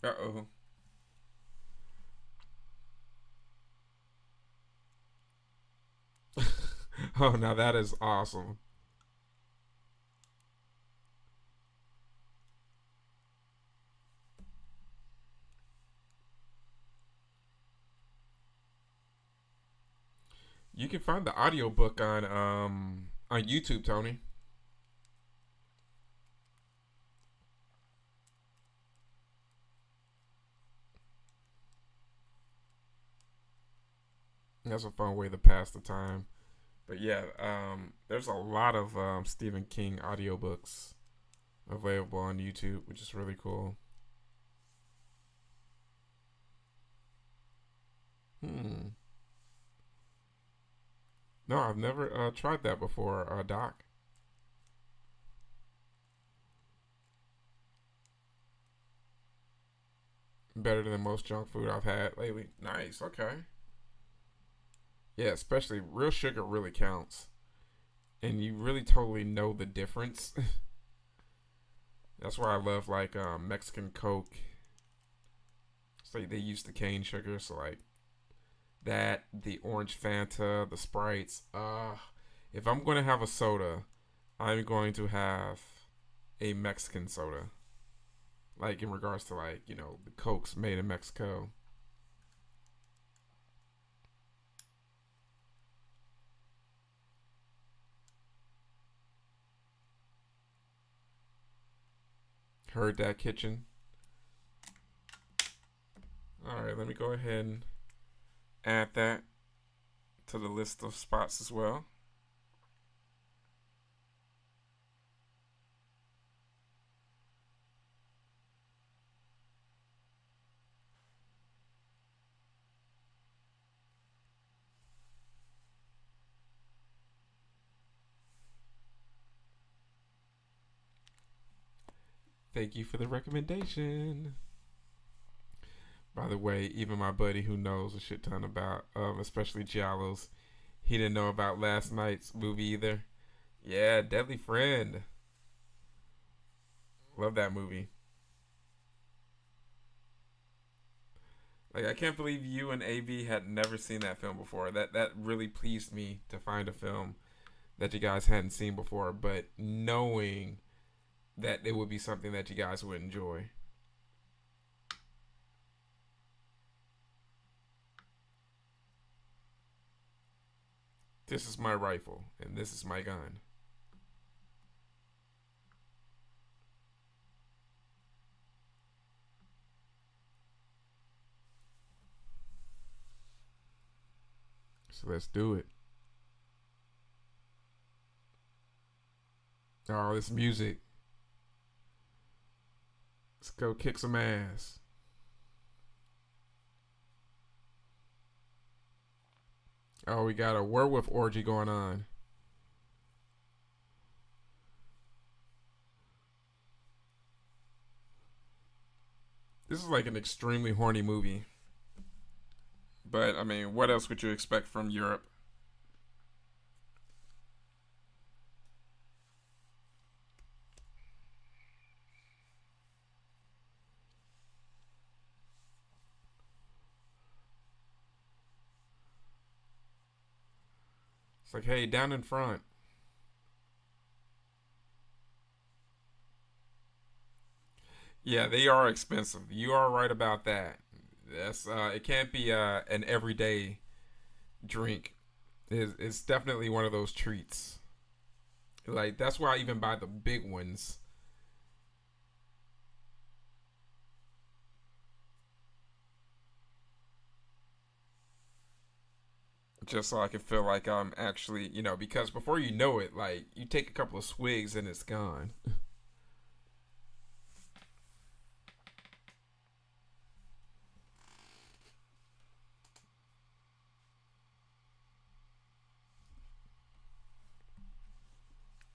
Uh-oh. Oh, now that is awesome. You can find the audiobook on YouTube, Tony. That's a fun way to pass the time. But yeah, there's a lot of Stephen King audiobooks available on YouTube, which is really cool. Hmm. No, I've never tried that before, Doc. Better than most junk food I've had lately. Nice. Okay. Yeah, especially real sugar really counts, and you really totally know the difference. That's why I love like Mexican Coke. It's like they use the cane sugar, so like that, the orange Fanta, the Sprites. If I'm gonna have a soda, I'm going to have a Mexican soda. Like in regards to like the Cokes made in Mexico. Heard that, kitchen. All right, let me go ahead and add that to the list of spots as well. Thank you for the recommendation. By the way, even my buddy who knows a shit ton about, especially Giallos, he didn't know about last night's movie either. Yeah, Deadly Friend. Love that movie. Like I can't believe you and AB had never seen that film before. That really pleased me to find a film that you guys hadn't seen before, but knowing that it would be something that you guys would enjoy. This is my rifle and this is my gun. So let's do it. Oh, this music. Let's go kick some ass. Oh, we got a werewolf orgy going on. This is like an extremely horny movie. But I mean, what else would you expect from Europe? It's like, hey, down in front. Yeah, they are expensive. You are right about that. That's it can't be an everyday drink. It's definitely one of those treats. Like that's why I even buy the big ones, just so I can feel like I'm actually, because before you know it, like you take a couple of swigs and it's gone.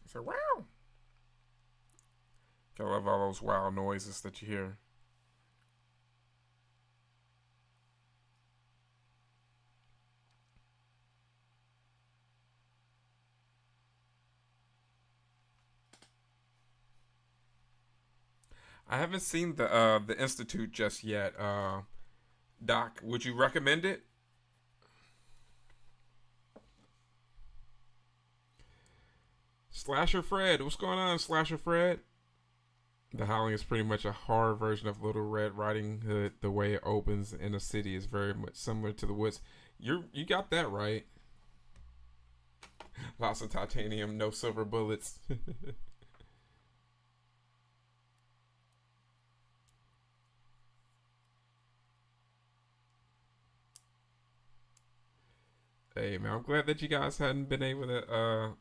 So wow, I love all those wow noises that you hear. I haven't seen the Institute just yet. Doc, would you recommend it? Slasher Fred, what's going on, Slasher Fred? The Howling is pretty much a horror version of Little Red Riding Hood. The way it opens in a city is very much similar to the woods. You got that right. Lots of titanium, no silver bullets. Hey man, I'm glad that you guys hadn't been able to,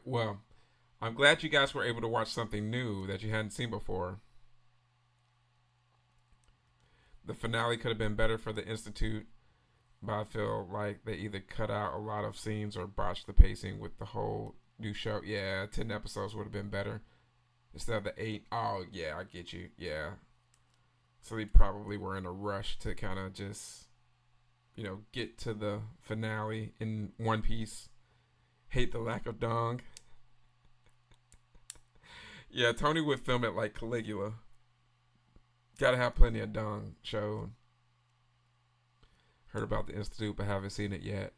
well, I'm glad you guys were able to watch something new that you hadn't seen before. The finale could have been better for the Institute, but I feel like they either cut out a lot of scenes or botched the pacing with the whole new show. Yeah, 10 episodes would have been better instead of the 8. Oh, yeah, I get you. Yeah. So they probably were in a rush to kind of just, get to the finale in one piece. Hate the lack of dong. Yeah, Tony would film it like Caligula. Gotta have plenty of dong shown. Heard about the Institute, but haven't seen it yet.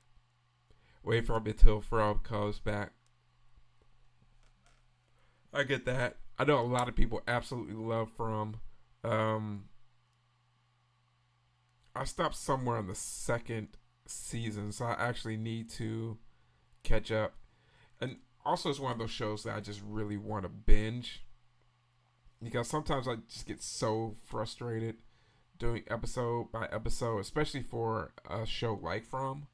Wait for me till Frog comes back. I get that. I know a lot of people absolutely love From. Um, I stopped somewhere on the second season, so I actually need to catch up. And also, it's one of those shows that I just really want to binge because sometimes I just get so frustrated doing episode by episode, especially for a show like From.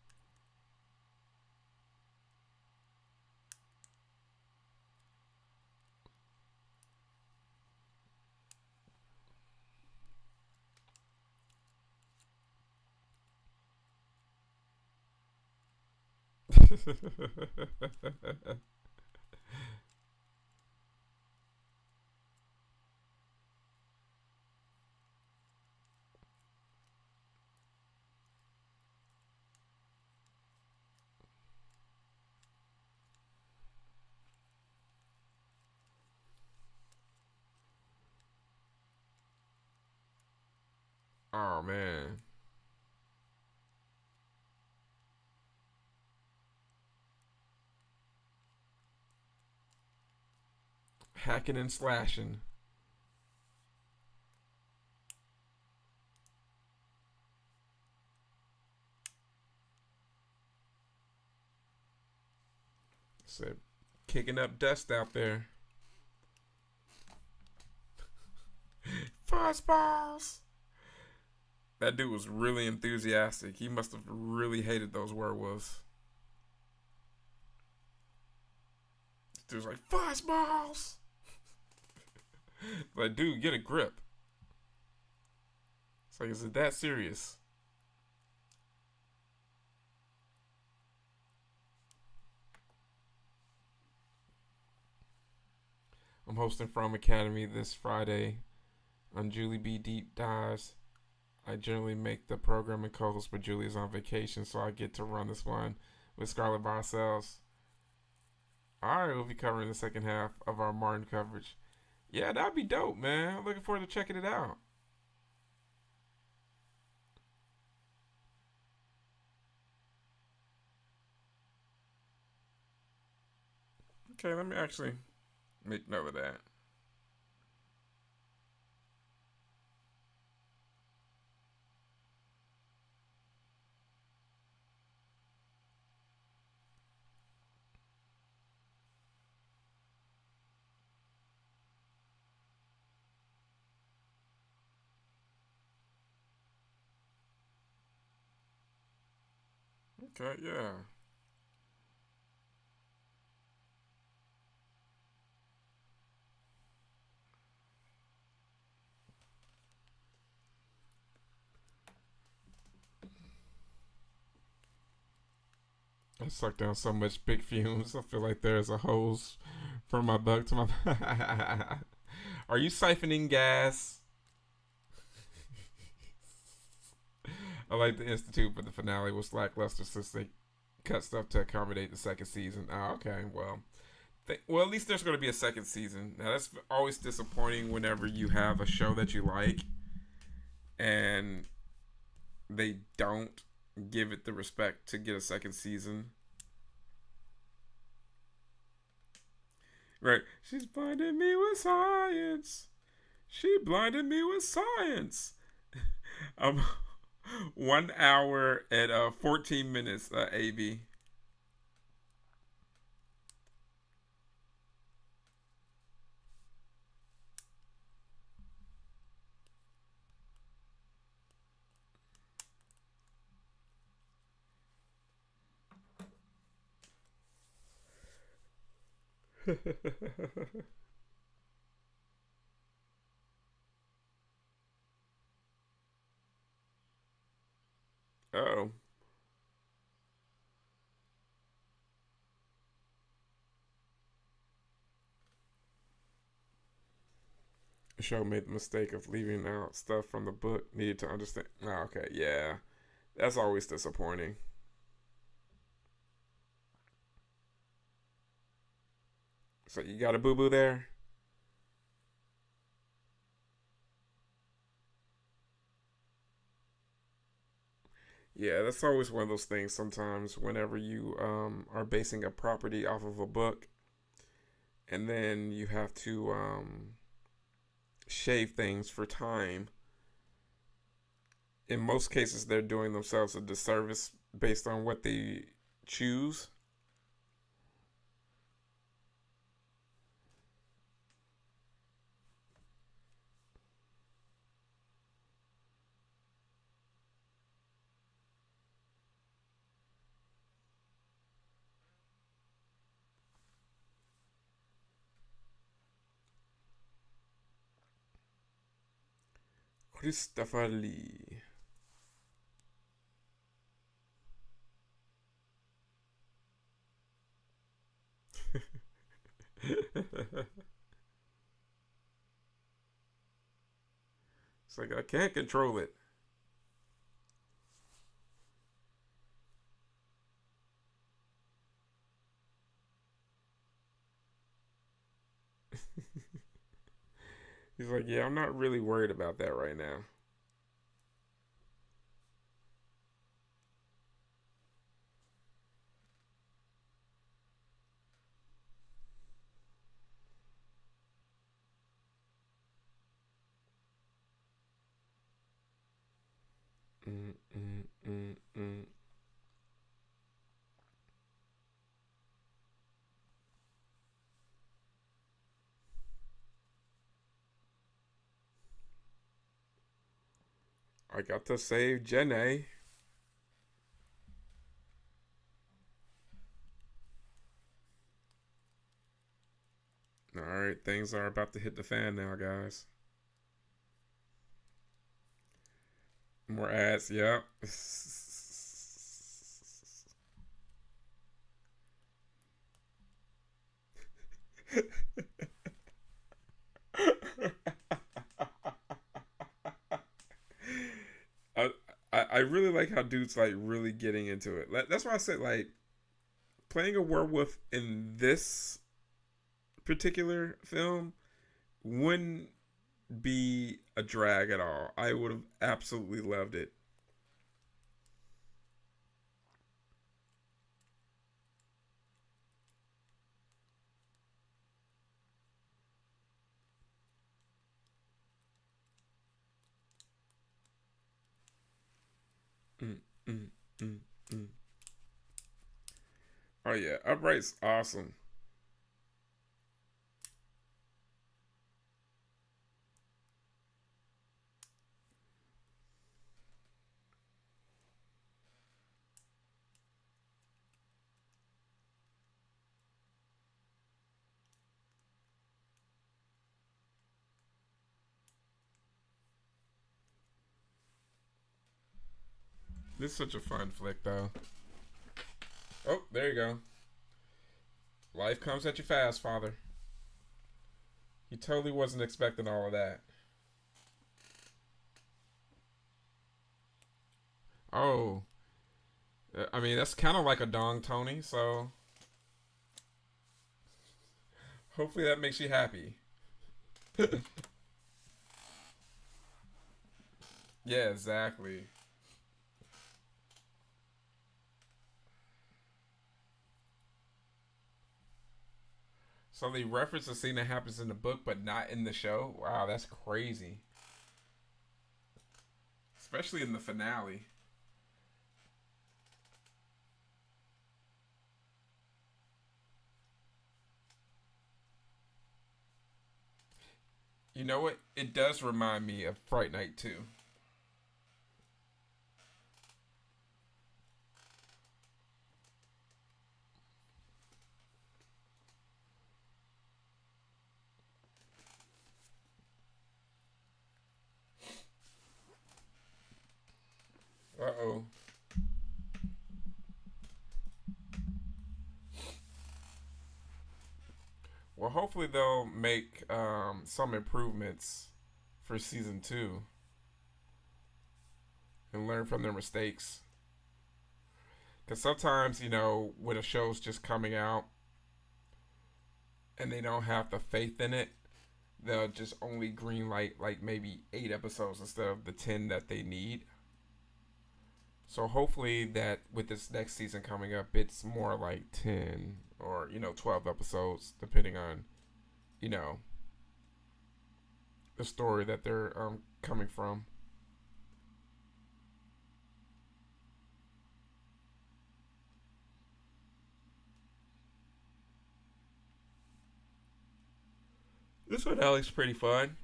Oh man, hacking and slashing. Said kicking up dust out there. Fuzzballs. That dude was really enthusiastic. He must have really hated those werewolves. Dude was like, fuzzballs! Like, dude, get a grip. It's like, is it that serious? I'm hosting From Academy this Friday on Julie B Deep Dives. I generally make the program and co-host, but Julie's on vacation, so I get to run this one with Scarlett Barcells. Alright, we'll be covering the second half of our Martin coverage. Yeah, that'd be dope, man. Looking forward to checking it out. Okay, let me actually make note of that. Okay, yeah. I sucked down so much big fumes. I feel like there's a hose from my butt to my. Are you siphoning gas? I like the Institute, but the finale was lackluster since they cut stuff to accommodate the second season. Oh, okay. Well, Well, at least there's going to be a second season. Now that's always disappointing whenever you have a show that you like and they don't give it the respect to get a second season. Right? She's blinded me with science. She blinded me with science. Um, 1 hour and 14 minutes. AB. Oh, the show made the mistake of leaving out stuff from the book needed to understand. Oh, okay, yeah, that's always disappointing. So you got a boo boo there. Yeah, that's always one of those things. Sometimes, whenever you are basing a property off of a book, and then you have to shave things for time. In most cases, they're doing themselves a disservice based on what they choose. Christopher Lee. It's like I can't control it. He's like, yeah, I'm not really worried about that right now. Mm, mm, mm, mm. I got to save Jenny. All right, things are about to hit the fan now, guys. More ads, yep. I, I really like how dudes like really getting into it. That's why I said like playing a werewolf in this particular film wouldn't be a drag at all. I would have absolutely loved it. Mm, mm, mm, mm. Oh yeah, Upright's awesome. This is such a fun flick, though. Oh, there you go. Life comes at you fast, father. He totally wasn't expecting all of that. Oh, I mean that's kind of like a dong Tony. So Hopefully that makes you happy. Yeah, exactly. So they reference a scene that happens in the book, but not in the show. Wow, that's crazy. Especially in the finale. You know what? It does remind me of Fright Night too. Uh oh. Well, hopefully they'll make some improvements for season two and learn from their mistakes. Because sometimes, when a show's just coming out and they don't have the faith in it, they'll just only green light like maybe 8 episodes instead of the 10 that they need. So hopefully that with this next season coming up, it's more like 10 or 12 episodes, depending on you know the story that they're coming from. This finale's pretty fun.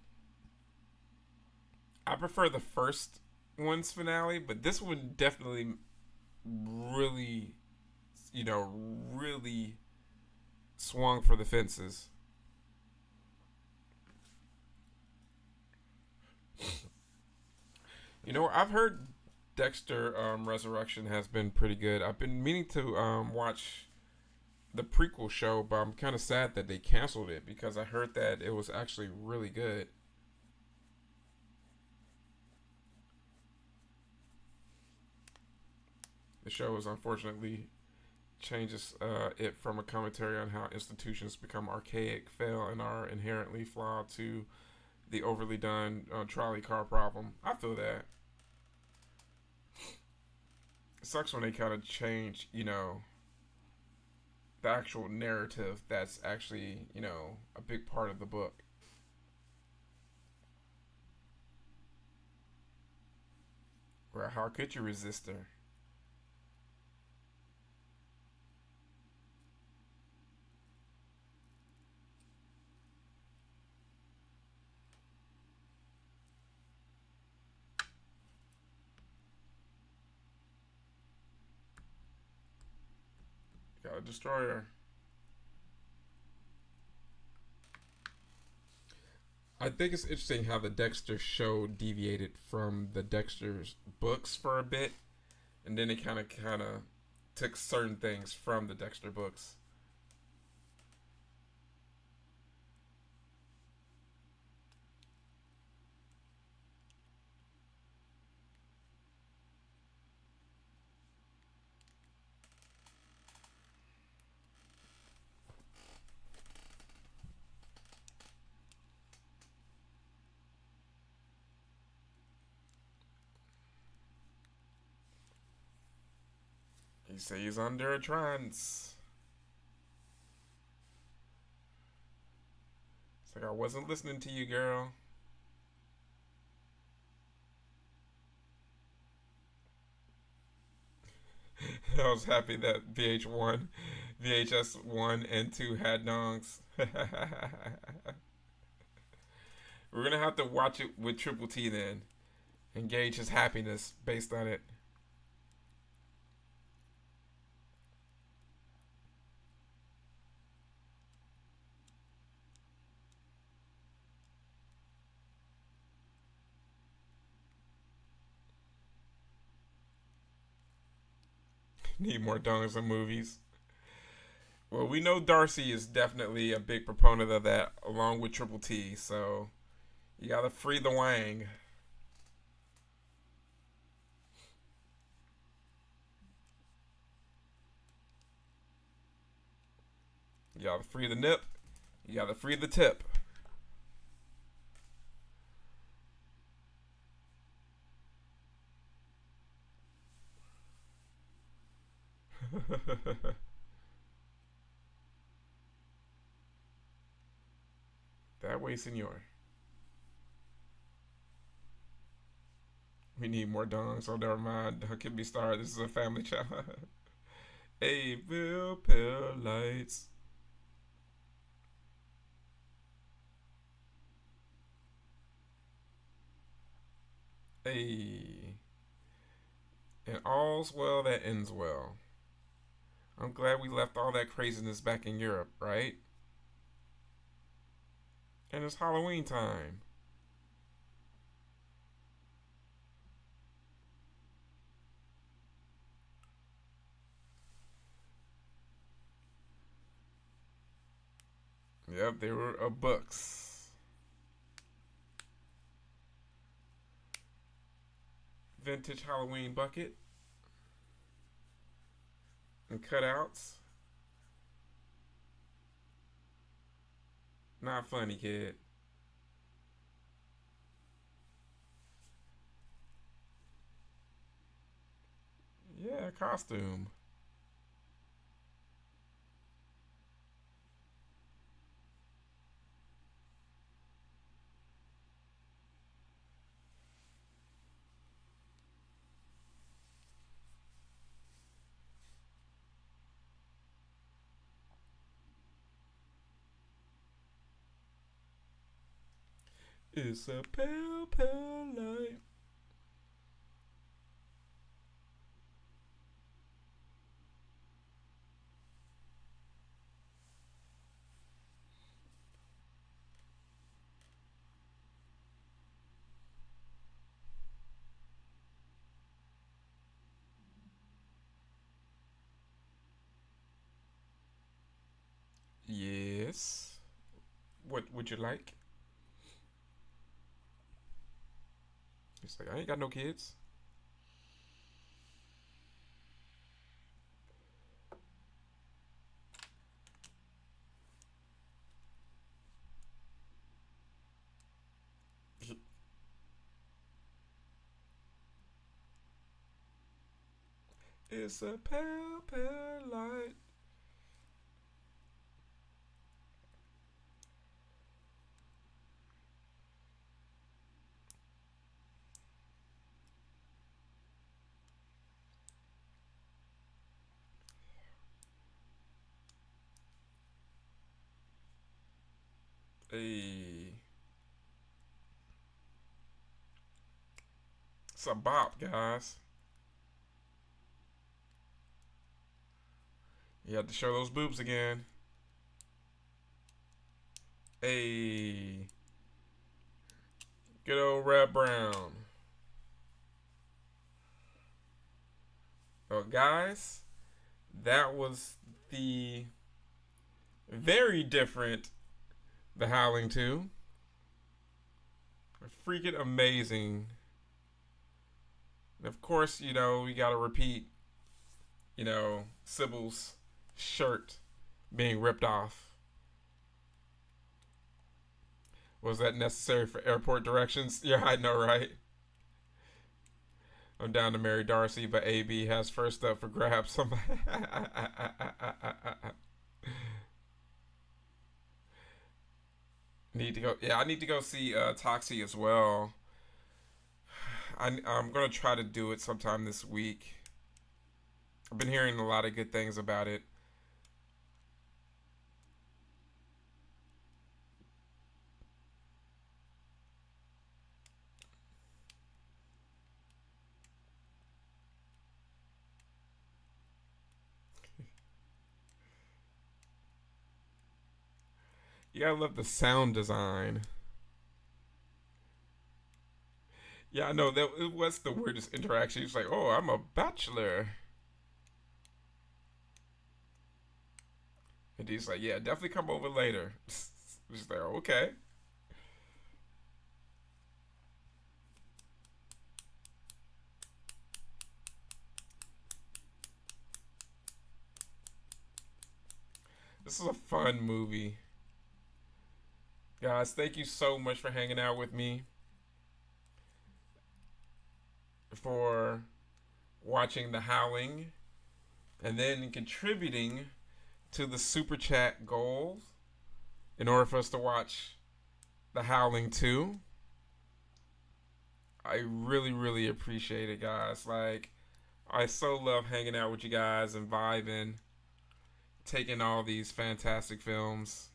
I prefer the first one's finale, but this one definitely really, really swung for the fences. I've heard Dexter Resurrection has been pretty good. I've been meaning to watch the prequel show, but I'm kind of sad that they canceled it because I heard that it was actually really good. The show is unfortunately changes it from a commentary on how institutions become archaic, fail, and are inherently flawed to the overly done trolley car problem. I feel that. It sucks when they kind of change, the actual narrative that's actually, a big part of the book. Where how could you resist her? Gotta destroy her. I think it's interesting how the Dexter show deviated from the Dexter's books for a bit, and then it kind of took certain things from the Dexter books. He says he's under a trance. It's like I wasn't listening to you, girl. I was happy that VHS one and two had dongs. We're gonna have to watch it with Triple T then and gauge his happiness based on it. Need more dongs in movies. Well, we know Darcy is definitely a big proponent of that, along with Triple T. So you gotta free the Wang. You gotta free the Nip. You gotta free the tip. That way, senor. We need more dongs, so never mind. Don't get me started. This is a family channel. Hey, Bill Pill Lights. Hey. And all's well that ends well. I'm glad we left all that craziness back in Europe, right? And it's Halloween time. Yep, they were books. Vintage Halloween bucket. And cutouts. Not funny, kid. Yeah, costume. It's a pale, pale light. Yes. What would you like? He's like, I ain't got no kids. It's a pale, pale light. Hey. It's a bop, guys. You have to show those boobs again. Hey. Good old Red Brown. Oh, guys, that was the very different The Howling 2. Freaking amazing. And of course, you know, we gotta repeat, you know, Sybil's shirt being ripped off. Was that necessary for airport directions? Yeah, I know, right? I'm down to marry Darcy, but AB has first up for grabs. Need to go. Yeah, I need to go see Toxie as well. I'm gonna try to do it sometime this week. I've been hearing a lot of good things about it. Yeah, I love the sound design. Yeah, I know that it was the weirdest interaction. He's like, "Oh, I'm a bachelor," and he's like, "Yeah, definitely come over later." He's like, "Okay." This is a fun movie. Guys, thank you so much for hanging out with me, for watching the Howling, and then contributing to the super chat goals in order for us to watch the Howling 2. I really, really appreciate it, guys. Like, I so love hanging out with you guys and vibing, taking all these fantastic films.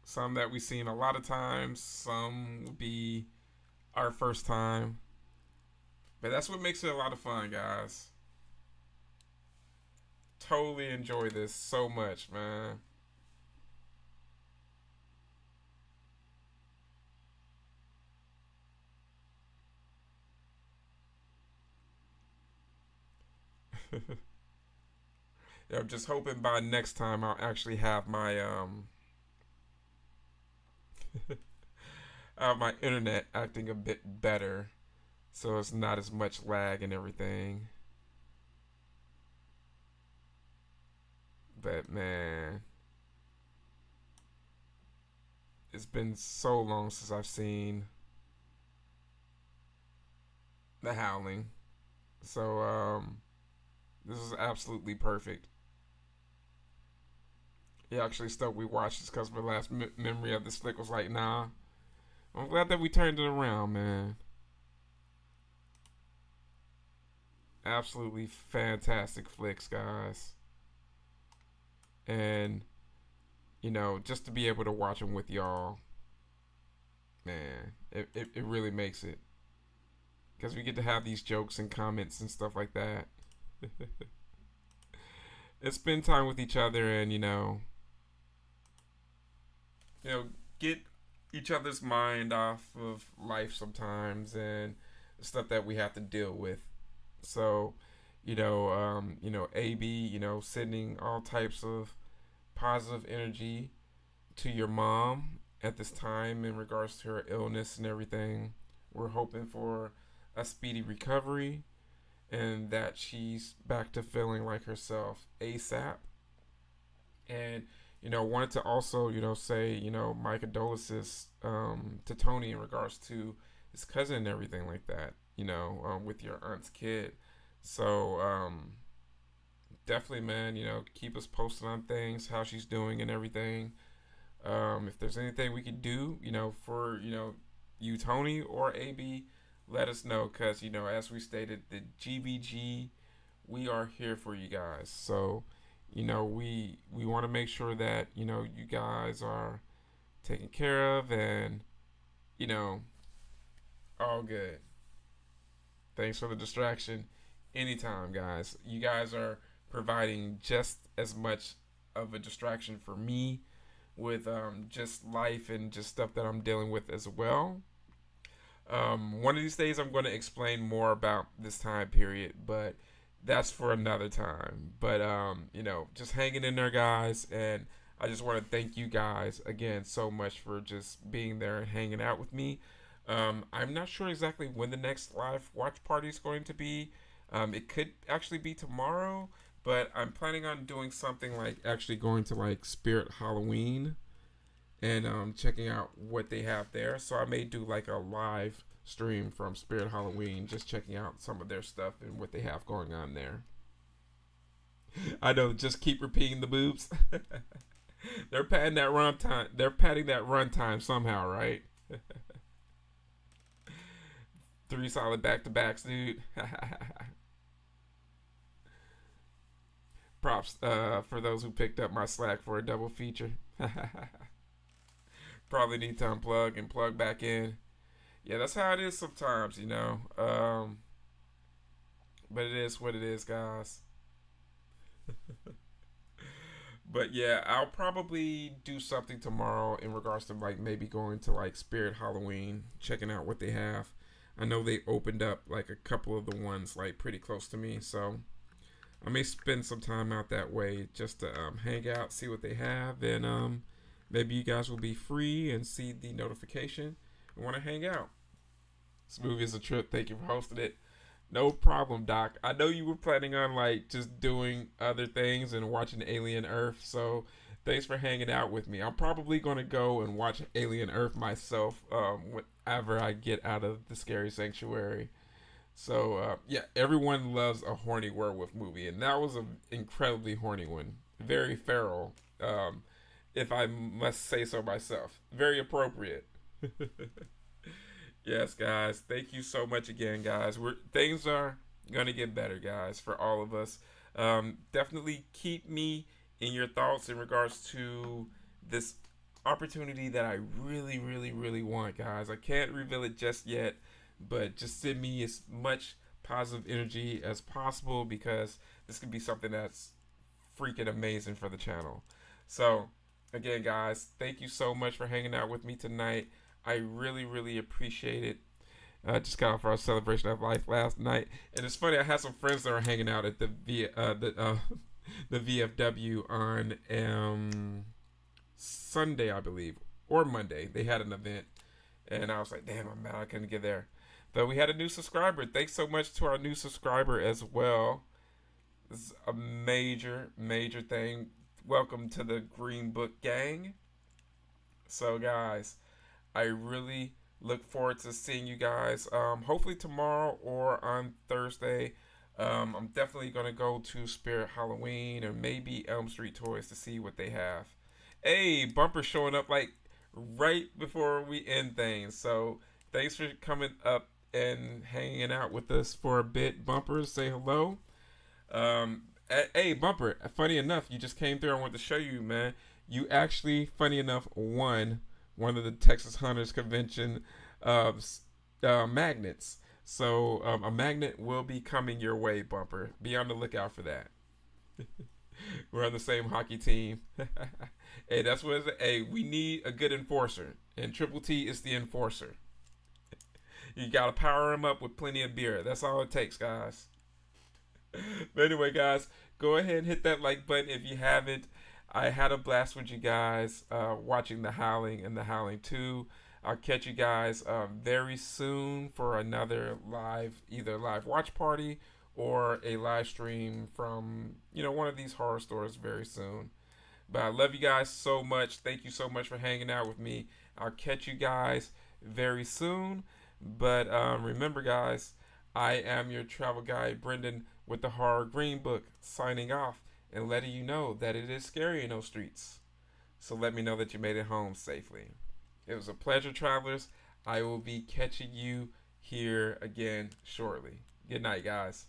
Some that we've seen a lot of times, some will be our first time. But that's what makes it a lot of fun, guys. Totally enjoy this so much, man. Yeah, I'm just hoping by next time I'll actually have my my internet acting a bit better, so it's not as much lag and everything. But man, it's been so long since I've seen The Howling, so this is absolutely perfect. Yeah, actually, stuff we watched this because my last memory of this flick was like, nah. I'm glad that we turned it around, man. Absolutely fantastic flicks, guys. And, just to be able to watch them with y'all, man, it really makes it. Because we get to have these jokes and comments and stuff like that. And spend time with each other and, get each other's mind off of life sometimes and stuff that we have to deal with. So, AB, sending all types of positive energy to your mom at this time in regards to her illness and everything. We're hoping for a speedy recovery and that she's back to feeling like herself ASAP. And wanted to also, say, my condolences to Tony in regards to his cousin and everything like that, with your aunt's kid. So, definitely, man, keep us posted on things, how she's doing and everything. If there's anything we could do, for, you, Tony, or AB, let us know. Because, as we stated, the GBG, we are here for you guys. So, we want to make sure that, you guys are taken care of and, all good. Thanks for the distraction. Anytime, guys. You guys are providing just as much of a distraction for me with just life and just stuff that I'm dealing with as well. One of these days I'm going to explain more about this time period, but that's for another time. But just hanging in there, guys, and I just want to thank you guys again so much for just being there and hanging out with me. I'm not sure exactly when the next live watch party is going to be. It could actually be tomorrow, but I'm planning on doing something like actually going to like Spirit Halloween and checking out what they have there. So I may do like a live stream from Spirit Halloween, just checking out some of their stuff and what they have going on there. I know, just keep repeating the boobs. They're padding that run time. They're padding that run time somehow, right? 3 solid back to backs, dude. Props for those who picked up my slack for a double feature. Probably need to unplug and plug back in. Yeah, that's how it is sometimes, but it is what it is, guys. But yeah, I'll probably do something tomorrow in regards to like maybe going to like Spirit Halloween, checking out what they have. I know they opened up like a couple of the ones like pretty close to me, so I may spend some time out that way just to hang out, see what they have, and maybe you guys will be free and see the notification and want to hang out. This movie is a trip. Thank you for hosting it. No problem, Doc. I know you were planning on like just doing other things and watching Alien Earth, so Thanks for hanging out with me. I'm probably going to go and watch Alien Earth myself whenever I get out of the Scary Sanctuary. So, yeah, everyone loves a horny werewolf movie, and that was an incredibly horny one. Very feral, if I must say so myself. Very appropriate. Yes, guys. Thank you so much again, guys. Things are gonna get better, guys, for all of us. Definitely keep me in your thoughts in regards to this opportunity that I really, really, really want, guys. I can't reveal it just yet, but just send me as much positive energy as possible because this could be something that's freaking amazing for the channel. So, again, guys, thank you so much for hanging out with me tonight. I really, really appreciate it. Just got off our celebration of life last night, and it's funny. I had some friends that were hanging out at the the VFW on Sunday, I believe, or Monday. They had an event, and I was like, "Damn, I'm mad I couldn't get there." But we had a new subscriber. Thanks so much to our new subscriber as well. This is a major, major thing. Welcome to the Greenbook gang. So, guys, I really look forward to seeing you guys. Hopefully tomorrow or on Thursday. I'm definitely gonna go to Spirit Halloween or maybe Elm Street Toys to see what they have. Hey, Bumper showing up like right before we end things. So thanks for coming up and hanging out with us for a bit. Bumper, say hello. Hey, Bumper. Funny enough, you just came through. I wanted to show you, man. You actually, funny enough, won one of the Texas Hunters Convention magnets. So a magnet will be coming your way, Bumper. Be on the lookout for that. We're on the same hockey team. Hey, that's what it's. Hey, we need a good enforcer, and Triple T is the enforcer. You gotta power him up with plenty of beer. That's all it takes, guys. But anyway, guys, go ahead and hit that like button if you haven't. I had a blast with you guys watching the Howling and the Howling 2. I'll catch you guys very soon for another either live watch party or a live stream from, one of these horror stores very soon. But I love you guys so much. Thank you so much for hanging out with me. I'll catch you guys very soon. But remember, guys, I am your travel guide, Brendon, with the Horror Greenbook, signing off and letting you know that it is scary in those streets. So let me know that you made it home safely. It was a pleasure, travelers. I will be catching you here again shortly. Good night, guys.